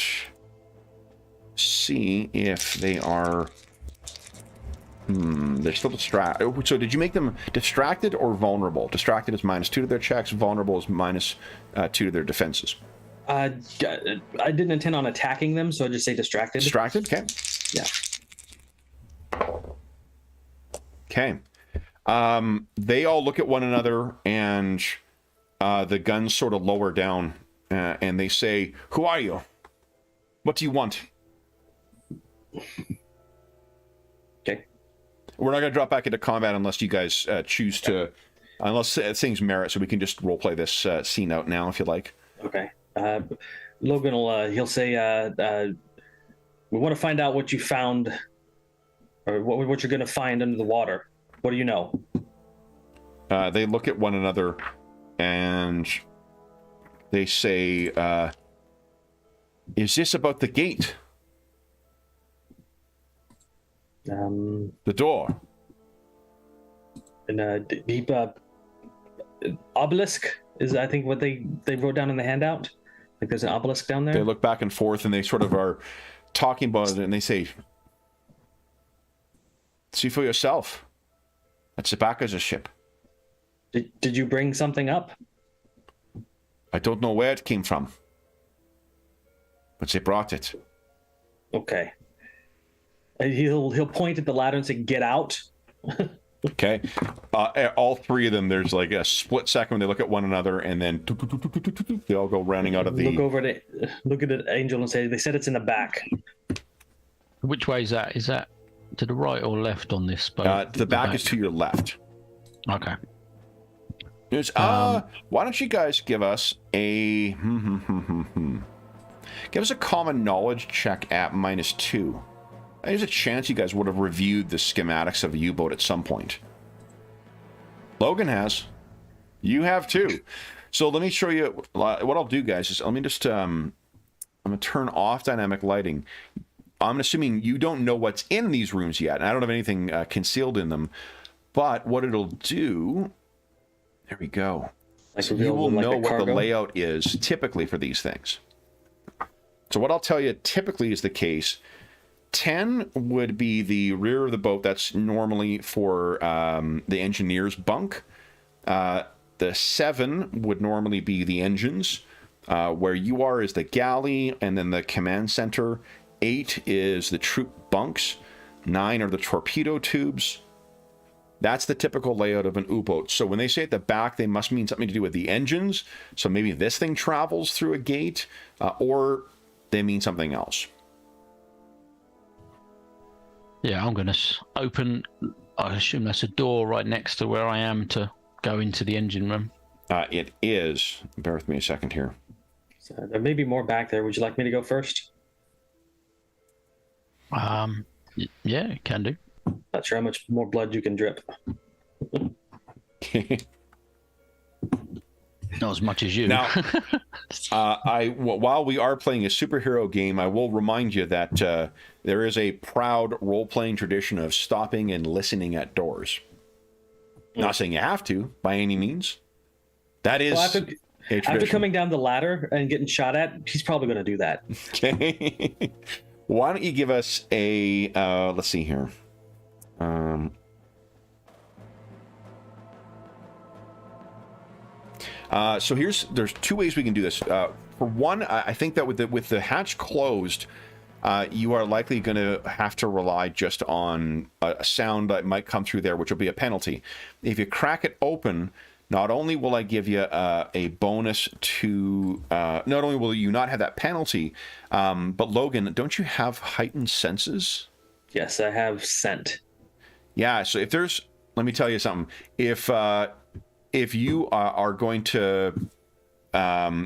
[SPEAKER 1] see if they are... they're still distracted. So did you make them distracted or vulnerable? Distracted is -2 to their checks. Vulnerable is -2 to their defenses.
[SPEAKER 3] I didn't intend on attacking them, so I just say distracted.
[SPEAKER 1] Distracted, okay.
[SPEAKER 3] Yeah.
[SPEAKER 1] Okay. They all look at one another, and the guns sort of lower down, and they say, "Who are you? What do you want?"
[SPEAKER 3] Okay.
[SPEAKER 1] We're not going to drop back into combat unless you guys choose to, unless things merit, so we can just roleplay this scene out now if you like.
[SPEAKER 3] Okay. Logan will he'll say, "We want to find out what you found, or what you're going to find under the water. What do you know?"
[SPEAKER 1] They look at one another, and they say, "Is this about the gate? The door?"
[SPEAKER 3] And deep obelisk is, I think, what they wrote down in the handout. Like there's an obelisk down there.
[SPEAKER 1] They look back and forth, and they sort of are talking about it, and they say, "See for yourself. That's Sabaka's ship."
[SPEAKER 3] Did you bring something up?
[SPEAKER 1] "I don't know where it came from, but they brought it."
[SPEAKER 3] Okay. He'll point at the ladder and say, "Get out."
[SPEAKER 1] Okay. All 3 of them, there's like a split second when they look at one another, and then they all go rounding out of the...
[SPEAKER 3] Look at the Angel and say, "They said it's in the back."
[SPEAKER 2] Which way is that? Is that to the right or left on this boat?
[SPEAKER 1] The back is to your left.
[SPEAKER 2] Okay.
[SPEAKER 1] There's, why don't you guys give us a... Give us a common knowledge check at -2. There's a chance you guys would have reviewed the schematics of a U-boat at some point. Logan has. You have too. So let me show you what I'll do, guys. Is let me just I'm gonna turn off dynamic lighting. I'm assuming you don't know what's in these rooms yet, and I don't have anything concealed in them. But what it'll do, there we go. So you will know what the layout is typically for these things. So what I'll tell you typically is the case 10 would be the rear of the boat. That's normally for the engineer's bunk. The 7 would normally be the engines. Where you are is the galley and then the command center. 8 is the troop bunks. 9 are the torpedo tubes. That's the typical layout of an U-boat. So when they say at the back, they must mean something to do with the engines. So maybe this thing travels through a gate, or they mean something else.
[SPEAKER 2] Yeah, I'm going to open, I assume that's a door right next to where I am to go into the engine room.
[SPEAKER 1] It is. Bear with me a second here.
[SPEAKER 3] So there may be more back there. Would you like me to go first?
[SPEAKER 2] Yeah, can do.
[SPEAKER 3] Not sure how much more blood you can drip.
[SPEAKER 2] Not as much as you.
[SPEAKER 1] Now, while we are playing a superhero game, I will remind you that there is a proud role-playing tradition of stopping and listening at doors. Not saying you have to, by any means. That is
[SPEAKER 3] after coming down the ladder and getting shot at, he's probably going to do that.
[SPEAKER 1] Okay. Why don't you give us a, let's see here. So there's 2 ways we can do this. For one, I think that with the hatch closed, you are likely going to have to rely just on a sound that might come through there, which will be a penalty. If you crack it open, not only will I give you a bonus to, not only will you not have that penalty, but Logan, don't you have heightened senses?
[SPEAKER 3] Yes, I have scent.
[SPEAKER 1] Yeah, so let me tell you something. If you are going to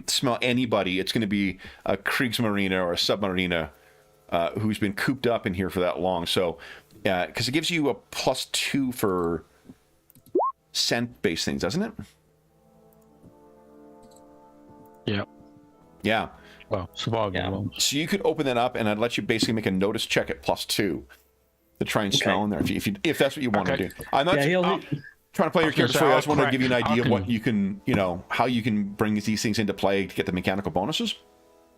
[SPEAKER 1] smell anybody, it's going to be a Kriegsmarine or a Submarine who's been cooped up in here for that long. So, because it gives you a +2 for scent-based things, doesn't it?
[SPEAKER 2] Yeah.
[SPEAKER 1] Yeah.
[SPEAKER 2] Well, survival.
[SPEAKER 3] Yeah.
[SPEAKER 1] So you could open that up, and I'd let you basically make a notice check at +2 to try and smell in there, if that's what you want to do. I'm not trying to play your character for you. I just want to give you an idea of what you can, how you can bring these things into play to get the mechanical bonuses.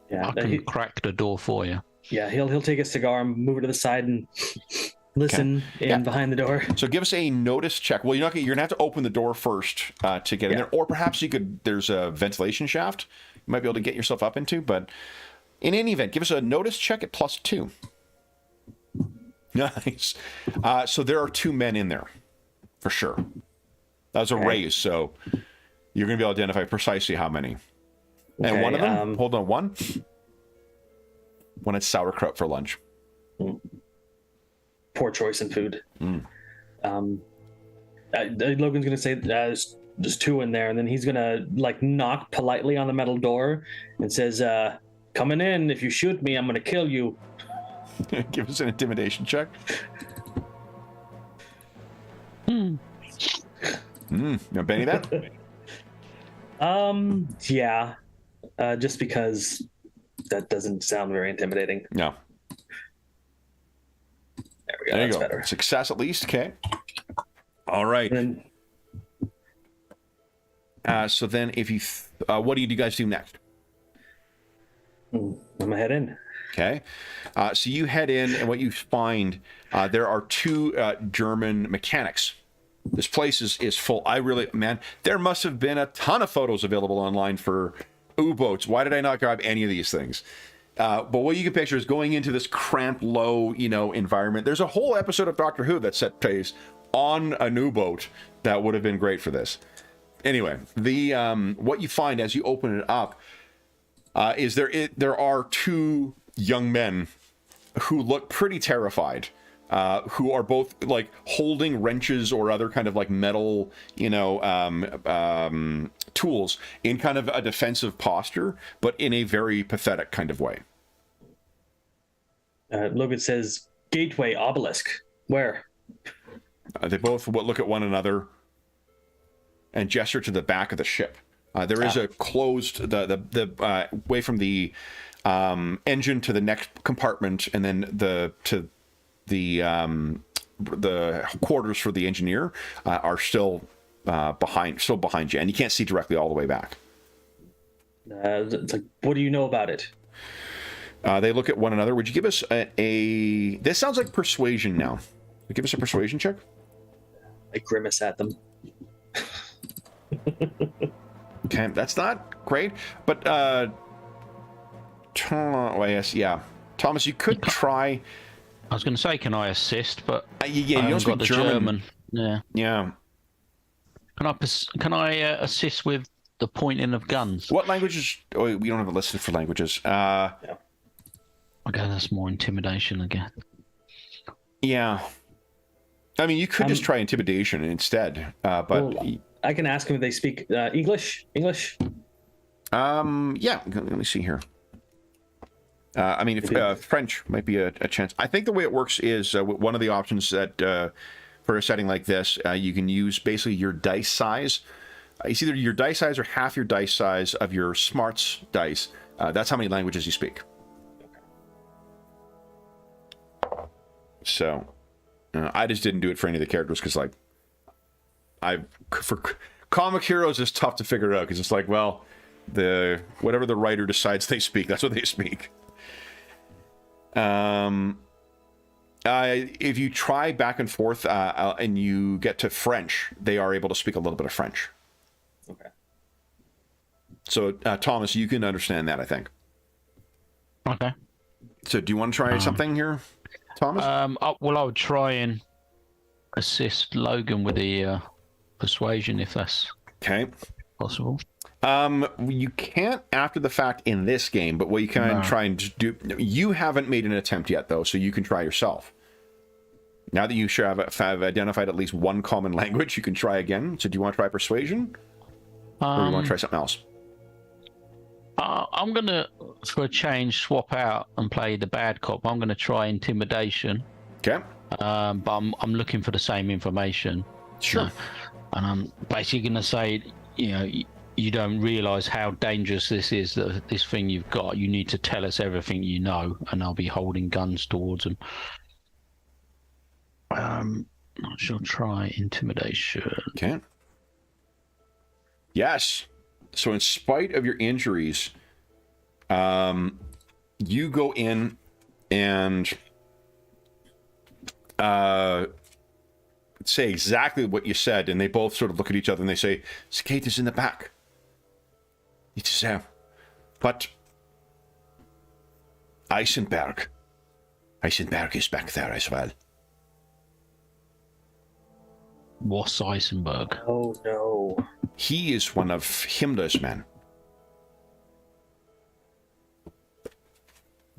[SPEAKER 3] Yeah,
[SPEAKER 2] I can crack the door for you.
[SPEAKER 3] Yeah, he'll take a cigar and move it to the side and listen behind the door.
[SPEAKER 1] So give us a notice check. Well, you're gonna have to open the door first to get in there, or perhaps there's a ventilation shaft you might be able to get yourself up into. But in any event, give us a notice check at +2. Nice. So there are 2 men in there, for sure. That was a raise, so you're going to be able to identify precisely how many. And
[SPEAKER 3] Okay,
[SPEAKER 1] one of them, hold on, one had sauerkraut for lunch.
[SPEAKER 3] Poor choice in food. Logan's going to say there's 2 in there, and then he's going to knock politely on the metal door and says, "Coming in. If you shoot me, I'm going to kill you."
[SPEAKER 1] Give us an intimidation check. You want Benny that?
[SPEAKER 3] Yeah. Just because that doesn't sound very intimidating.
[SPEAKER 1] No.
[SPEAKER 3] There we go.
[SPEAKER 1] There you
[SPEAKER 3] That's
[SPEAKER 1] go.
[SPEAKER 3] better.
[SPEAKER 1] Success at least. Okay. All right.
[SPEAKER 3] And then,
[SPEAKER 1] so then, if you, what do you guys do next?
[SPEAKER 3] I'm gonna head in.
[SPEAKER 1] Okay. So you head in, and what you find, there are 2 German mechanics. This place is full. There must have been a ton of photos available online for U-boats. Why did I not grab any of these things? But what you can picture is going into this cramped, low, environment. There's a whole episode of Doctor Who that set place on a U-boat that would have been great for this. Anyway, what you find as you open it up is there are 2 young men who look pretty terrified, who are both holding wrenches or other kind of metal, tools in kind of a defensive posture, but in a very pathetic kind of way.
[SPEAKER 3] Logan says, "Gateway obelisk. Where?"
[SPEAKER 1] They both look at one another and gesture to the back of the ship. There is a closed the way from the engine to the next compartment, and then the quarters for the engineer are still behind you, and you can't see directly all the way back.
[SPEAKER 3] It's what do you know about it?
[SPEAKER 1] They look at one another. Would you give us a... This sounds like persuasion now. Give us a persuasion check.
[SPEAKER 3] I grimace at them.
[SPEAKER 1] Okay, that's not great, but yes, yeah. Thomas, you could try.
[SPEAKER 2] I was going to say, can I assist? But
[SPEAKER 1] yeah,
[SPEAKER 2] I
[SPEAKER 1] you don't
[SPEAKER 2] haven't got
[SPEAKER 1] speak
[SPEAKER 2] the
[SPEAKER 1] German.
[SPEAKER 2] Yeah.
[SPEAKER 1] Yeah.
[SPEAKER 2] Can I assist with the pointing of guns?
[SPEAKER 1] What languages? Oh, we don't have it listed for languages.
[SPEAKER 3] Yeah.
[SPEAKER 2] Okay, that's more intimidation again.
[SPEAKER 1] Yeah. I mean, you could just try intimidation instead, but
[SPEAKER 3] well, I can ask them if they speak English. English.
[SPEAKER 1] Yeah. Let me see here. I mean, if French might be a chance. I think the way it works is one of the options that for a setting like this, you can use basically your dice size. It's either your dice size or half your dice size of your smarts dice. That's how many languages you speak. So, I just didn't do it for any of the characters because, like, for comic heroes, it's tough to figure out because it's like, well, whatever the writer decides they speak, that's what they speak. If you try back and forth and you get to French, they are able to speak a little bit of French.
[SPEAKER 3] Okay.
[SPEAKER 1] So, Thomas, you can understand that, I think.
[SPEAKER 2] Okay.
[SPEAKER 1] So, do you want to try something here, Thomas?
[SPEAKER 2] Well, I would try and assist Logan with the persuasion if that's
[SPEAKER 1] Okay.
[SPEAKER 2] possible.
[SPEAKER 1] You can't after the fact in this game, but what you can try and do... You haven't made an attempt yet, though, so you can try yourself. Now that you have identified at least one common language, you can try again. So do you want to try persuasion? Or do you want to try something else?
[SPEAKER 2] I'm going to, for a change, swap out and play the bad cop. I'm going to try intimidation.
[SPEAKER 1] Okay.
[SPEAKER 2] But I'm looking for the same information.
[SPEAKER 1] Sure.
[SPEAKER 2] And I'm basically going to say, you don't realize how dangerous this is, this thing you've got. You need to tell us everything you know, and I'll be holding guns towards them. I shall try intimidation.
[SPEAKER 1] Okay. Yes. So in spite of your injuries, you go in and say exactly what you said, and they both sort of look at each other and they say, Skate is in the back. It is there. But Eisenberg is back there as well.
[SPEAKER 2] What's Eisenberg?
[SPEAKER 3] Oh no.
[SPEAKER 1] He is one of Himmler's men.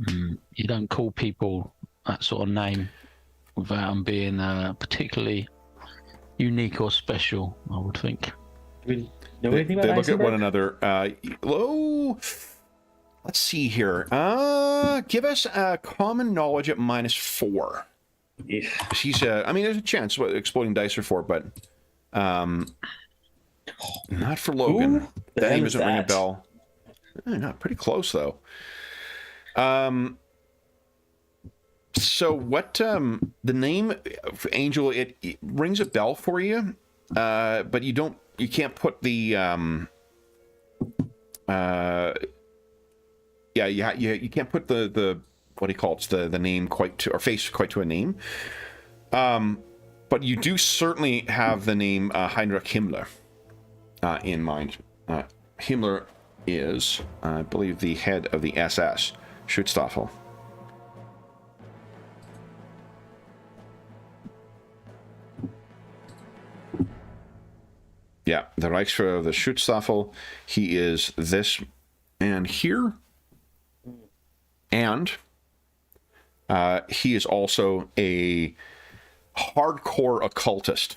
[SPEAKER 2] You don't call people that sort of name without them being particularly unique or special, I would think.
[SPEAKER 3] Do we know anything about
[SPEAKER 1] They look
[SPEAKER 3] Eisenberg?
[SPEAKER 1] at one another. Let's see here. Give us a common knowledge at -4.
[SPEAKER 3] Yeah.
[SPEAKER 1] He's I mean, there's a chance what exploding dice are for, but not for Logan.
[SPEAKER 3] Who the
[SPEAKER 1] That
[SPEAKER 3] hell
[SPEAKER 1] name
[SPEAKER 3] is
[SPEAKER 1] doesn't ring a
[SPEAKER 3] that?
[SPEAKER 1] bell. Not pretty close though. So what? The name Angel, it rings a bell for you, but you can't put the you can't put the what do you call it? The name quite to, or face quite to a name. But you do certainly have the name Heinrich Himmler in mind. Himmler is, I believe, the head of the SS, Schutzstaffel. Yeah, the Reichsführer of the Schutzstaffel. He is this man here. And he is also a hardcore occultist.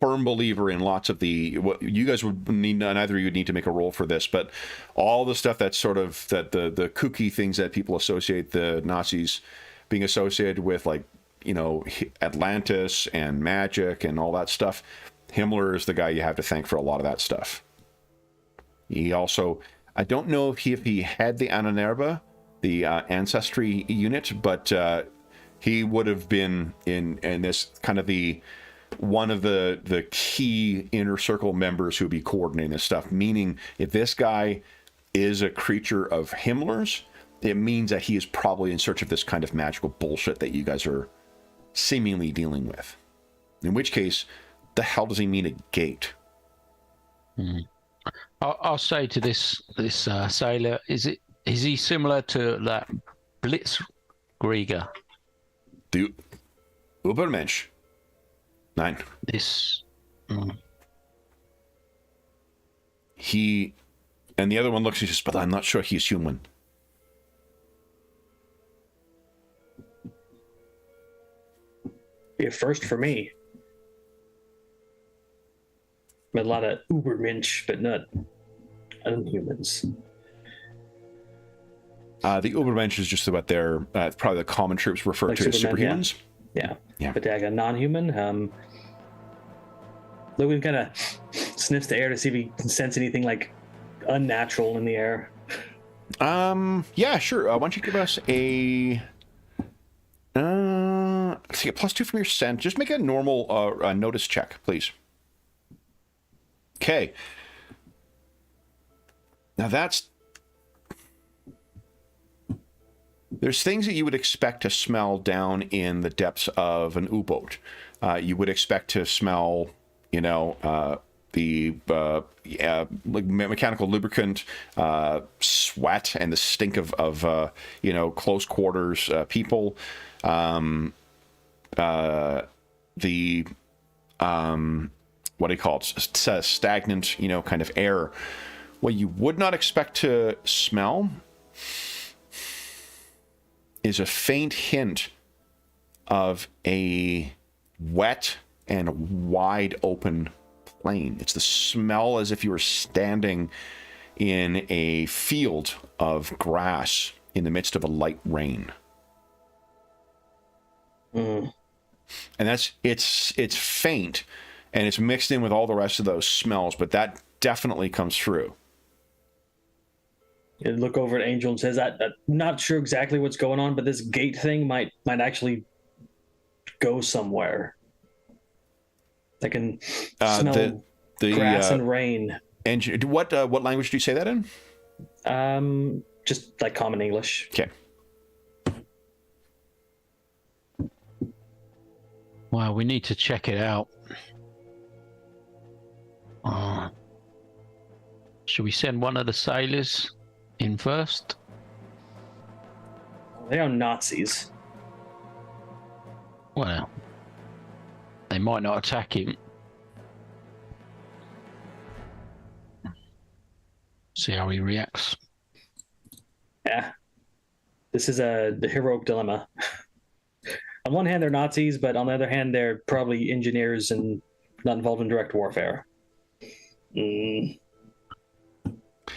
[SPEAKER 1] Firm believer in lots of what you guys would need, neither of you would need to make a roll for this, but all the stuff that's sort of the kooky things that people associate the Nazis being associated with, like, Atlantis and magic and all that stuff. Himmler is the guy you have to thank for a lot of that stuff. He also, I don't know if he had the Ananerba, the ancestry unit, but he would have been in this kind of one of the key inner circle members who would be coordinating this stuff. Meaning, if this guy is a creature of Himmler's, it means that he is probably in search of this kind of magical bullshit that you guys are seemingly dealing with. In which case, the hell does he mean a gate?
[SPEAKER 2] I'll say to this sailor, is he similar to that Blitzkrieger?
[SPEAKER 1] The Übermensch? Nein.
[SPEAKER 2] This.
[SPEAKER 1] He, and the other one looks and says, but I'm not sure he's human.
[SPEAKER 3] Be a first for me. Met a lot of Ubermensch, but not unhumans.
[SPEAKER 1] The Übermensch is just about their, probably the common troops referred
[SPEAKER 3] Like
[SPEAKER 1] to as
[SPEAKER 3] Superman,
[SPEAKER 1] superhumans.
[SPEAKER 3] Yeah. But like a non-human. Logan kind of sniffs the air to see if he can sense anything like unnatural in the air.
[SPEAKER 1] Yeah, sure. Why don't you give us a see a +2 from your scent. Just make a normal notice check, please. Okay. Now there's things that you would expect to smell down in the depths of an U-boat. You would expect to smell, the like mechanical lubricant, sweat, and the stink of close quarters people. What do you call it? Stagnant, kind of air. What you would not expect to smell is a faint hint of a wet and wide open plain. It's the smell as if you were standing in a field of grass in the midst of a light rain. And it's faint, and it's mixed in with all the rest of those smells, but that definitely comes through.
[SPEAKER 3] You look over at Angel and says, I'm not sure exactly what's going on, but this gate thing might actually go somewhere. I can smell the grass and rain.
[SPEAKER 1] And what language do you say that in?
[SPEAKER 3] Just like common English.
[SPEAKER 1] Okay.
[SPEAKER 2] Well, we need to check it out. Should we send one of the sailors in first?
[SPEAKER 3] They are Nazis.
[SPEAKER 2] Well, they might not attack him. See how he reacts.
[SPEAKER 3] Yeah. This is the heroic dilemma. On one hand, they're Nazis, but on the other hand, they're probably engineers and not involved in direct warfare.
[SPEAKER 2] We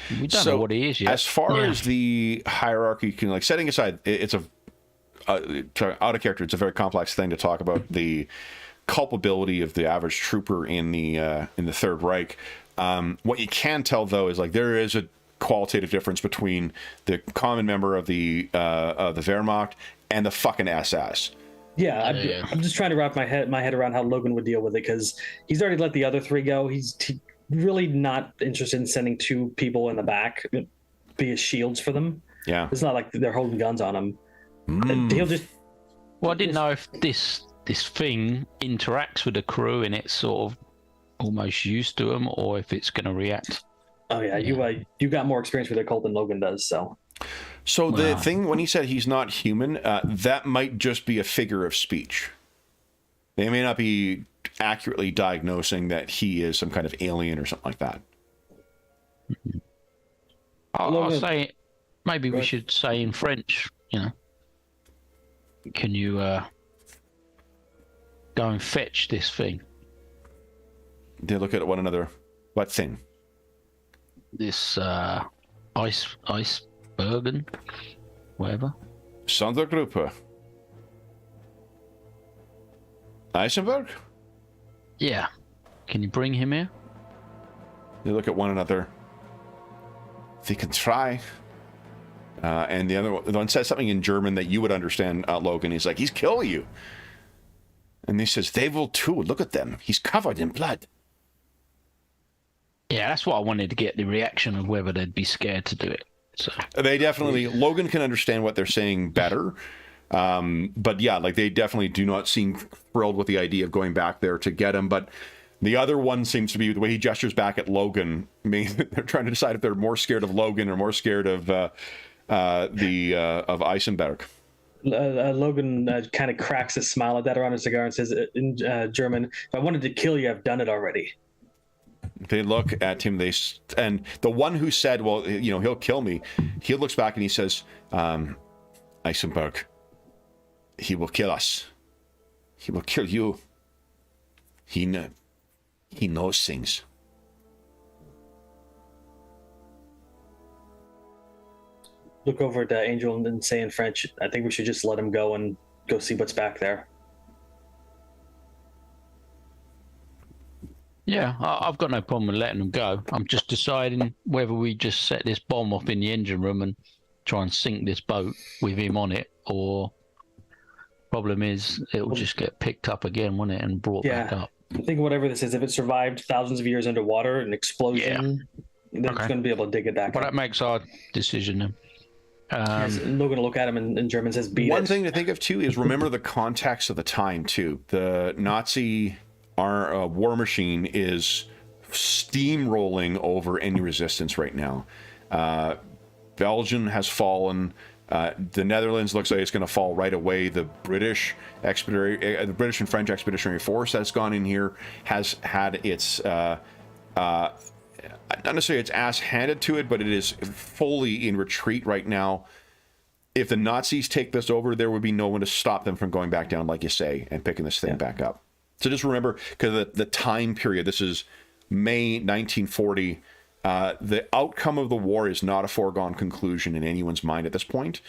[SPEAKER 2] don't know what he is yet.
[SPEAKER 1] As far as the hierarchy, setting aside, it's out of character. It's a very complex thing to talk about the culpability of the average trooper in the Third Reich. What you can tell, though, is there is a qualitative difference between the common member of the Wehrmacht and the fucking SS.
[SPEAKER 3] Yeah, I'm just trying to wrap my head around how Logan would deal with it, because he's already let the other three go. He's really not interested in sending two people in the back be as shields for them.
[SPEAKER 1] Yeah,
[SPEAKER 3] it's not like they're holding guns on him. He'll just.
[SPEAKER 2] Well, I didn't know if this thing interacts with the crew and it's sort of almost used to them, or if it's going to react.
[SPEAKER 3] Oh yeah, you got more experience with the cult than Logan does, so.
[SPEAKER 1] So the thing, when he said he's not human, that might just be a figure of speech. They may not be accurately diagnosing that he is some kind of alien or something like that.
[SPEAKER 2] I'll say, maybe we should say in French, can you go and fetch this thing?
[SPEAKER 1] They look at one another. What thing?
[SPEAKER 2] This Icebergen, whatever.
[SPEAKER 1] Sondergruppe. Eisenberg?
[SPEAKER 2] Yeah. Can you bring him here?
[SPEAKER 1] They look at one another. They can try. And the one says something in German that you would understand, Logan. He's like, he's killing you. And he says, they will too. Look at them. He's covered in blood.
[SPEAKER 2] Yeah, that's what I wanted to get, the reaction of whether they'd be scared to do it. So
[SPEAKER 1] They definitely, Logan can understand what they're saying better. But yeah, like they definitely do not seem thrilled with the idea of going back there to get him. But the other one seems to be the way he gestures back at Logan. I mean, they're trying to decide if they're more scared of Logan or more scared of Eisenberg.
[SPEAKER 3] Logan kind of cracks a smile at that around his cigar and says in German, "If I wanted to kill you, I've done it already."
[SPEAKER 1] They look at him. And the one who said, "Well, you know, he'll kill me," he looks back and he says, "Eisenberg, he will kill us. He will kill you. He knows things."
[SPEAKER 3] Look over at Angel and say in French, "I think we should just let him go and go see what's back there."
[SPEAKER 2] yeah, I've got no problem with letting them go. I'm just deciding whether we just set this bomb off in the engine room and try and sink this boat with him on it, or problem is it'll just get picked up again, won't it, and brought back up.
[SPEAKER 3] I think whatever this is, if it survived thousands of years underwater, an explosion, they're going to be able to dig it back
[SPEAKER 2] But
[SPEAKER 3] up.
[SPEAKER 2] that makes our decision then.
[SPEAKER 3] Yes, Logan will look at him in German, says, "Beat
[SPEAKER 1] One
[SPEAKER 3] it."
[SPEAKER 1] thing to think of too is remember the context of the time too. The Nazi war machine is steamrolling over any resistance right now. Belgium has fallen. The Netherlands looks like it's going to fall right away. The British and French expeditionary force that's gone in here has had its not necessarily its ass handed to it, but it is fully in retreat right now. If the Nazis take this over, there would be no one to stop them from going back down, like you say, and picking this thing back up. So just remember, because the time period, this is May 1940, the outcome of the war is not a foregone conclusion in anyone's mind at this point.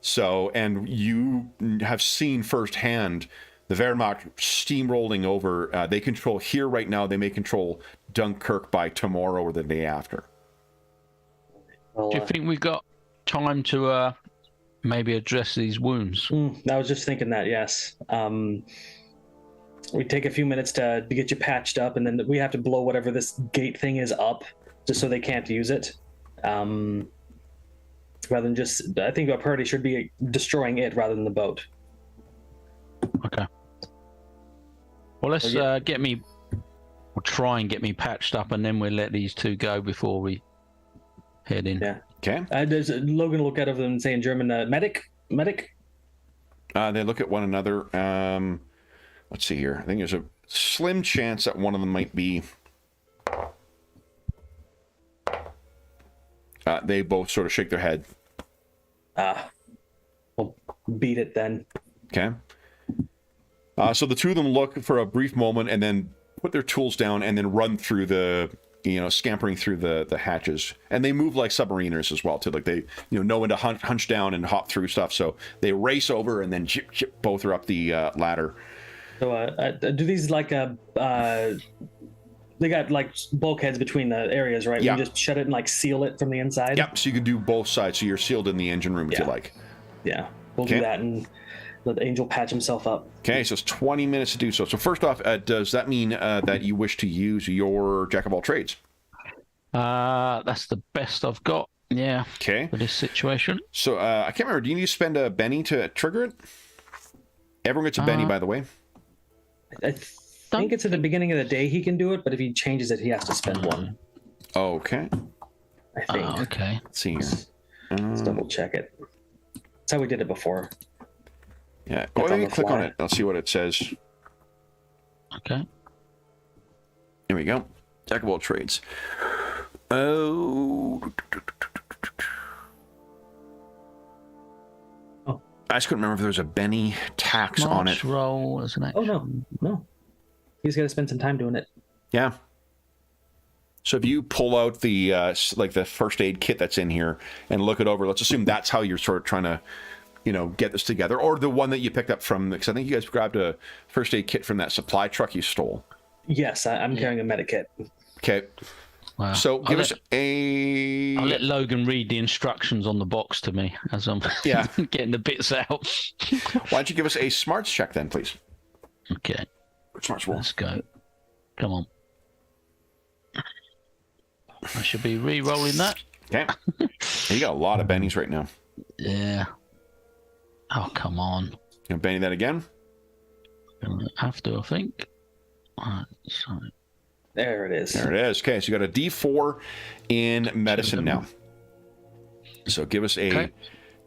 [SPEAKER 1] So, and you have seen firsthand the Wehrmacht steamrolling over. They control here right now. They may control Dunkirk by tomorrow or the day after.
[SPEAKER 3] Well,
[SPEAKER 2] Do you think we've got time to maybe address these wounds?
[SPEAKER 3] I was just thinking that, yes. We take a few minutes to get you patched up, and then we have to blow whatever this gate thing is up just so they can't use it. Rather than just, I think our priority should be destroying it rather than the boat.
[SPEAKER 2] Okay. Well, let's try and get me patched up, and then we'll let these two go before we head in.
[SPEAKER 3] Yeah.
[SPEAKER 1] Okay.
[SPEAKER 3] Does Logan look at them and say in German, "Medic, medic"?
[SPEAKER 1] They look at one another. Let's see here. I think there's a slim chance that one of them might be. They both sort of shake their head.
[SPEAKER 3] We'll beat it then.
[SPEAKER 1] Okay. So the two of them look for a brief moment and then put their tools down and then run through scampering through the hatches. And they move like submariners as well, too. Like they, know when to hunch down and hop through stuff. So they race over and then both are up the ladder.
[SPEAKER 3] So do these they got like bulkheads between the areas, right?
[SPEAKER 1] Yeah.
[SPEAKER 3] We just shut it and like seal it from the inside?
[SPEAKER 1] Yep, so you can do both sides. So you're sealed in the engine room if you like.
[SPEAKER 3] Yeah, we'll do that and let Angel patch himself up.
[SPEAKER 1] Okay, so it's 20 minutes to do so. So first off, does that mean that you wish to use your Jack of all trades?
[SPEAKER 2] That's the best I've got, yeah,
[SPEAKER 1] Okay.
[SPEAKER 2] for this situation.
[SPEAKER 1] So I can't remember. Do you need to spend a Benny to trigger it? Everyone gets a Benny, by the way.
[SPEAKER 3] I think it's at the beginning of the day he can do it, but if he changes it, he has to spend one.
[SPEAKER 1] Okay.
[SPEAKER 3] I think.
[SPEAKER 2] Oh, okay.
[SPEAKER 1] Let's see here.
[SPEAKER 3] Let's double check it. That's how we did it before.
[SPEAKER 1] Yeah.
[SPEAKER 3] Click
[SPEAKER 1] Let
[SPEAKER 3] on
[SPEAKER 1] me
[SPEAKER 3] the
[SPEAKER 1] click on
[SPEAKER 3] fly.
[SPEAKER 1] it. I'll see what it says.
[SPEAKER 2] Okay.
[SPEAKER 1] Here we go. Jack of all trades. Oh. I just couldn't remember if there was a Benny tax on it.
[SPEAKER 2] Roll as an action.
[SPEAKER 3] Oh, no. He's got to spend some time doing it.
[SPEAKER 1] Yeah. So if you pull out the the first aid kit that's in here and look it over, let's assume that's how you're sort of trying to, get this together, or the one that you picked up from, because I think you guys grabbed a first aid kit from that supply truck you stole.
[SPEAKER 3] Yes, I'm carrying a medikit.
[SPEAKER 1] Okay.
[SPEAKER 2] Wow.
[SPEAKER 1] So give us a.
[SPEAKER 2] I'll let Logan read the instructions on the box to me as I'm getting the bits out.
[SPEAKER 1] Why don't you give us a smarts check then, please?
[SPEAKER 2] Okay.
[SPEAKER 1] Smarts roll.
[SPEAKER 2] Let's go. Come on. I should be re-rolling that.
[SPEAKER 1] Okay. You got a lot of bennies right now.
[SPEAKER 2] Yeah. Oh, come on.
[SPEAKER 1] You gonna benny that again?
[SPEAKER 2] Gonna have to, I think. So.
[SPEAKER 3] There it is.
[SPEAKER 1] There it is. Okay, so you got a D4 in medicine now. So give us a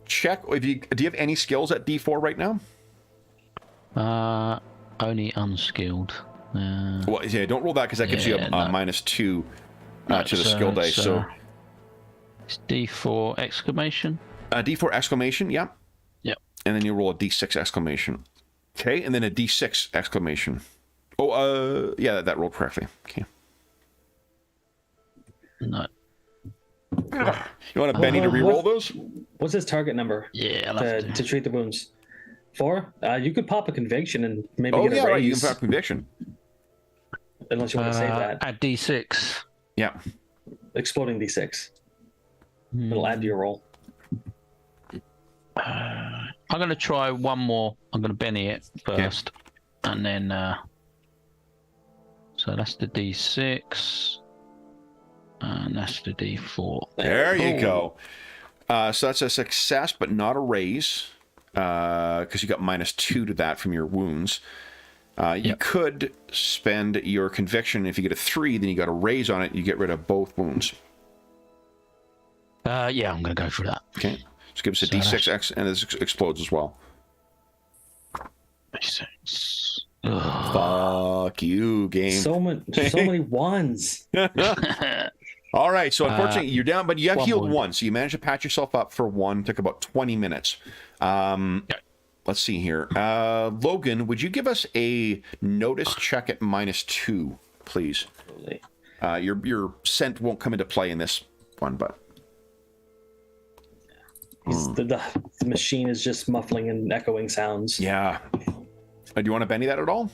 [SPEAKER 1] check. Do you have any skills at D4 right now?
[SPEAKER 2] Only unskilled.
[SPEAKER 1] Well, yeah, don't roll that because that gives you a -2 to the skill dice. So
[SPEAKER 2] it's D4 exclamation.
[SPEAKER 1] D4 exclamation, yeah.
[SPEAKER 2] Yep.
[SPEAKER 1] And then you roll a D6 exclamation. Okay, and then a D6 exclamation. Oh, yeah, that rolled correctly. Okay.
[SPEAKER 2] No.
[SPEAKER 1] You want a Benny to re-roll those?
[SPEAKER 3] What's his target number?
[SPEAKER 2] Yeah,
[SPEAKER 3] to treat the wounds. 4? You could pop a conviction and maybe get a raise.
[SPEAKER 1] Right, you can pop conviction.
[SPEAKER 3] Unless you want to say that.
[SPEAKER 2] Add D6.
[SPEAKER 1] Yeah.
[SPEAKER 3] Exploding D6. It'll add to your roll.
[SPEAKER 2] I'm going to try one more. I'm going to Benny it first. And then... so that's the D6. And that's the D4.
[SPEAKER 1] There you go. So that's a success, but not a raise. Because you got -2 to that from your wounds. You could spend your conviction. If you get a 3, then you got a raise on it. You get rid of both wounds.
[SPEAKER 2] Yeah, I'm going to go for that.
[SPEAKER 1] Okay. So give us a D6X, and this explodes as well.
[SPEAKER 2] D6.
[SPEAKER 1] Fuck you, game.
[SPEAKER 3] So many ones.
[SPEAKER 1] All right, so unfortunately you're down, but you have healed
[SPEAKER 2] wound.
[SPEAKER 1] 1, so you managed to patch yourself up for 1. Took about 20 minutes. Let's see here. Logan, would you give us a notice check at -2, please? Your scent won't come into play in this one, but...
[SPEAKER 3] The machine is just muffling and echoing sounds.
[SPEAKER 1] Yeah. Do you want to Benny that at all?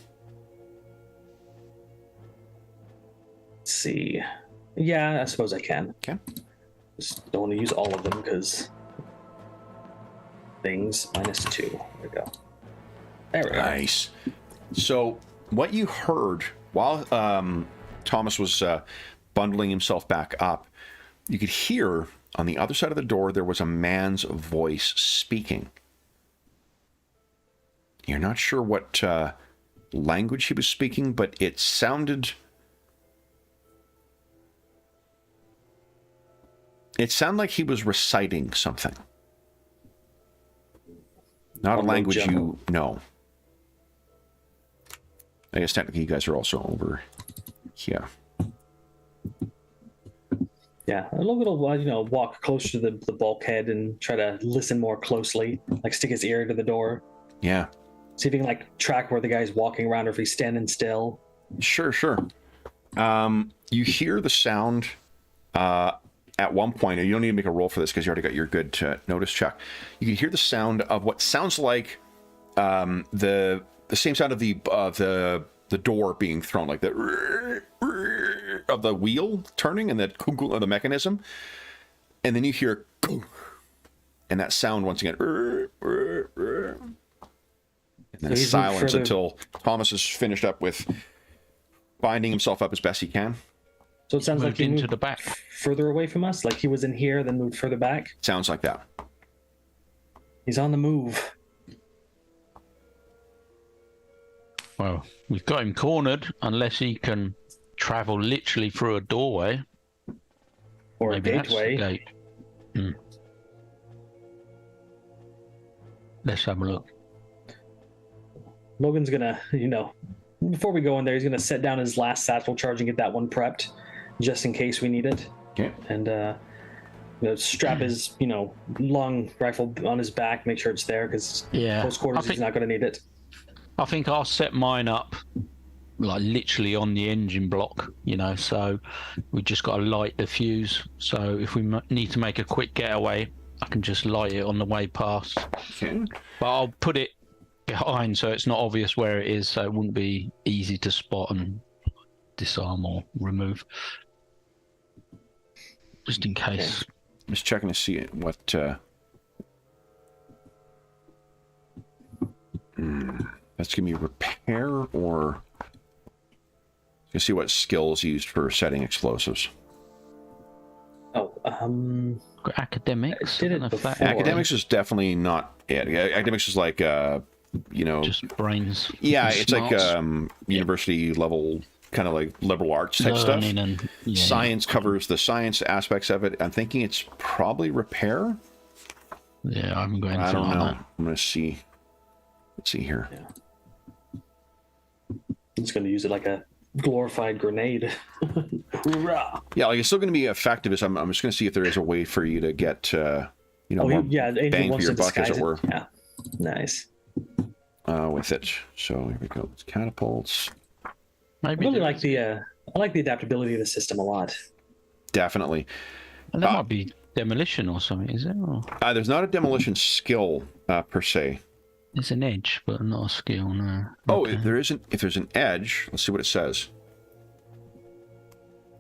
[SPEAKER 3] Let's see. Yeah, I suppose I can.
[SPEAKER 1] Okay.
[SPEAKER 3] Just don't want to use all of them because things -2. There we go. There we go.
[SPEAKER 1] Nice. So what you heard while Thomas was bundling himself back up, you could hear on the other side of the door there was a man's voice speaking. You're not sure what language he was speaking, but it sounded... It sounded like he was reciting something. Not a language you know. I guess technically you guys are also over here.
[SPEAKER 3] Yeah, Logan will, walk closer to the bulkhead and try to listen more closely, like stick his ear to the door.
[SPEAKER 1] Yeah.
[SPEAKER 3] See if he can track where the guy's walking around or if he's standing still.
[SPEAKER 1] Sure. You hear the sound at one point, and you don't need to make a roll for this because you already got your good notice check. You can hear the sound of what sounds like the same sound of the door being thrown, like the of the wheel turning and the mechanism, and then you hear and that sound once again, and then silence until Thomas is finished up with binding himself up as best he can.
[SPEAKER 3] So it sounds like he moved
[SPEAKER 2] into the back,
[SPEAKER 3] further away from us, like he was in here, then moved further back.
[SPEAKER 1] Sounds like that.
[SPEAKER 3] He's on the move.
[SPEAKER 2] Well, we've got him cornered unless he can travel literally through a doorway.
[SPEAKER 3] Or
[SPEAKER 2] maybe
[SPEAKER 3] a gateway.
[SPEAKER 2] That's the gate. Let's have a look.
[SPEAKER 3] Logan's gonna, before we go in there, he's gonna set down his last satchel charge and get that one prepped, just in case we need it.
[SPEAKER 1] Okay.
[SPEAKER 3] And strap his, long rifle on his back, make sure it's there, because close quarters he's not gonna need it.
[SPEAKER 2] I think I'll set mine up like literally on the engine block, so we just got to light the fuse. So if we need to make a quick getaway, I can just light it on the way past.
[SPEAKER 1] Okay.
[SPEAKER 2] But I'll put it behind so it's not obvious where it is, so it wouldn't be easy to spot and disarm or remove. Just in case.
[SPEAKER 1] Okay. Just checking to see what... That's going to be repair or... You see what skills used for setting explosives.
[SPEAKER 3] Oh,
[SPEAKER 2] Got academics.
[SPEAKER 3] I did
[SPEAKER 2] I
[SPEAKER 3] it
[SPEAKER 2] don't know if that-
[SPEAKER 3] before.
[SPEAKER 1] Academics is definitely not it. Academics is like,
[SPEAKER 2] just brains.
[SPEAKER 1] yeah,
[SPEAKER 2] and
[SPEAKER 1] it's like
[SPEAKER 2] smarts.
[SPEAKER 1] university level, kind of like liberal arts type stuff.
[SPEAKER 2] Learning and
[SPEAKER 1] Science covers the science aspects of it. I'm thinking it's probably repair.
[SPEAKER 2] Yeah, I haven't got anything
[SPEAKER 1] I don't
[SPEAKER 2] like
[SPEAKER 1] know.
[SPEAKER 2] that.
[SPEAKER 1] I'm going to see. Let's see here.
[SPEAKER 3] I'm just going to use it like a glorified grenade. Hoorah!
[SPEAKER 1] Yeah, like it's still going to be effective. I'm just going to see if there is a way for you to get, more
[SPEAKER 3] Angel
[SPEAKER 1] bang for
[SPEAKER 3] wants
[SPEAKER 1] your
[SPEAKER 3] to
[SPEAKER 1] buck, as
[SPEAKER 3] disguise
[SPEAKER 1] it were,
[SPEAKER 3] Yeah, nice.
[SPEAKER 1] with it. So here we go. It's catapults.
[SPEAKER 3] I
[SPEAKER 2] Maybe
[SPEAKER 3] really
[SPEAKER 2] there
[SPEAKER 3] like
[SPEAKER 2] is-
[SPEAKER 3] I like the adaptability of the system a lot.
[SPEAKER 1] Definitely.
[SPEAKER 2] and that might be demolition or something, is it? Or
[SPEAKER 1] There's not a demolition skill per se.
[SPEAKER 2] it's an edge, but not a skill. No.
[SPEAKER 1] Oh,
[SPEAKER 2] Okay.
[SPEAKER 1] if there's an edge, let's see what it says.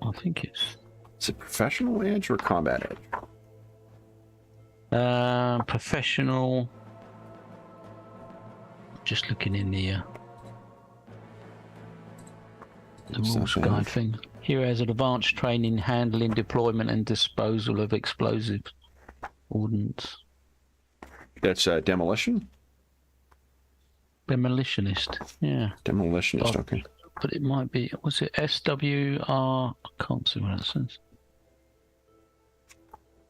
[SPEAKER 2] I think it's
[SPEAKER 1] Is it professional edge or combat edge?
[SPEAKER 2] professional. Just looking in the
[SPEAKER 1] What's
[SPEAKER 2] rules
[SPEAKER 1] that
[SPEAKER 2] guide thing. Hero has advanced training, handling, deployment, and disposal of explosives, ordnance.
[SPEAKER 1] That's demolition?
[SPEAKER 2] Demolitionist. Yeah,
[SPEAKER 1] Demolitionist,
[SPEAKER 2] Oh.
[SPEAKER 1] okay.
[SPEAKER 2] but it might be. Was it SWR? I can't see what it says.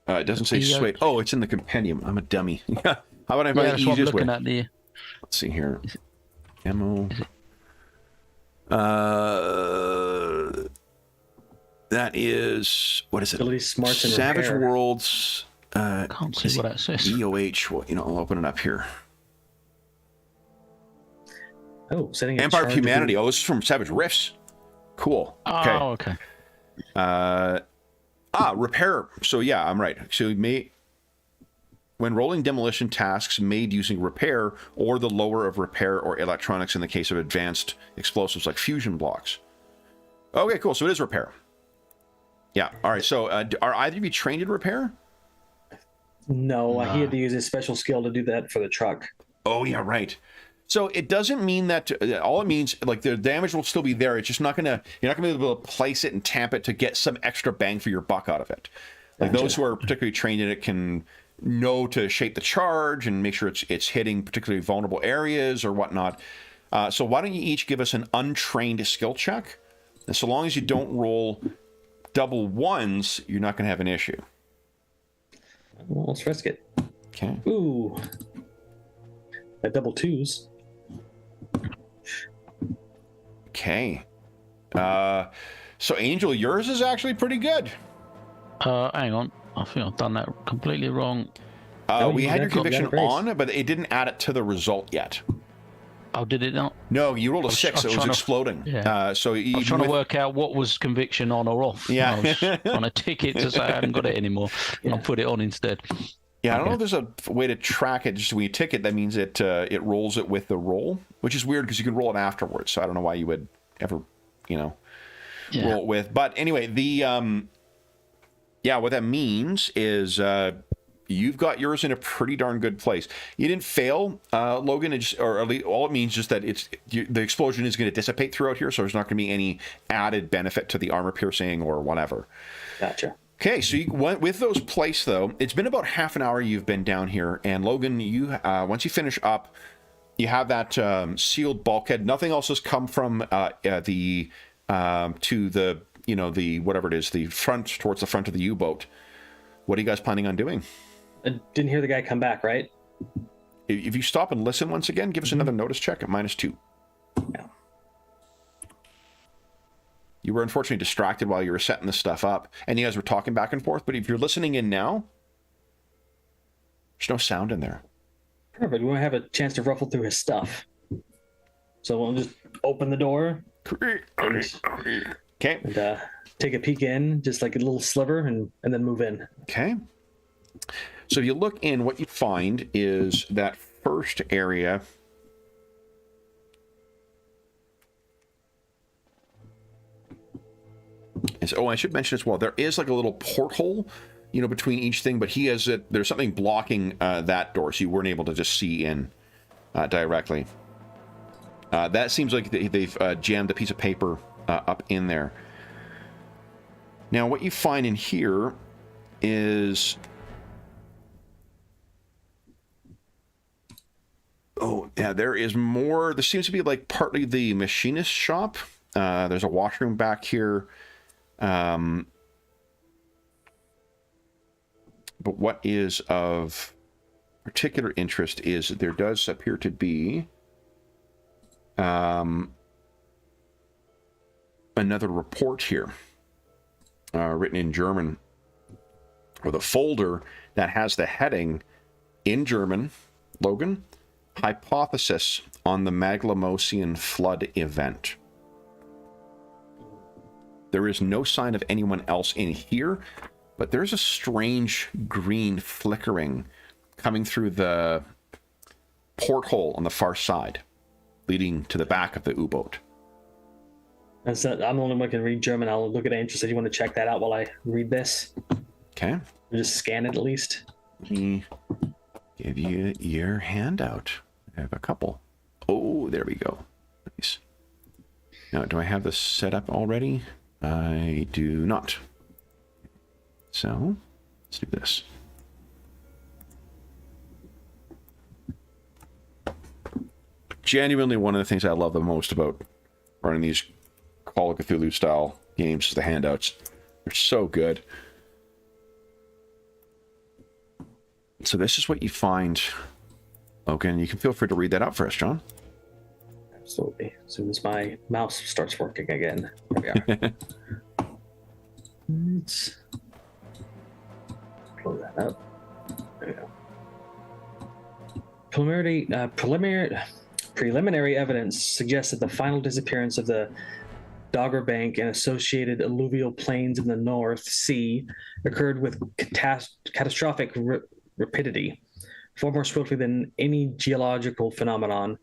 [SPEAKER 1] It doesn't say
[SPEAKER 2] Yeah.
[SPEAKER 1] sway. Oh, it's in the compendium. I'm a dummy. How about I
[SPEAKER 2] Yeah,
[SPEAKER 1] find the
[SPEAKER 2] that's what I'm
[SPEAKER 1] easiest way?
[SPEAKER 2] looking at. The
[SPEAKER 1] Let's see here. Ammo. That is, what is it?
[SPEAKER 3] Ability, smarts, and
[SPEAKER 1] Savage
[SPEAKER 3] repair.
[SPEAKER 1] Worlds.
[SPEAKER 2] can't see what that says.
[SPEAKER 1] EOH. Well, I'll open it up here.
[SPEAKER 3] Oh, setting a
[SPEAKER 1] Empire of
[SPEAKER 3] charge
[SPEAKER 1] Humanity.
[SPEAKER 3] of
[SPEAKER 1] Oh, this is from Savage Rifts. Cool. Okay.
[SPEAKER 2] Oh, okay.
[SPEAKER 1] Repair. So yeah, I'm right. So when rolling demolition tasks made using repair or the lower of repair or electronics in the case of advanced explosives like fusion blocks. Okay, cool. So it is repair. Yeah. All right. So are either of you trained in repair?
[SPEAKER 3] No, he had to use his special skill to do that for the truck.
[SPEAKER 1] Oh yeah, right. So it doesn't mean that all it means, like the damage will still be there. It's just you're not gonna be able to place it and tamp it to get some extra bang for your buck out of it. Like
[SPEAKER 3] Gotcha.
[SPEAKER 1] those who are particularly trained in it can know to shape the charge and make sure it's hitting particularly vulnerable areas or whatnot. So why don't you each give us an untrained skill check? And so long as you don't roll double ones, you're not gonna have an issue.
[SPEAKER 3] Well, let's risk it.
[SPEAKER 1] Okay.
[SPEAKER 3] Ooh. At double twos.
[SPEAKER 1] Okay. So Angel, yours is actually pretty good.
[SPEAKER 2] Hang on. I think I've done that completely wrong.
[SPEAKER 1] We had your
[SPEAKER 3] got
[SPEAKER 1] conviction
[SPEAKER 3] it raised.
[SPEAKER 1] on, but it didn't add it to the result yet.
[SPEAKER 2] Oh, did it not?
[SPEAKER 1] No, you rolled a
[SPEAKER 2] was
[SPEAKER 1] 6. It was
[SPEAKER 2] trying to-
[SPEAKER 1] exploding.
[SPEAKER 2] yeah.
[SPEAKER 1] So
[SPEAKER 2] I was trying to work out what was conviction on or off.
[SPEAKER 1] Yeah.
[SPEAKER 2] I was trying to tick it to say I haven't got it anymore. And I'll put it on instead.
[SPEAKER 1] Yeah, I don't know if there's a way to track it. Just when you tick it, that means it rolls it with the roll, which is weird because you can roll it afterwards. So I don't know why you would ever, roll it with. But anyway, what that means is you've got yours in a pretty darn good place. You didn't fail, Logan, or at least all it means is that the explosion is going to dissipate throughout here, so there's not going to be any added benefit to the armor piercing or whatever.
[SPEAKER 3] Gotcha.
[SPEAKER 1] Okay, so you went with those placed, though. It's been about half an hour you've been down here, and Logan, you once you finish up, you have that sealed bulkhead. Nothing else has come from the to the the whatever it is, the front towards the front of the U-boat. What are you guys planning on doing?
[SPEAKER 3] I didn't hear the guy come back, right?
[SPEAKER 1] If you stop and listen once again, give us another notice check at -2.
[SPEAKER 3] Yeah.
[SPEAKER 1] You were unfortunately distracted while you were setting this stuff up, and you guys were talking back and forth, but if you're listening in now, there's no sound in there.
[SPEAKER 3] Perfect. We want to have a chance to ruffle through his stuff. So we'll just open the door
[SPEAKER 1] Okay.
[SPEAKER 3] and take a peek in, just like a little sliver, and then move in.
[SPEAKER 1] Okay. So if you look in, what you find is that first area. I should mention as well, there is like a little porthole, between each thing, but there's something blocking that door, so you weren't able to just see in directly. That seems like they've jammed a piece of paper up in there. Now, what you find in here is... Oh, yeah, there is more. There seems to be like partly the machinist shop. There's a washroom back here. But what is of particular interest is there does appear to be another report here, written in German, with a folder that has the heading in German, Logan, Hypothesis on the Maglemosian Flood Event. There is no sign of anyone else in here, but there's a strange green flickering coming through the porthole on the far side, leading to the back of the U-boat.
[SPEAKER 3] I'm the only one who can read German. I'll look at it interested. You want to check that out while I read this?
[SPEAKER 1] Okay.
[SPEAKER 3] Or just scan it at least.
[SPEAKER 1] Let me give you your handout. I have a couple. Oh, there we go. Nice. Now, do I have this set up already? I do not. So, let's do this. Genuinely, one of the things I love the most about running these Call of Cthulhu style games is the handouts. They're so good. So this is what you find. Okay, and you can feel free to read that out for us, John.
[SPEAKER 3] Absolutely. As soon as my mouse starts working again. There we are. Let's close that up. There we go. Preliminary evidence suggests that the final disappearance of the Dogger Bank and associated alluvial plains in the North Sea occurred with catastrophic rapidity, far more swiftly than any geological phenomenon.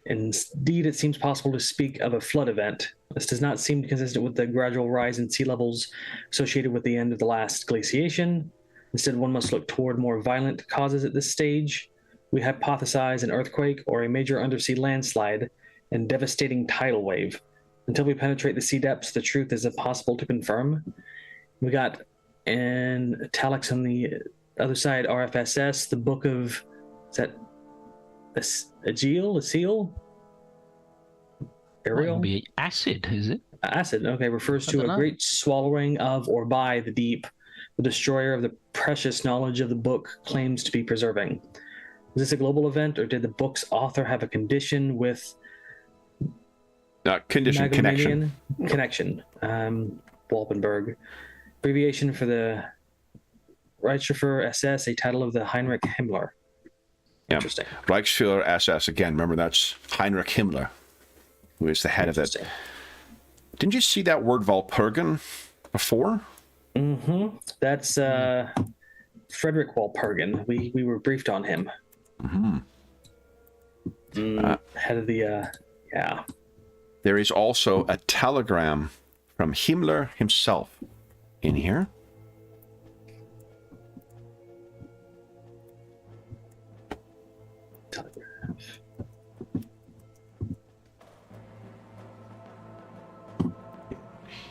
[SPEAKER 3] Indeed, it seems possible to speak of a flood event. This does not seem consistent with the gradual rise in sea levels associated with the end of the last glaciation. Instead, one must look toward more violent causes at this stage. We hypothesize an earthquake or a major undersea landslide and devastating tidal wave. Until we penetrate the sea depths, the truth is impossible to confirm. We got in italics on the other side, RFSS, the book of, is that Agil? Ariel?
[SPEAKER 2] Might be acid, is it?
[SPEAKER 3] Acid, okay, refers to a great swallowing of or by the deep, the destroyer of the precious knowledge of the book claims to be preserving. Is this a global event, or did the book's author have a condition with
[SPEAKER 1] connection?
[SPEAKER 3] Walpenberg. Abbreviation for the Reichsführer SS, a title of the Heinrich Himmler.
[SPEAKER 1] Yeah.
[SPEAKER 3] Interesting.
[SPEAKER 1] Reichsführer SS, again, remember that's Heinrich Himmler, who is the head of it. Didn't you see that word Walpurgin before?
[SPEAKER 3] Mm-hmm. That's Frederick Walpurgin. We were briefed on him.
[SPEAKER 1] Mm-hmm.
[SPEAKER 3] Head of the, yeah.
[SPEAKER 1] There is also a telegram from Himmler himself in here.
[SPEAKER 3] Telegraph.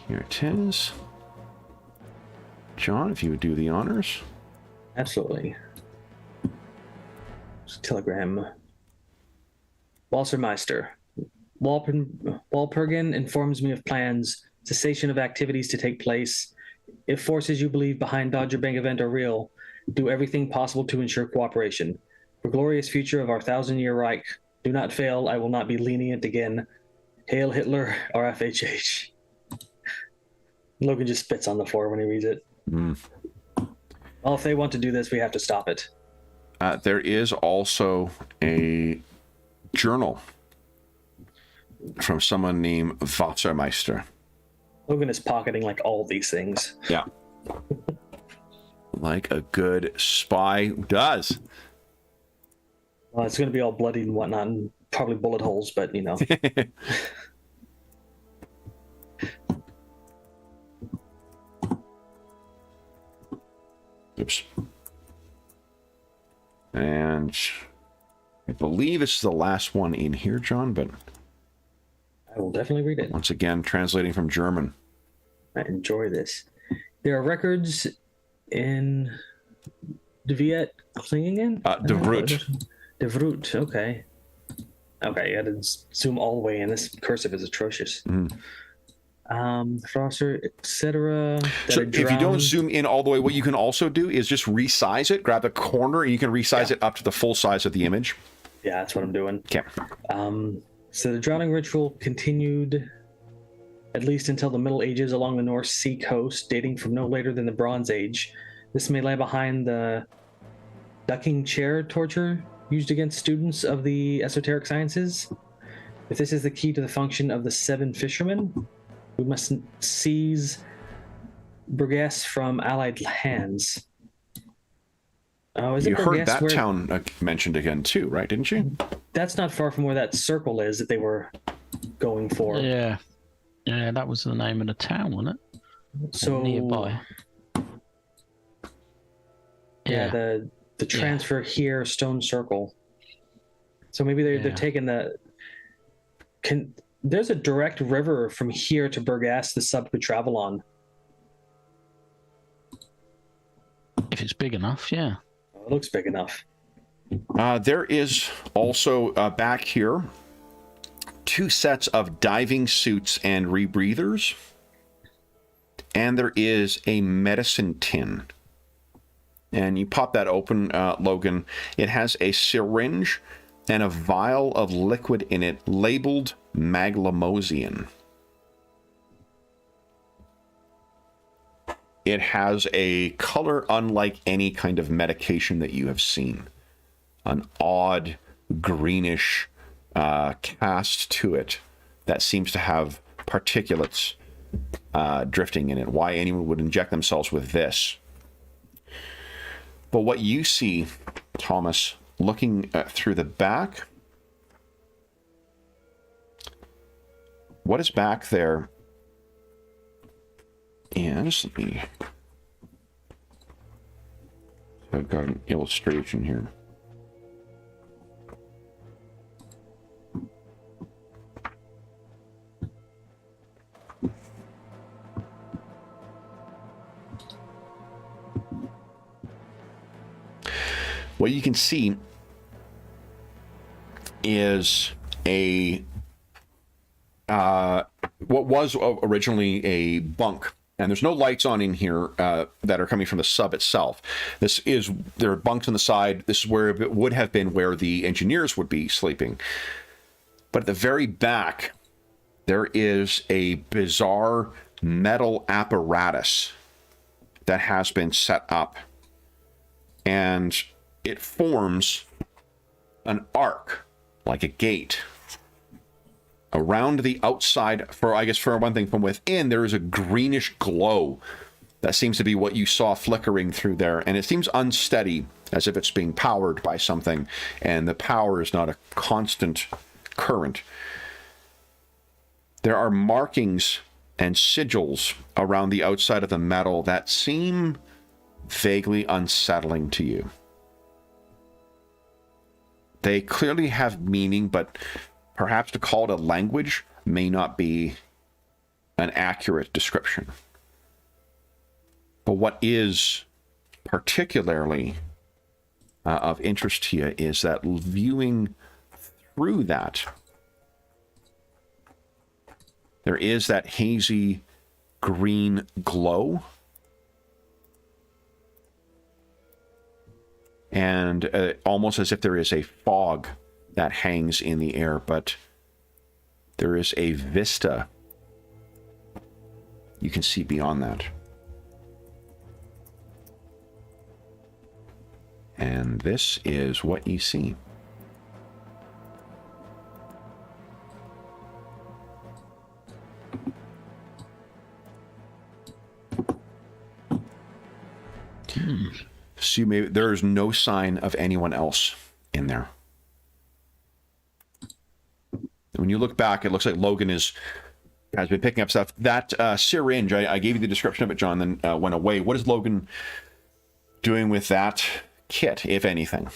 [SPEAKER 1] Here it is. John, if you would do the honors.
[SPEAKER 3] Absolutely. Telegram. Walsermeister. Walpurgin informs me of plans, cessation of activities to take place. If forces you believe behind Dodger Bank event are real, do everything possible to ensure cooperation. For glorious future of our 1,000-year Reich, do not fail, I will not be lenient again. Hail Hitler, RFHH. Logan just spits on the floor when he reads it. Well, if they want to do this, we have to stop it.
[SPEAKER 1] There is also a journal from someone named Wassermeister.
[SPEAKER 3] Logan is pocketing like all these things.
[SPEAKER 1] Yeah. Like a good spy does.
[SPEAKER 3] Well, it's going to be all bloody and whatnot, and probably bullet holes, but you know.
[SPEAKER 1] Oops. And I believe it's the last one in here, John, but
[SPEAKER 3] I will definitely read it.
[SPEAKER 1] once again, translating from German.
[SPEAKER 3] I enjoy this. There are records in De Viet Klingen?
[SPEAKER 1] De Vroot.
[SPEAKER 3] De Vroot, okay. Okay, I had to zoom all the way in. This cursive is atrocious. Froster, etc.
[SPEAKER 1] So if you don't zoom in all the way, what you can also do is just resize it, grab the corner, and you can resize it up to the full size of the image.
[SPEAKER 3] Yeah, that's what I'm doing.
[SPEAKER 1] Okay.
[SPEAKER 3] So the drowning ritual continued at least until the Middle Ages along the North Sea coast, dating from no later than the Bronze Age. This may lie behind the ducking chair torture used against students of the esoteric sciences. If this is the key to the function of the seven fishermen, we must seize Burgess from allied hands. Oh, is
[SPEAKER 1] you
[SPEAKER 3] it
[SPEAKER 1] heard
[SPEAKER 3] Burgess
[SPEAKER 1] that town mentioned again too, right? Didn't you?
[SPEAKER 3] That's not far from where that circle is that they were going for.
[SPEAKER 2] Yeah, that was the name of the town, wasn't it?
[SPEAKER 3] So
[SPEAKER 2] nearby.
[SPEAKER 3] Yeah, the transfer here, Stone Circle. So maybe they're taking the. There's a direct river from here to Burgess the sub could travel on.
[SPEAKER 2] If it's big enough, yeah.
[SPEAKER 3] It looks big enough.
[SPEAKER 1] There is also back here 2 sets of diving suits and rebreathers. And there is a medicine tin. And you pop that open, Logan. It has a syringe and a vial of liquid in it labeled Maglemosian. It has a color unlike any kind of medication that you have seen. An odd greenish cast to it that seems to have particulates drifting in it. Why anyone would inject themselves with this. But what you see, Thomas, looking through the back, what is back there? Yeah, just let me. I've got an illustration here. What you can see is a what was originally a bunk, and there's no lights on in here that are coming from the sub itself. There are bunks on the side. This is where it would have been where the engineers would be sleeping. But at the very back, there is a bizarre metal apparatus that has been set up, and it forms an arc, like a gate, around the outside. For one thing, from within, there is a greenish glow that seems to be what you saw flickering through there, and it seems unsteady, as if it's being powered by something, and the power is not a constant current. There are markings and sigils around the outside of the metal that seem vaguely unsettling to you. They clearly have meaning, but perhaps to call it a language may not be an accurate description. But what is particularly of interest to you is that viewing through that, there is that hazy green glow. And almost as if there is a fog that hangs in the air, but there is a vista you can see beyond that. And this is what you see. So there is no sign of anyone else in there. When you look back, it looks like Logan has been picking up stuff. That syringe, I gave you the description of it, John, then went away. What is Logan doing with that kit, if anything?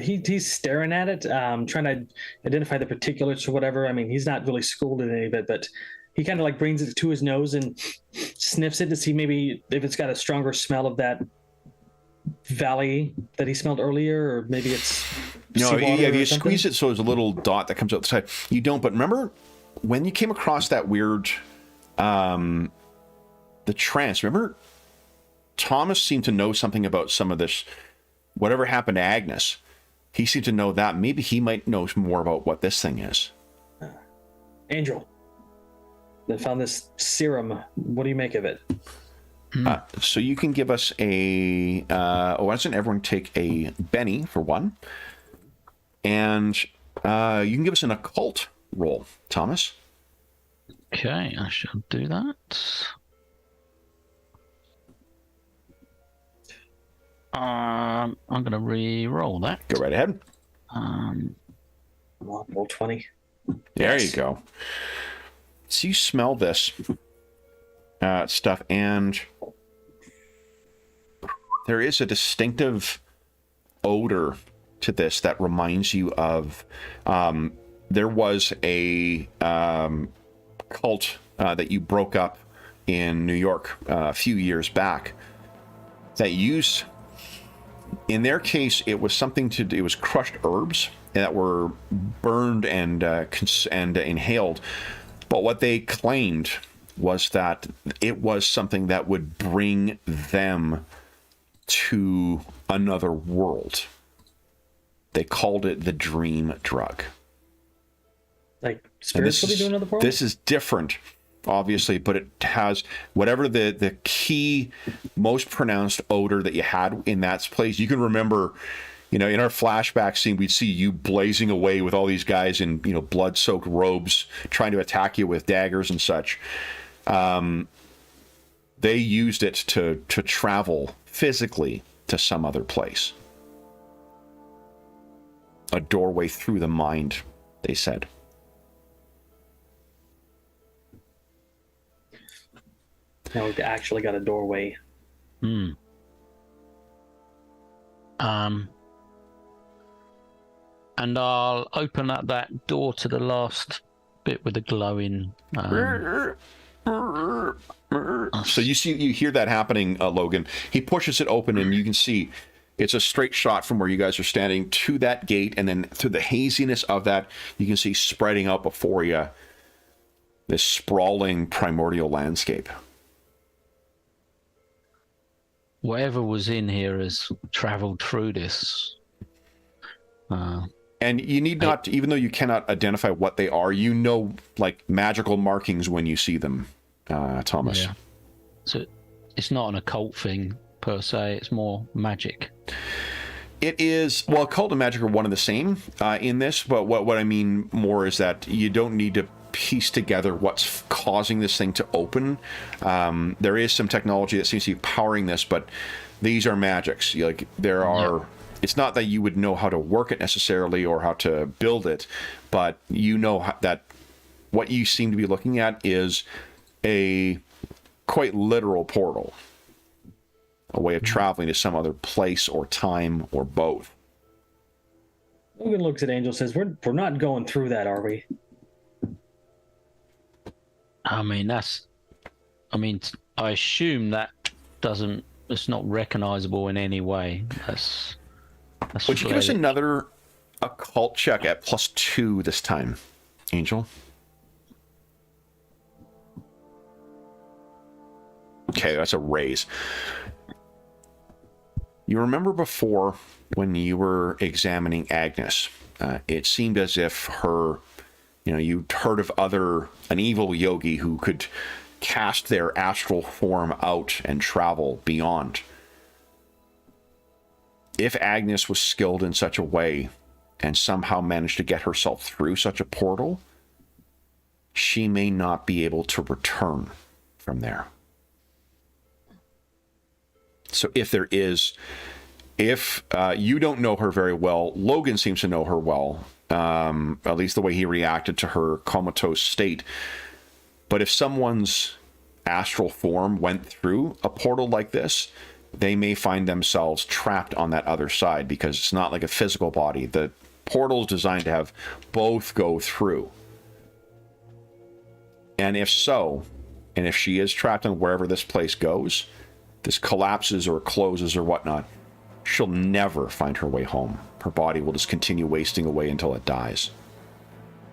[SPEAKER 3] He's staring at it, trying to identify the particulars or whatever. I mean, he's not really schooled in any of it, but he kind of like brings it to his nose and sniffs it to see maybe if it's got a stronger smell of that valley that he smelled earlier, or maybe it's
[SPEAKER 1] No,
[SPEAKER 3] seawater
[SPEAKER 1] yeah, if
[SPEAKER 3] or
[SPEAKER 1] you
[SPEAKER 3] something?
[SPEAKER 1] squeeze it so there's a little dot that comes out the side. You don't, but remember when you came across that weird, the trance, remember Thomas seemed to know something about some of this, whatever happened to Agnes. He seemed to know that. Maybe he might know more about what this thing is.
[SPEAKER 3] Angel, they found this serum. What do you make of it?
[SPEAKER 1] So you can give us a, why doesn't everyone take a Benny for one? And you can give us an occult roll, Thomas.
[SPEAKER 2] Okay, I shall do that. I'm going to re-roll that.
[SPEAKER 1] Go right ahead.
[SPEAKER 3] Roll 20.
[SPEAKER 1] There
[SPEAKER 3] Yes.
[SPEAKER 1] you go. So you smell this stuff, and there is a distinctive odor to this that reminds you of there was a cult that you broke up in New York a few years back that used, in their case, it was something to do, it was crushed herbs that were burned and inhaled. But what they claimed was that it was something that would bring them to another world. They called it the dream drug.
[SPEAKER 3] Like
[SPEAKER 1] And this
[SPEAKER 3] spiritually
[SPEAKER 1] is,
[SPEAKER 3] to another world?
[SPEAKER 1] this is different, obviously, but it has whatever the key, most pronounced odor that you had in that place. You can remember, in our flashback scene, we'd see you blazing away with all these guys in, blood-soaked robes trying to attack you with daggers and such. They used it to travel physically to some other place. A doorway through the mind, they said.
[SPEAKER 3] Now we've actually got a doorway.
[SPEAKER 2] And I'll open up that door to the last bit with the glowing.
[SPEAKER 1] So you hear that happening, Logan. He pushes it open, and you can see it's a straight shot from where you guys are standing to that gate, and then through the haziness of that, you can see spreading out before you this sprawling primordial landscape.
[SPEAKER 2] Whatever was in here has traveled through this.
[SPEAKER 1] And you need not, even though you cannot identify what they are, like magical markings when you see them, Thomas.
[SPEAKER 2] Yeah. So it's not an occult thing per se, it's more magic.
[SPEAKER 1] It is, well, occult and magic are one and the same in this, but what I mean more is that you don't need to piece together what's causing this thing to open. There is some technology that seems to be powering this, but these are magics. There are... Yeah. It's not that you would know how to work it necessarily or how to build it, but that what you seem to be looking at is a quite literal portal, a way of traveling to some other place or time or both.
[SPEAKER 3] Logan looks at Angel and says, we're not going through that, are we?
[SPEAKER 2] I assume that it's not recognizable in any way.
[SPEAKER 1] Would you give us another occult check at +2 this time, Angel? Okay, that's a raise. You remember before when you were examining Agnes, it seemed as if her, you'd heard of an evil yogi who could cast their astral form out and travel beyond. If Agnes was skilled in such a way and somehow managed to get herself through such a portal, she may not be able to return from there. So if you don't know her very well, Logan seems to know her well, at least the way he reacted to her comatose state. But if someone's astral form went through a portal like this, they may find themselves trapped on that other side because it's not like a physical body. The portal is designed to have both go through. And if so, and if she is trapped on wherever this place goes, this collapses or closes or whatnot, she'll never find her way home. Her body will just continue wasting away until it dies.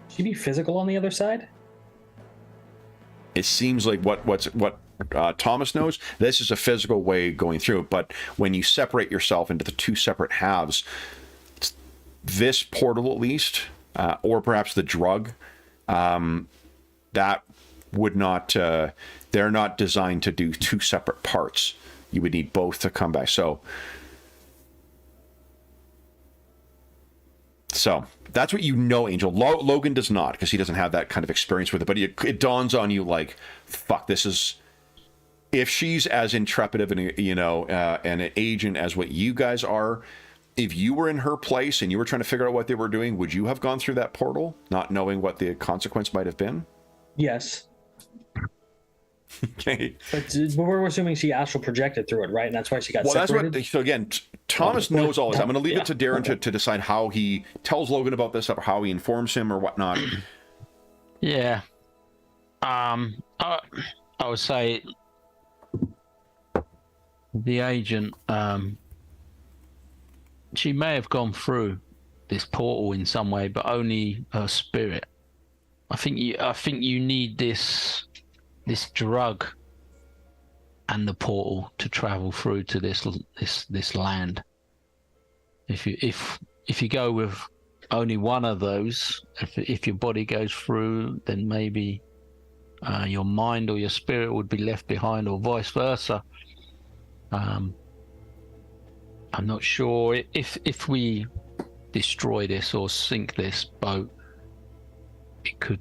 [SPEAKER 3] She be physical on the other side?
[SPEAKER 1] It seems like what Thomas knows, this is a physical way going through it, but when you separate yourself into the two separate halves, this portal at least, or perhaps the drug, that would not, they're not designed to do two separate parts. You would need both to come back. So that's what you know, Angel. Logan does not, because he doesn't have that kind of experience with it. But it dawns on you like, fuck, this is... If she's as intrepid of an, and an agent as what you guys are, if you were in her place and you were trying to figure out what they were doing, would you have gone through that portal, not knowing what the consequence might have been?
[SPEAKER 3] Yes.
[SPEAKER 1] Okay.
[SPEAKER 3] But we're assuming she astral projected through it, right? And that's why she got separated?
[SPEAKER 1] That's what... So again, Thomas knows all this. I'm going to leave it to Darren to decide how he tells Logan about this, or how he informs him, or whatnot.
[SPEAKER 2] Yeah. I would say the agent, she may have gone through this portal in some way, but only her spirit. I think you need this drug and the portal to travel through to this land. If you go with only one of those, if your body goes through, then maybe your mind or your spirit would be left behind, or vice versa. I'm not sure if we destroy this or sink this boat, it could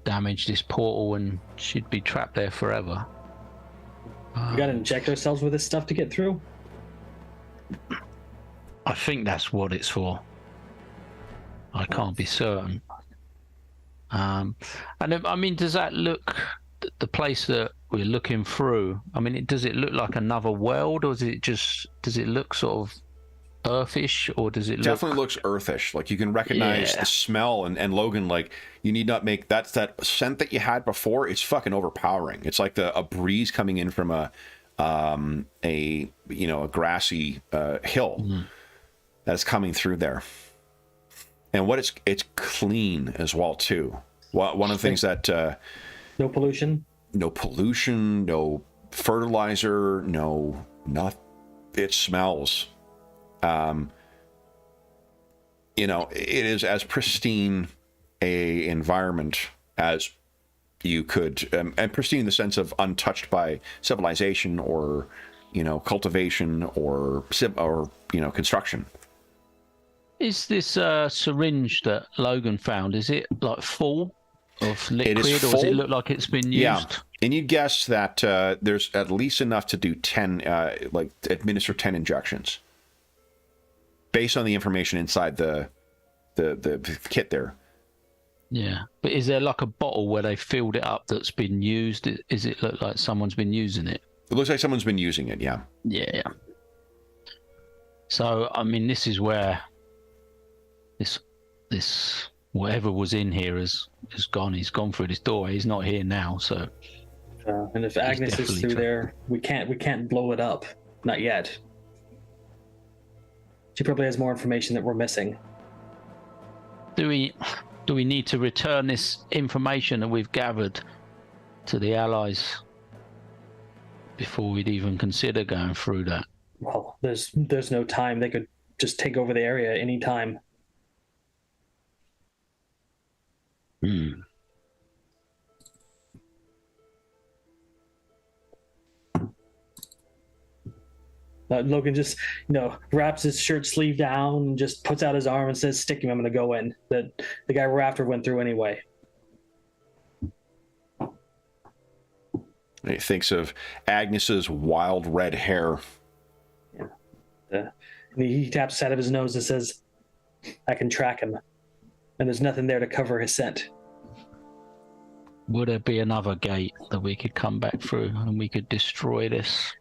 [SPEAKER 2] damage this portal and she'd be trapped there forever.
[SPEAKER 3] We gotta inject ourselves with this stuff to get through?
[SPEAKER 2] I think that's what it's for. I can't be certain. And I mean, does that look, the place that we're looking through, I mean, does it look like another world, or does it look sort of earthish, or does it
[SPEAKER 1] definitely looks earthish? Like you can recognize the smell, and Logan, like, you need not make that scent that you had before. It's fucking overpowering. It's like a breeze coming in from a grassy hill that's coming through there. And it's clean as well too. One of the things that
[SPEAKER 3] no pollution,
[SPEAKER 1] no fertilizer, nothing. It smells. It is as pristine a environment as you could, and pristine in the sense of untouched by civilization or cultivation or construction.
[SPEAKER 2] Is this syringe that Logan found, is it like full of liquid, or does it look like it's been used?
[SPEAKER 1] Yeah, and you'd guess that there's at least enough to do 10, administer 10 injections, based on the information inside the kit there.
[SPEAKER 2] Yeah, but is there like a bottle where they filled it up that's been used? Is it look like someone's been using it?
[SPEAKER 1] It looks like someone's been using it, yeah.
[SPEAKER 2] Yeah. So, I mean, this is where this whatever was in here has gone. He's gone through this door. He's not here now, so...
[SPEAKER 3] and if Agnes is through there, we can't blow it up. Not yet. She probably has more information that we're missing.
[SPEAKER 2] Do we need to return this information that we've gathered to the Allies before we'd even consider going through that?
[SPEAKER 3] Well, there's no time. They could just take over the area any time. Logan just, wraps his shirt sleeve down and just puts out his arm and says, "Stick him, I'm going to go in." The guy we're after went through anyway.
[SPEAKER 1] He thinks of Agnes's wild red hair.
[SPEAKER 3] Yeah. And he taps the side of his nose and says, "I can track him." And there's nothing there to cover his scent.
[SPEAKER 2] Would there be another gate that we could come back through and we could destroy this?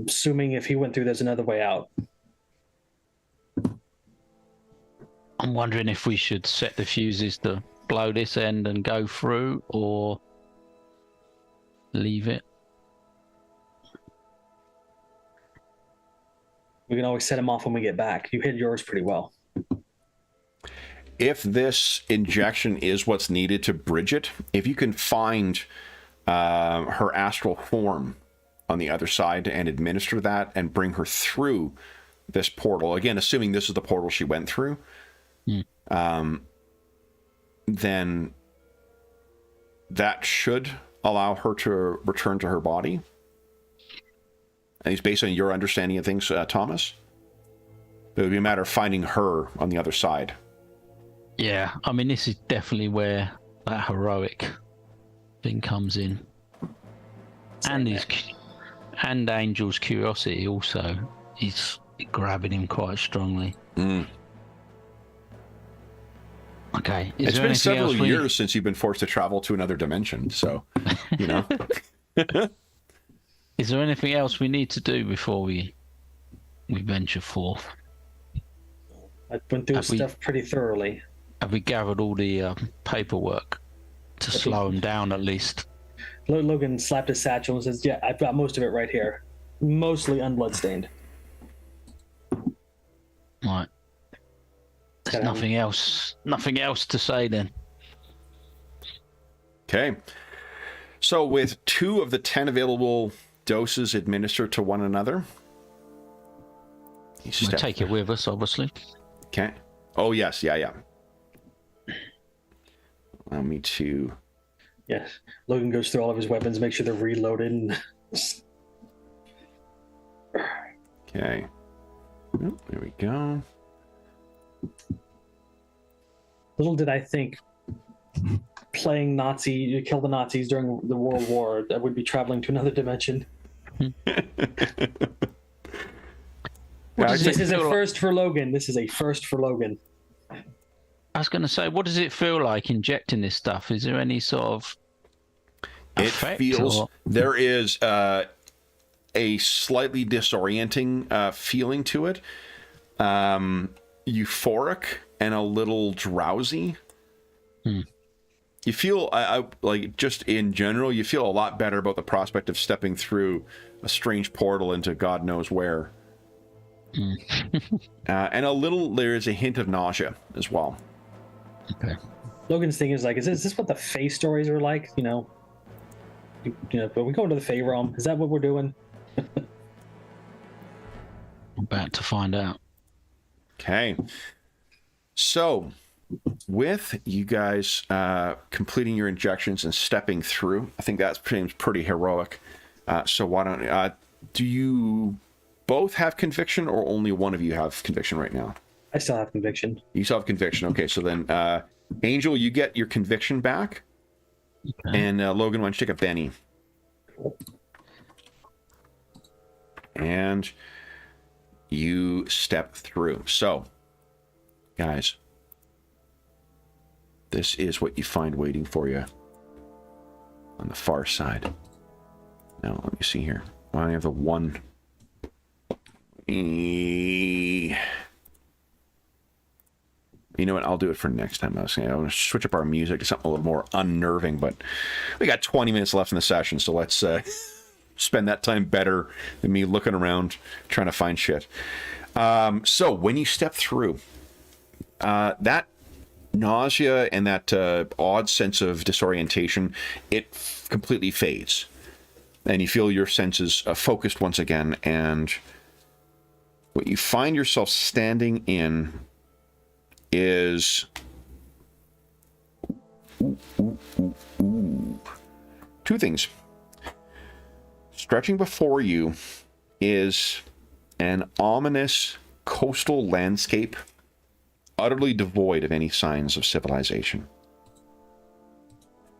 [SPEAKER 3] Assuming if he went through, there's another way out.
[SPEAKER 2] I'm wondering if we should set the fuses to blow this end and go through, or leave it.
[SPEAKER 3] We can always set him off when we get back. You hid yours pretty well.
[SPEAKER 1] If this injection is what's needed to bridge it, if you can find her astral form on the other side and administer that and bring her through this portal, again, assuming this is the portal she went through, then that should allow her to return to her body. At least based on your understanding of things, Thomas. It would be a matter of finding her on the other side.
[SPEAKER 2] Yeah, I mean, this is definitely where that heroic thing comes in. And Angel's curiosity also is grabbing him quite strongly. Okay.
[SPEAKER 1] It's been several years since you've been forced to travel to another dimension, so, you know.
[SPEAKER 2] Is there anything else we need to do before we venture forth?
[SPEAKER 3] I went through stuff pretty thoroughly.
[SPEAKER 2] Have we gathered all the paperwork to slow him down at least?
[SPEAKER 3] Logan slapped his satchel and says, "Yeah, I've got most of it right here. Mostly unbloodstained."
[SPEAKER 2] Right. There's nothing else to say then.
[SPEAKER 1] Okay. So with 2 of the 10 available doses administered to one another,
[SPEAKER 2] we'll take it with us, obviously.
[SPEAKER 1] Okay. Oh, yes. Yeah. Allow me to...
[SPEAKER 3] Yes. Logan goes through all of his weapons, make sure they're reloaded.
[SPEAKER 1] Okay. Oh, there we go.
[SPEAKER 3] Little did I think playing Nazi, you kill the Nazis during the World War, I would be traveling to another dimension. This is a first for Logan. This is a first for Logan.
[SPEAKER 2] I was going to say, what does it feel like injecting this stuff? Is there any sort of effect?
[SPEAKER 1] It feels... There is a slightly disorienting feeling to it. Euphoric and a little drowsy. You feel, like, just in general, you feel a lot better about the prospect of stepping through a strange portal into God knows where. And there is a hint of nausea as well.
[SPEAKER 2] Okay.
[SPEAKER 3] Logan's thing is like, is this what the Fae stories are like? You know, but we go into the Fae realm. Is that what we're doing?
[SPEAKER 2] About to find out.
[SPEAKER 1] Okay. So, with you guys completing your injections and stepping through, I think that seems pretty heroic. So why don't do you both have conviction, or only one of you have conviction right now?
[SPEAKER 3] I still have conviction.
[SPEAKER 1] You still have conviction. Okay, so then Angel, you get your conviction back. Okay. And Logan, why don't you take a Benny? And you step through. So, guys, this is what you find waiting for you on the far side. Now, let me see here. Well, I have the one. You know what? I'll do it for next time. I want to switch up our music to something a little more unnerving, but we got 20 minutes left in the session, so let's spend that time better than me looking around trying to find shit. So when you step through, that nausea and that odd sense of disorientation, it completely fades. And you feel your senses focused once again, and what you find yourself standing in is two things. Stretching before you is an ominous coastal landscape, utterly devoid of any signs of civilization.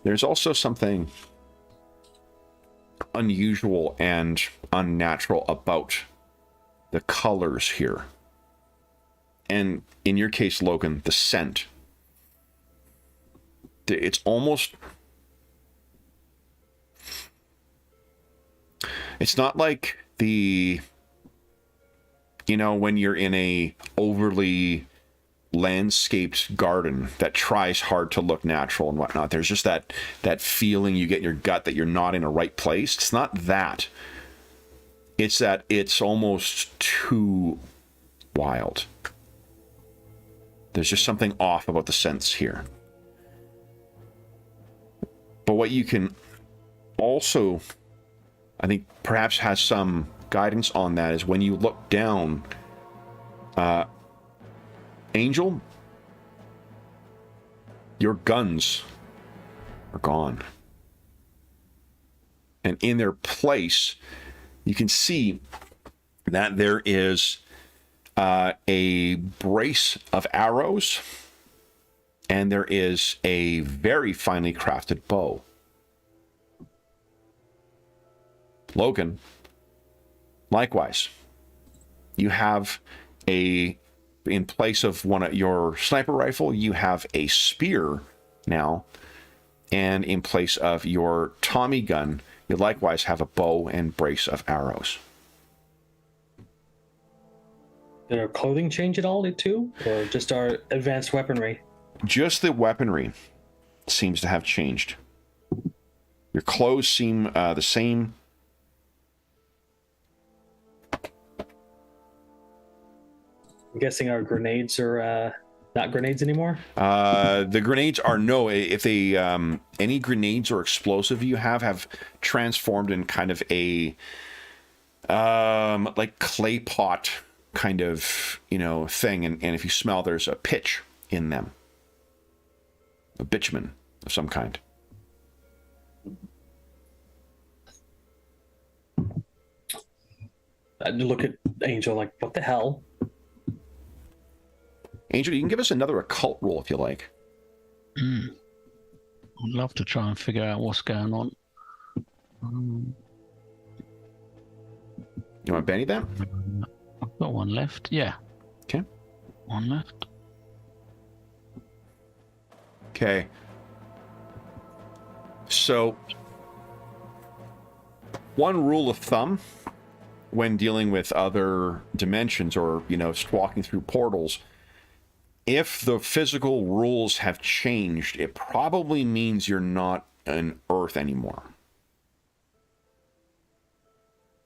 [SPEAKER 1] There's also something unusual and unnatural about the colors here. And in your case, Logan, the scent. It's almost... It's not like the... when you're in a overly landscaped garden that tries hard to look natural and whatnot. There's just that feeling you get in your gut that you're not in a right place. It's not that. It's that it's almost too wild. There's just something off about the sense here. But what you can also, I think, perhaps has some guidance on that is when you look down, Angel, your guns are gone. And in their place, you can see that there is a brace of arrows, and there is a very finely crafted bow. Logan, likewise, you have in place of your sniper rifle, you have a spear now, and in place of your Tommy gun, you likewise have a bow and brace of arrows.
[SPEAKER 3] Did our clothing change at all, too? Or just our advanced weaponry?
[SPEAKER 1] Just the weaponry seems to have changed. Your clothes seem the same.
[SPEAKER 3] I'm guessing our grenades are not grenades anymore?
[SPEAKER 1] The grenades are no. If they any grenades or explosive you have transformed in kind of a like clay pot kind of thing, and if you smell, there's a pitch in them, a bitumen of some kind.
[SPEAKER 3] I'd look at Angel like, what the hell?
[SPEAKER 1] Angel, you can give us another occult roll if you like.
[SPEAKER 2] I'd love to try and figure out what's going on.
[SPEAKER 1] You want Benny that?
[SPEAKER 2] I've got one left. Yeah.
[SPEAKER 1] Okay.
[SPEAKER 2] One left.
[SPEAKER 1] Okay. So, one rule of thumb when dealing with other dimensions or, walking through portals, if the physical rules have changed, it probably means you're not on Earth anymore.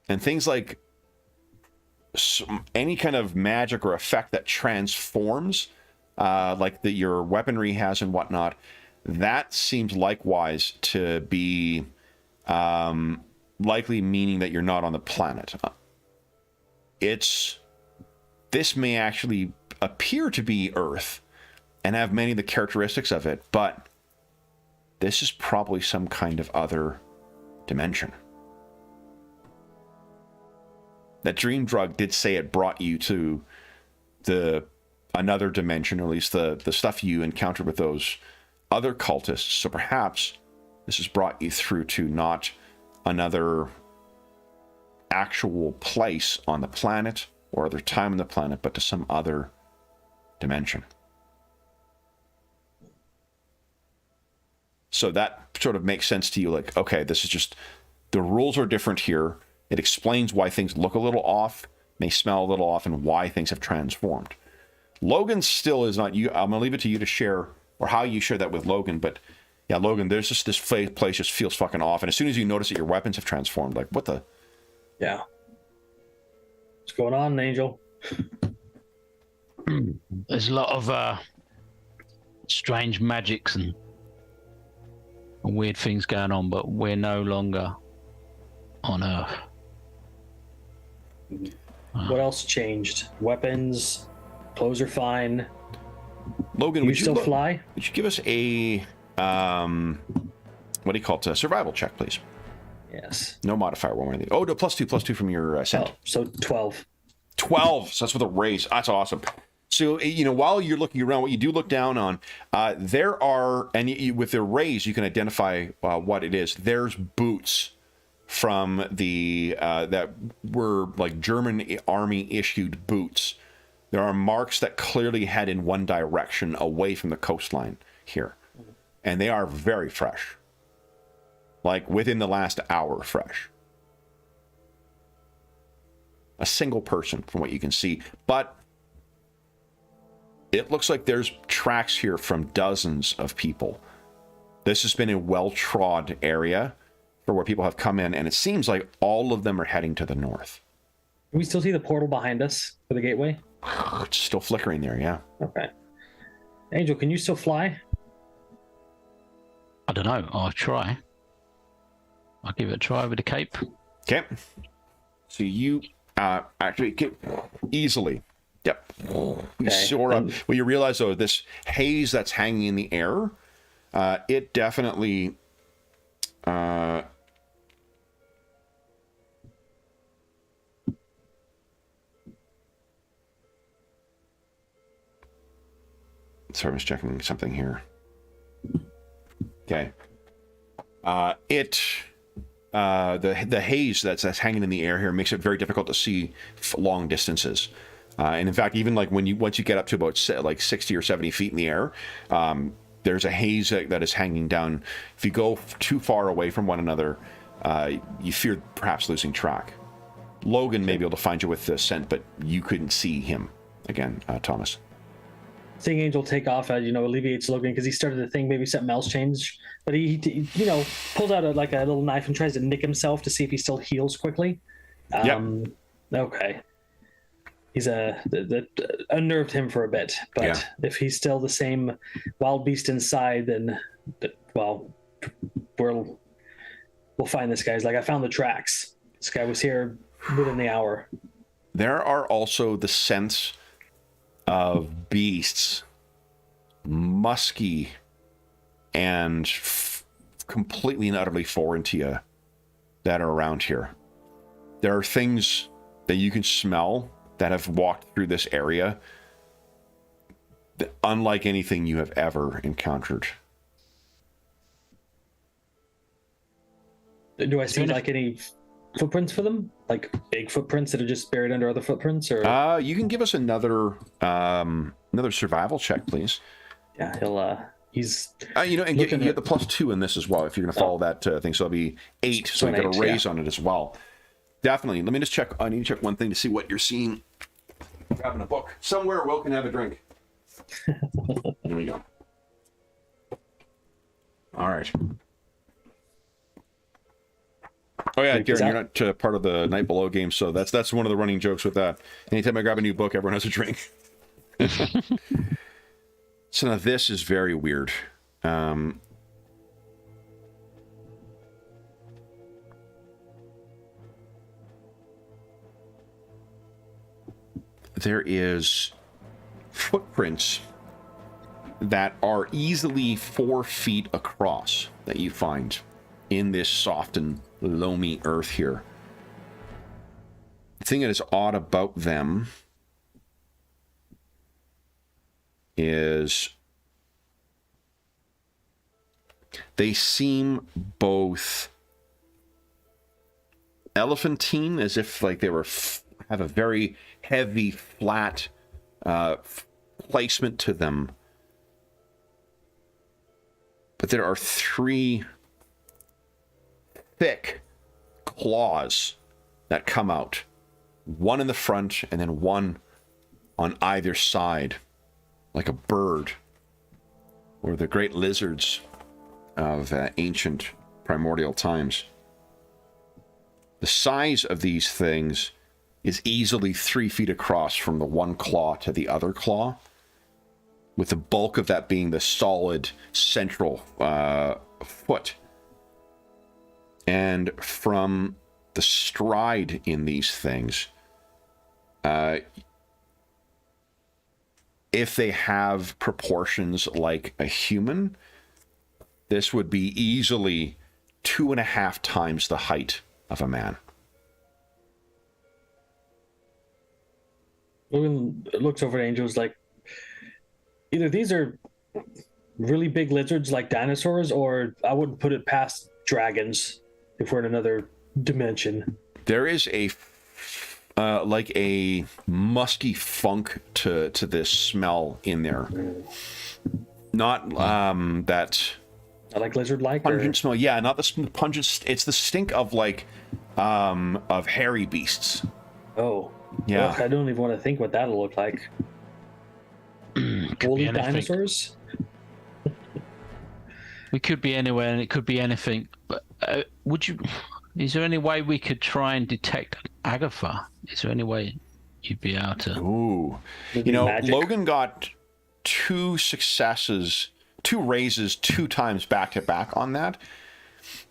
[SPEAKER 1] And things like any kind of magic or effect that transforms, like that your weaponry has and whatnot, that seems likewise to be likely meaning that you're not on the planet. This may actually appear to be Earth and have many of the characteristics of it, but this is probably some kind of other dimension. That dream drug did say it brought you to another dimension, or at least the stuff you encountered with those other cultists. So perhaps this has brought you through to not another actual place on the planet or other time on the planet, but to some other dimension. So that sort of makes sense to you, like, okay, this is just, the rules are different here. It explains why things look a little off, may smell a little off, and why things have transformed. Logan still is not you. I'm going to leave it to you to share, or how you share that with Logan. But yeah, Logan, there's just this place just feels fucking off. And as soon as you notice that your weapons have transformed, like, what the?
[SPEAKER 3] Yeah. What's going on, Angel?
[SPEAKER 2] There's a lot of strange magics and weird things going on, but we're no longer on Earth.
[SPEAKER 3] What else changed? Weapons, clothes are fine.
[SPEAKER 1] Logan,
[SPEAKER 3] You
[SPEAKER 1] would you
[SPEAKER 3] still fly?
[SPEAKER 1] Would you give us a what do you call it? A survival check, please.
[SPEAKER 3] Yes.
[SPEAKER 1] No modifier, one or anything. Oh, no, +2 from your scent.
[SPEAKER 3] Oh, so 12.
[SPEAKER 1] 12. So that's with a raise. That's awesome. So, while you're looking around, what you do look down on, there are, and with the raise, you can identify what it is. There's boots from the, that were like German army issued boots. There are marks that clearly head in one direction away from the coastline here. And they are very fresh. Like within the last hour fresh. A single person from what you can see. But it looks like there's tracks here from dozens of people. This has been a well-trod area for where people have come in, and it seems like all of them are heading to the north.
[SPEAKER 3] Can we still see the portal behind us for the gateway?
[SPEAKER 1] It's still flickering there, yeah.
[SPEAKER 3] Okay. Angel, can you still fly?
[SPEAKER 2] I don't know. I'll try. I'll give it a try with the cape.
[SPEAKER 1] Okay. So you actually get easily. Yep. You soar up. Well, you realize, though, this haze that's hanging in the air, it definitely... Sorry, I'm just checking something here. Okay. The haze that's hanging in the air here makes it very difficult to see long distances. And in fact, even like once you get up to about like 60 or 70 feet in the air, there's a haze that is hanging down. If you go too far away from one another, you fear perhaps losing track. Logan may be able to find you with the scent, but you couldn't see him again, Thomas.
[SPEAKER 3] Seeing Angel take off, alleviates Logan because he started to think maybe something else changed. But he pulls out a little knife and tries to nick himself to see if he still heals quickly. Okay. He's that unnerved him for a bit, but if he's still the same wild beast inside, then we'll find this guy. He's like, I found the tracks. This guy was here within the hour.
[SPEAKER 1] There are also the scents of beasts, musky and completely and utterly foreign to you, that are around here. There are things that you can smell that have walked through this area that, unlike anything you have ever encountered.
[SPEAKER 3] Do I see like any footprints for them, like big footprints that are just buried under other footprints? Or
[SPEAKER 1] you can give us another survival check, please.
[SPEAKER 3] Yeah, he's
[SPEAKER 1] and you get the +2 in this as well if you're going to follow that thing. So it'll be 8. So you get a raise on it as well. Definitely. Let me just check. I need to check one thing to see what you're seeing. Grabbing a book somewhere. Will can have a drink. Here we go. All right. Oh yeah, Garen, you're not part of the Night Below game, so that's one of the running jokes with that. Anytime I grab a new book, everyone has a drink. So now this is very weird. There is footprints that are easily 4 feet across that you find in this soft and loamy earth here. The thing that is odd about them is they seem both elephantine, as if like they were have a very heavy, flat placement to them. But there are 3 thick claws that come out. One in the front and then one on either side, like a bird, or the great lizards of ancient primordial times. The size of these things is easily 3 feet across from the one claw to the other claw, with the bulk of that being the solid central foot. And from the stride in these things, if they have proportions like a human, this would be easily 2.5 times the height of a man.
[SPEAKER 3] Logan looks over at Angel's like, either these are really big lizards like dinosaurs, or I wouldn't put it past dragons if we're in another dimension.
[SPEAKER 1] There is a like a musky funk to this smell in there. Not that
[SPEAKER 3] I like lizard-like
[SPEAKER 1] pungent smell. Yeah, not the pungent. It's the stink of like of hairy beasts.
[SPEAKER 3] Oh.
[SPEAKER 1] Yeah.
[SPEAKER 3] Ugh, I don't even want to think what that'll look like. Woolly dinosaurs?
[SPEAKER 2] We could be anywhere and it could be anything, but Would you? Is there any way we could try and detect Agatha? Is there any way you'd be able to?
[SPEAKER 1] Ooh.
[SPEAKER 3] Maybe
[SPEAKER 1] You know,
[SPEAKER 3] magic?
[SPEAKER 1] Logan got 2 successes, 2 raises 2 times back to back on that.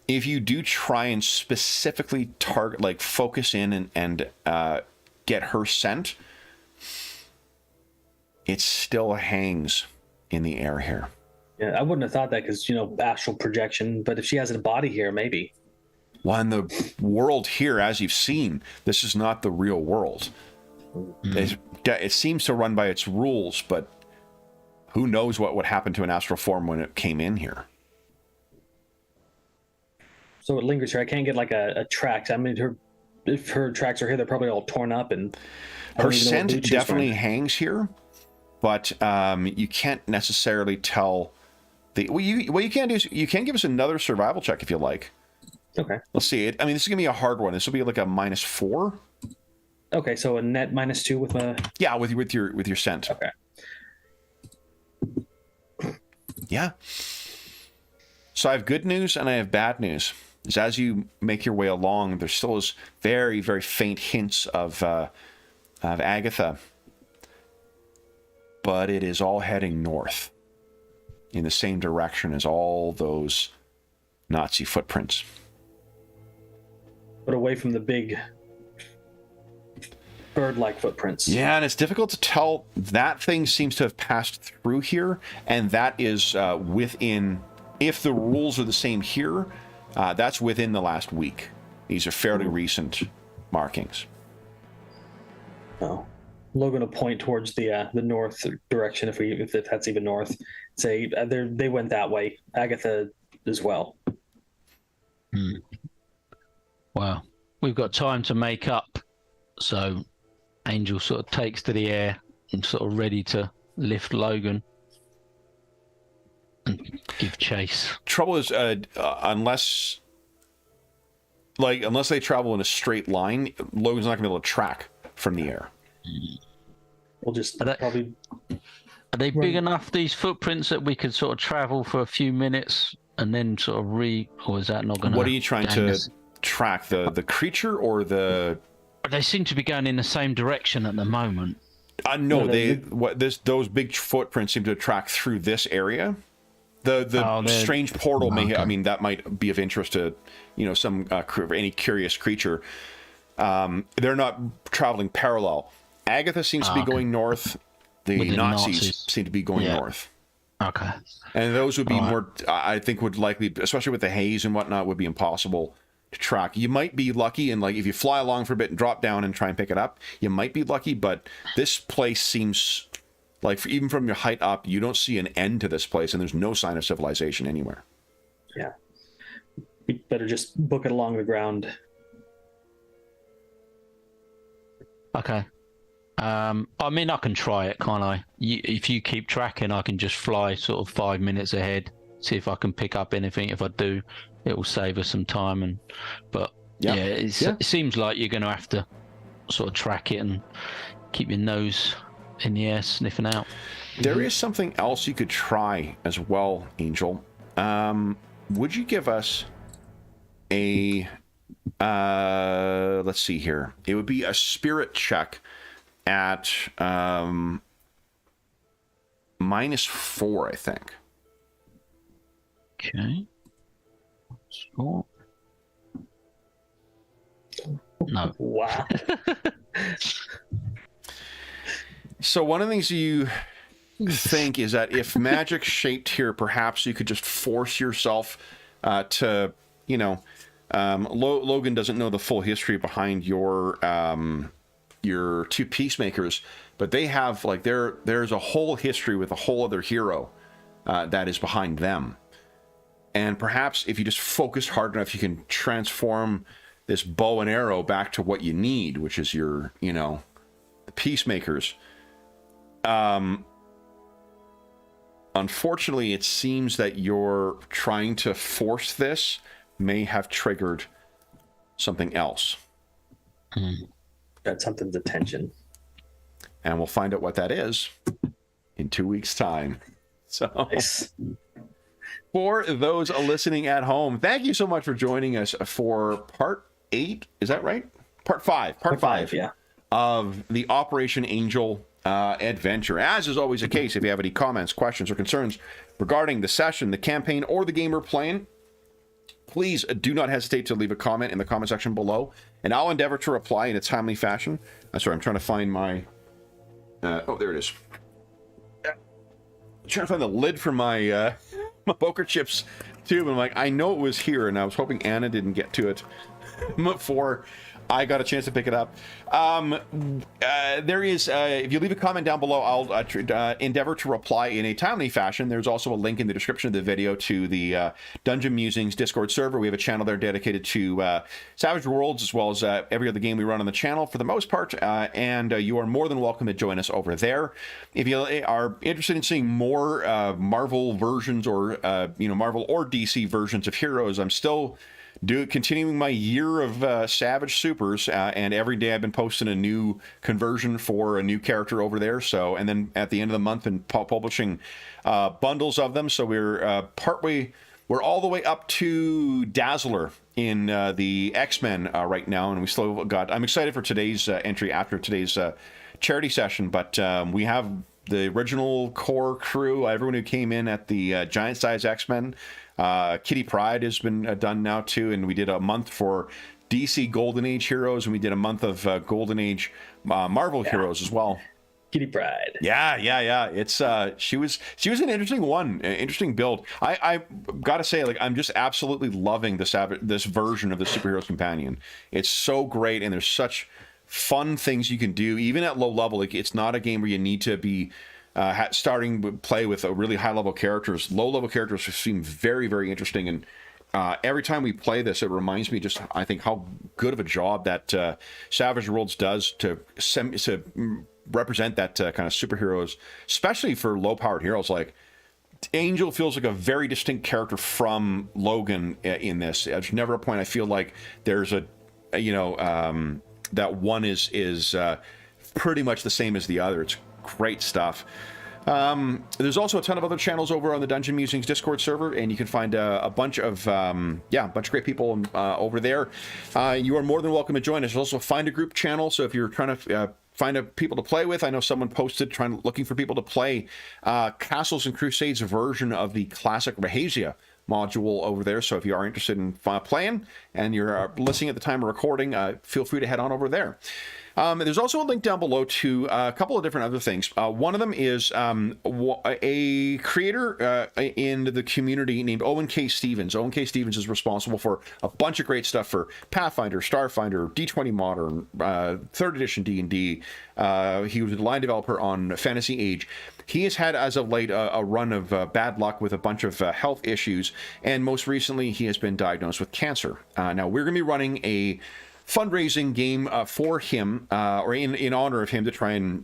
[SPEAKER 1] If you do try and specifically target, like focus in and get her scent, it still hangs in the air here.
[SPEAKER 3] Yeah, I wouldn't have thought that because, astral projection. But if she has a body here, maybe.
[SPEAKER 1] Well, in the world here, as you've seen, this is not the real world. It seems to run by its rules, but who knows what would happen to an astral form when it came in here.
[SPEAKER 3] So it lingers here. I can't get like a track. I mean, if her tracks are here, they're probably all torn up. And
[SPEAKER 1] Her scent definitely hangs here, but you can't necessarily tell. What you can do is you can give us another survival check if you like.
[SPEAKER 3] Okay.
[SPEAKER 1] Let's see it. I mean, this is gonna be a hard one. This will be like a -4.
[SPEAKER 3] Okay, so a net -2 with a.
[SPEAKER 1] Yeah, with your scent.
[SPEAKER 3] Okay.
[SPEAKER 1] Yeah. So I have good news and I have bad news. As you make your way along, there still is very, very faint hints of Agatha, but it is all heading north in the same direction as all those Nazi footprints.
[SPEAKER 3] But away from the big bird-like footprints.
[SPEAKER 1] Yeah, and it's difficult to tell. That thing seems to have passed through here, and that is within, if the rules are the same here, that's within the last week. These are fairly recent markings.
[SPEAKER 3] Oh. Logan will point towards the north direction if that's even north. Say they went that way. Agatha as well.
[SPEAKER 2] Well, we've got time to make up. So Angel sort of takes to the air and sort of ready to lift Logan and give chase.
[SPEAKER 1] Trouble is, unless they travel in a straight line, Logan's not going to be able to track from the air.
[SPEAKER 3] We'll just
[SPEAKER 2] probably. Are they big enough, these footprints, that we could sort of travel for a few minutes and then sort of or is that not going to?
[SPEAKER 1] What are you trying to track? The creature or the?
[SPEAKER 2] They seem to be going in the same direction at the moment.
[SPEAKER 1] No, those big footprints seem to track through this area. The strange portal may. I mean, that might be of interest to some any curious creature. They're not traveling parallel. Agatha seems to be going north. The Nazis seem to be going north.
[SPEAKER 2] Okay.
[SPEAKER 1] And those would be more, I think, would likely, especially with the haze and whatnot, would be impossible to track. You might be lucky, and like if you fly along for a bit and drop down and try and pick it up, you might be lucky. But this place seems like, even from your height up, you don't see an end to this place, and there's no sign of civilization anywhere.
[SPEAKER 3] Yeah. We better just book it along the ground.
[SPEAKER 2] Okay. I mean, I can try it, can't I? If you keep tracking, I can just fly sort of 5 minutes ahead, see if I can pick up anything. If I do, it will save us some time. It seems like you're going to have to sort of track it and keep your nose in the air, sniffing out.
[SPEAKER 1] There is something else you could try as well, Angel. Would you give us a... let's see here. It would be a spirit check at -4, I think.
[SPEAKER 2] Okay. So... No.
[SPEAKER 3] Wow.
[SPEAKER 1] So one of the things you think is that if magic shaped here, perhaps you could just force yourself to, Logan doesn't know the full history behind your 2 peacemakers, but they have there's a whole history with a whole other hero that is behind them. And perhaps if you just focus hard enough, you can transform this bow and arrow back to what you need, which is your, the peacemakers. Unfortunately, it seems that you're trying to force this may have triggered something else.
[SPEAKER 3] Got something's attention.
[SPEAKER 1] And we'll find out what that is in 2 weeks' time. So,
[SPEAKER 3] Nice.
[SPEAKER 1] For those listening at home, thank you so much for joining us for part 8. Is that right? Part 5. Part 5.
[SPEAKER 3] Yeah.
[SPEAKER 1] Of the Operation Angel adventure. As is always the case, if you have any comments, questions, or concerns regarding the session, the campaign, or the game we're playing, please do not hesitate to leave a comment in the comment section below, and I'll endeavor to reply in a timely fashion. Sorry, I'm trying to find my... oh, there it is. I'm trying to find the lid for my, my poker chips tube, and I'm like, I know it was here, and I was hoping Anna didn't get to it before I got a chance to pick it up. There is, if you leave a comment down below, I'll endeavor to reply in a timely fashion. There's also a link in the description of the video to the Dungeon Musings Discord server. We have a channel there dedicated to Savage Worlds, as well as every other game we run on the channel for the most part, and you are more than welcome to join us over there. If you are interested in seeing more Marvel versions or, Marvel or DC versions of heroes, I'm still continuing my year of Savage Supers, and every day I've been posting a new conversion for a new character over there. So, and then at the end of the month, been publishing bundles of them. So we're all the way up to Dazzler in the X-Men right now, and we still got. I'm excited for today's entry after today's charity session, but we have the original core crew, everyone who came in at the Giant Size X-Men. Kitty Pryde has been done now too, and we did a month for DC Golden Age heroes, and we did a month of Golden Age Marvel heroes as well.
[SPEAKER 3] Kitty Pryde.
[SPEAKER 1] Yeah. It's she was an interesting one, interesting build. I gotta say, like, I'm just absolutely loving this version of the Superheroes Companion. It's so great, and there's such fun things you can do, even at low level. Like, it's not a game where you need to be starting to play with a really high level characters. Low level characters seem very, very interesting, and every time we play this, it reminds me just, I think, how good of a job that Savage Worlds does to represent that kind of superheroes, especially for low powered heroes. Like, Angel feels like a very distinct character from Logan in this. There's never a point I feel like there's that one is pretty much the same as the other. It's great stuff. There's also a ton of other channels over on the Dungeon Musings Discord server, and you can find a bunch of great people over there. You are more than welcome to join us. There's also a Find a Group channel, so if you're trying to find people to play with, I know someone posted looking for people to play Castles and Crusades version of the classic Rahasia module over there. So if you are interested in playing and you're listening at the time of recording, feel free to head on over there. There's also a link down below to a couple of different other things. One of them is a creator in the community named Owen K. Stevens. Owen K. Stevens is responsible for a bunch of great stuff for Pathfinder, Starfinder, D20 Modern, 3rd edition D&D. He was a line developer on Fantasy Age. He has had, as of late, a run of bad luck with a bunch of health issues, and most recently he has been diagnosed with cancer. Now, we're going to be running a fundraising game for him, or in honor of him, to try and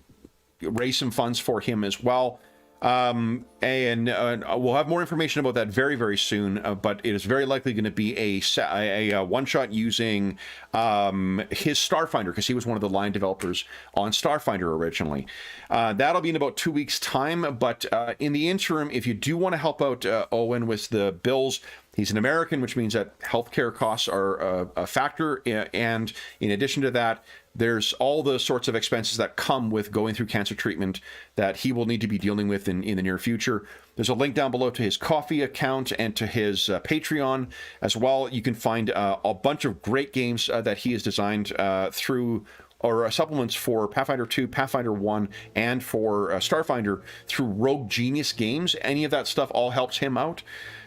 [SPEAKER 1] raise some funds for him as well. And we'll have more information about that very, very soon, but it is very likely going to be a one-shot using his Starfinder, because he was one of the line developers on Starfinder originally. That'll be in about 2 weeks' time, but in the interim, if you do want to help out Owen with the bills, he's an American, which means that healthcare costs are a factor, and in addition to that, there's all the sorts of expenses that come with going through cancer treatment that he will need to be dealing with in the near future. There's a link down below to his Ko-fi account and to his Patreon as well. You can find a bunch of great games that he has designed through, or supplements for Pathfinder 2, Pathfinder 1, and for Starfinder through Rogue Genius Games. Any of that stuff all helps him out.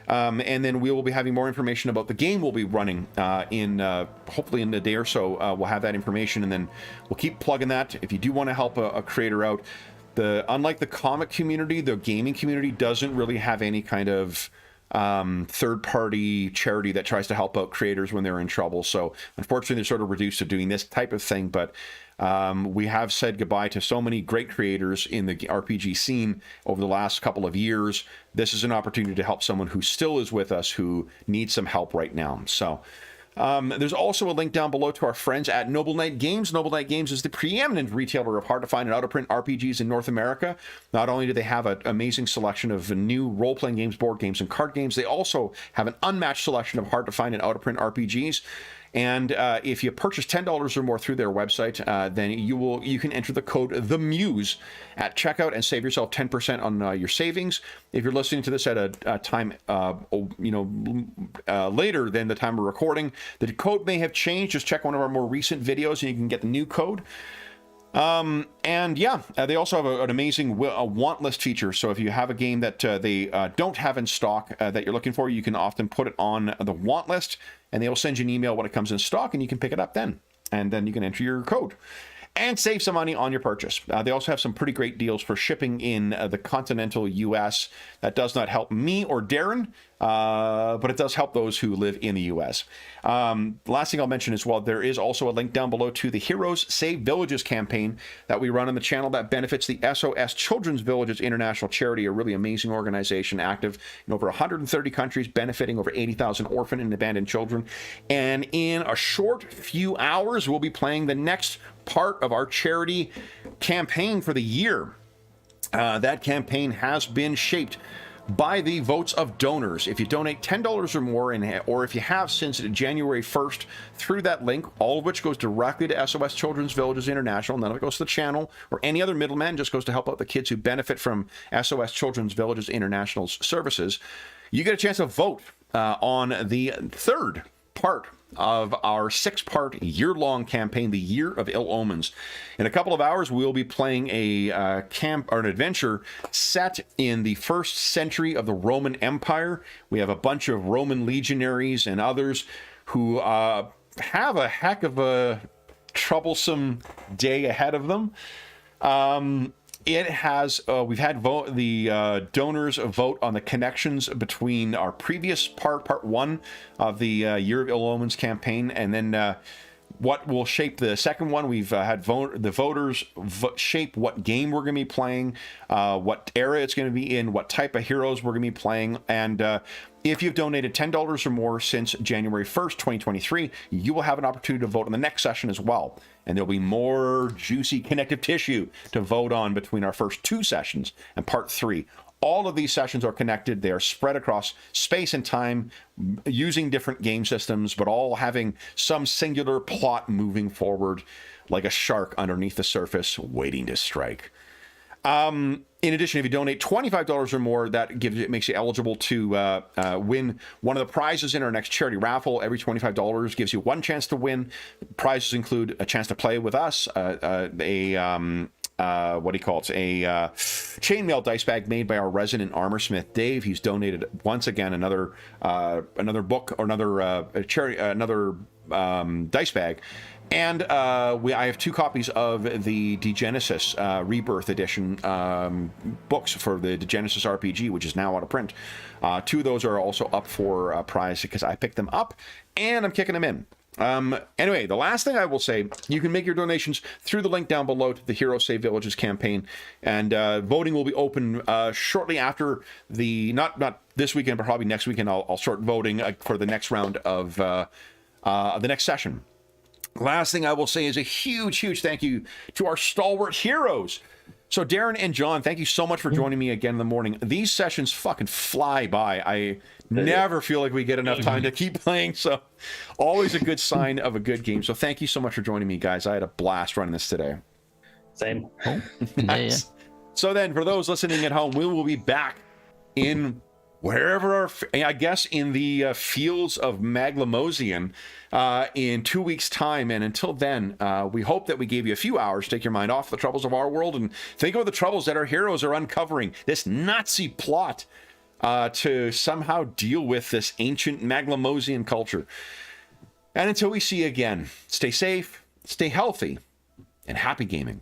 [SPEAKER 1] And then we will be having more information about the game we'll be running hopefully in a day or so. We'll have that information, and then we'll keep plugging that. If you do want to help a creator out, unlike the comic community, the gaming community doesn't really have any kind of third-party charity that tries to help out creators when they're in trouble. So unfortunately, they're sort of reduced to doing this type of thing, but we have said goodbye to so many great creators in the RPG scene over the last couple of years. This is an opportunity to help someone who still is with us, who needs some help right now. So There's also a link down below to our friends at Noble Knight Games. Noble Knight Games is the preeminent retailer of hard-to-find and out-of-print RPGs in North America. Not only do they have an amazing selection of new role-playing games, board games, and card games, they also have an unmatched selection of hard-to-find and out-of-print RPGs. And if you purchase $10 or more through their website, then you can enter the code THEMUSE at checkout and save yourself 10% on your savings. If you're listening to this at a time later than the time of recording, the code may have changed. Just check one of our more recent videos and you can get the new code. They also have an amazing want list feature. So if you have a game that they don't have in stock that you're looking for, you can often put it on the want list, and they will send you an email when it comes in stock, and you can pick it up then. And then you can enter your code and save some money on your purchase. They also have some pretty great deals for shipping in the continental U.S. That does not help me or Darren, but it does help those who live in the U.S. Last thing I'll mention as well, there is also a link down below to the Heroes Save Villages campaign that we run on the channel that benefits the SOS Children's Villages International Charity, a really amazing organization active in over 130 countries, benefiting over 80,000 orphan and abandoned children. And in a short few hours, we'll be playing the next part of our charity campaign for the year. That campaign has been shaped by the votes of donors. If you donate $10 or more, or if you have since January 1st through that link, all of which goes directly to SOS Children's Villages International, none of it goes to the channel or any other middleman, just goes to help out the kids who benefit from SOS Children's Villages International's services, you get a chance to vote on the third part of our 6-part year-long campaign, the Year of Ill Omens. In a couple of hours, we'll be playing a an adventure set in the 1st century of the Roman Empire. We have a bunch of Roman legionaries and others who have a heck of a troublesome day ahead of them. It has, we've had the donors vote on the connections between our previous part 1 of the Year of Ill Omens campaign, and then what will shape the second one. We've had the voters shape what game we're going to be playing, what era it's going to be in, what type of heroes we're going to be playing, and if you've donated $10 or more since January 1st, 2023, you will have an opportunity to vote on the next session as well. And there'll be more juicy connective tissue to vote on between our first 2 sessions and part 3. All of these sessions are connected. They are spread across space and time using different game systems, but all having some singular plot moving forward like a shark underneath the surface waiting to strike. In addition, if you donate $25 or more, that makes you eligible to win one of the prizes in our next charity raffle. Every $25 gives you one chance to win. Prizes include a chance to play with us, a chainmail dice bag made by our resident armorsmith Dave. He's donated once again another book or another dice bag. And I have 2 copies of the Degenesis Rebirth Edition books for the Degenesis RPG, which is now out of print. 2 of those are also up for a prize because I picked them up, and I'm kicking them in. Anyway, the last thing I will say, you can make your donations through the link down below to the Hero Save Villages campaign, and voting will be open shortly after not this weekend, but probably next weekend. I'll start voting for the next round of the next session. Last thing I will say is a huge thank you to our stalwart heroes. So Darren and John, thank you so much for joining me again in the morning. These sessions fucking fly by. I never feel like we get enough time to keep playing, so always a good sign of a good game. So thank you so much for joining me, guys. I had a blast running this today.
[SPEAKER 3] Same.
[SPEAKER 1] Nice. Yeah. So then, for those listening at home, we will be back in wherever I guess in the fields of Maglemosian in 2 weeks' time. And until then, we hope that we gave you a few hours to take your mind off the troubles of our world and think of the troubles that our heroes are uncovering. This Nazi plot to somehow deal with this ancient Maglemosian culture. And until we see you again, stay safe, stay healthy, and happy gaming.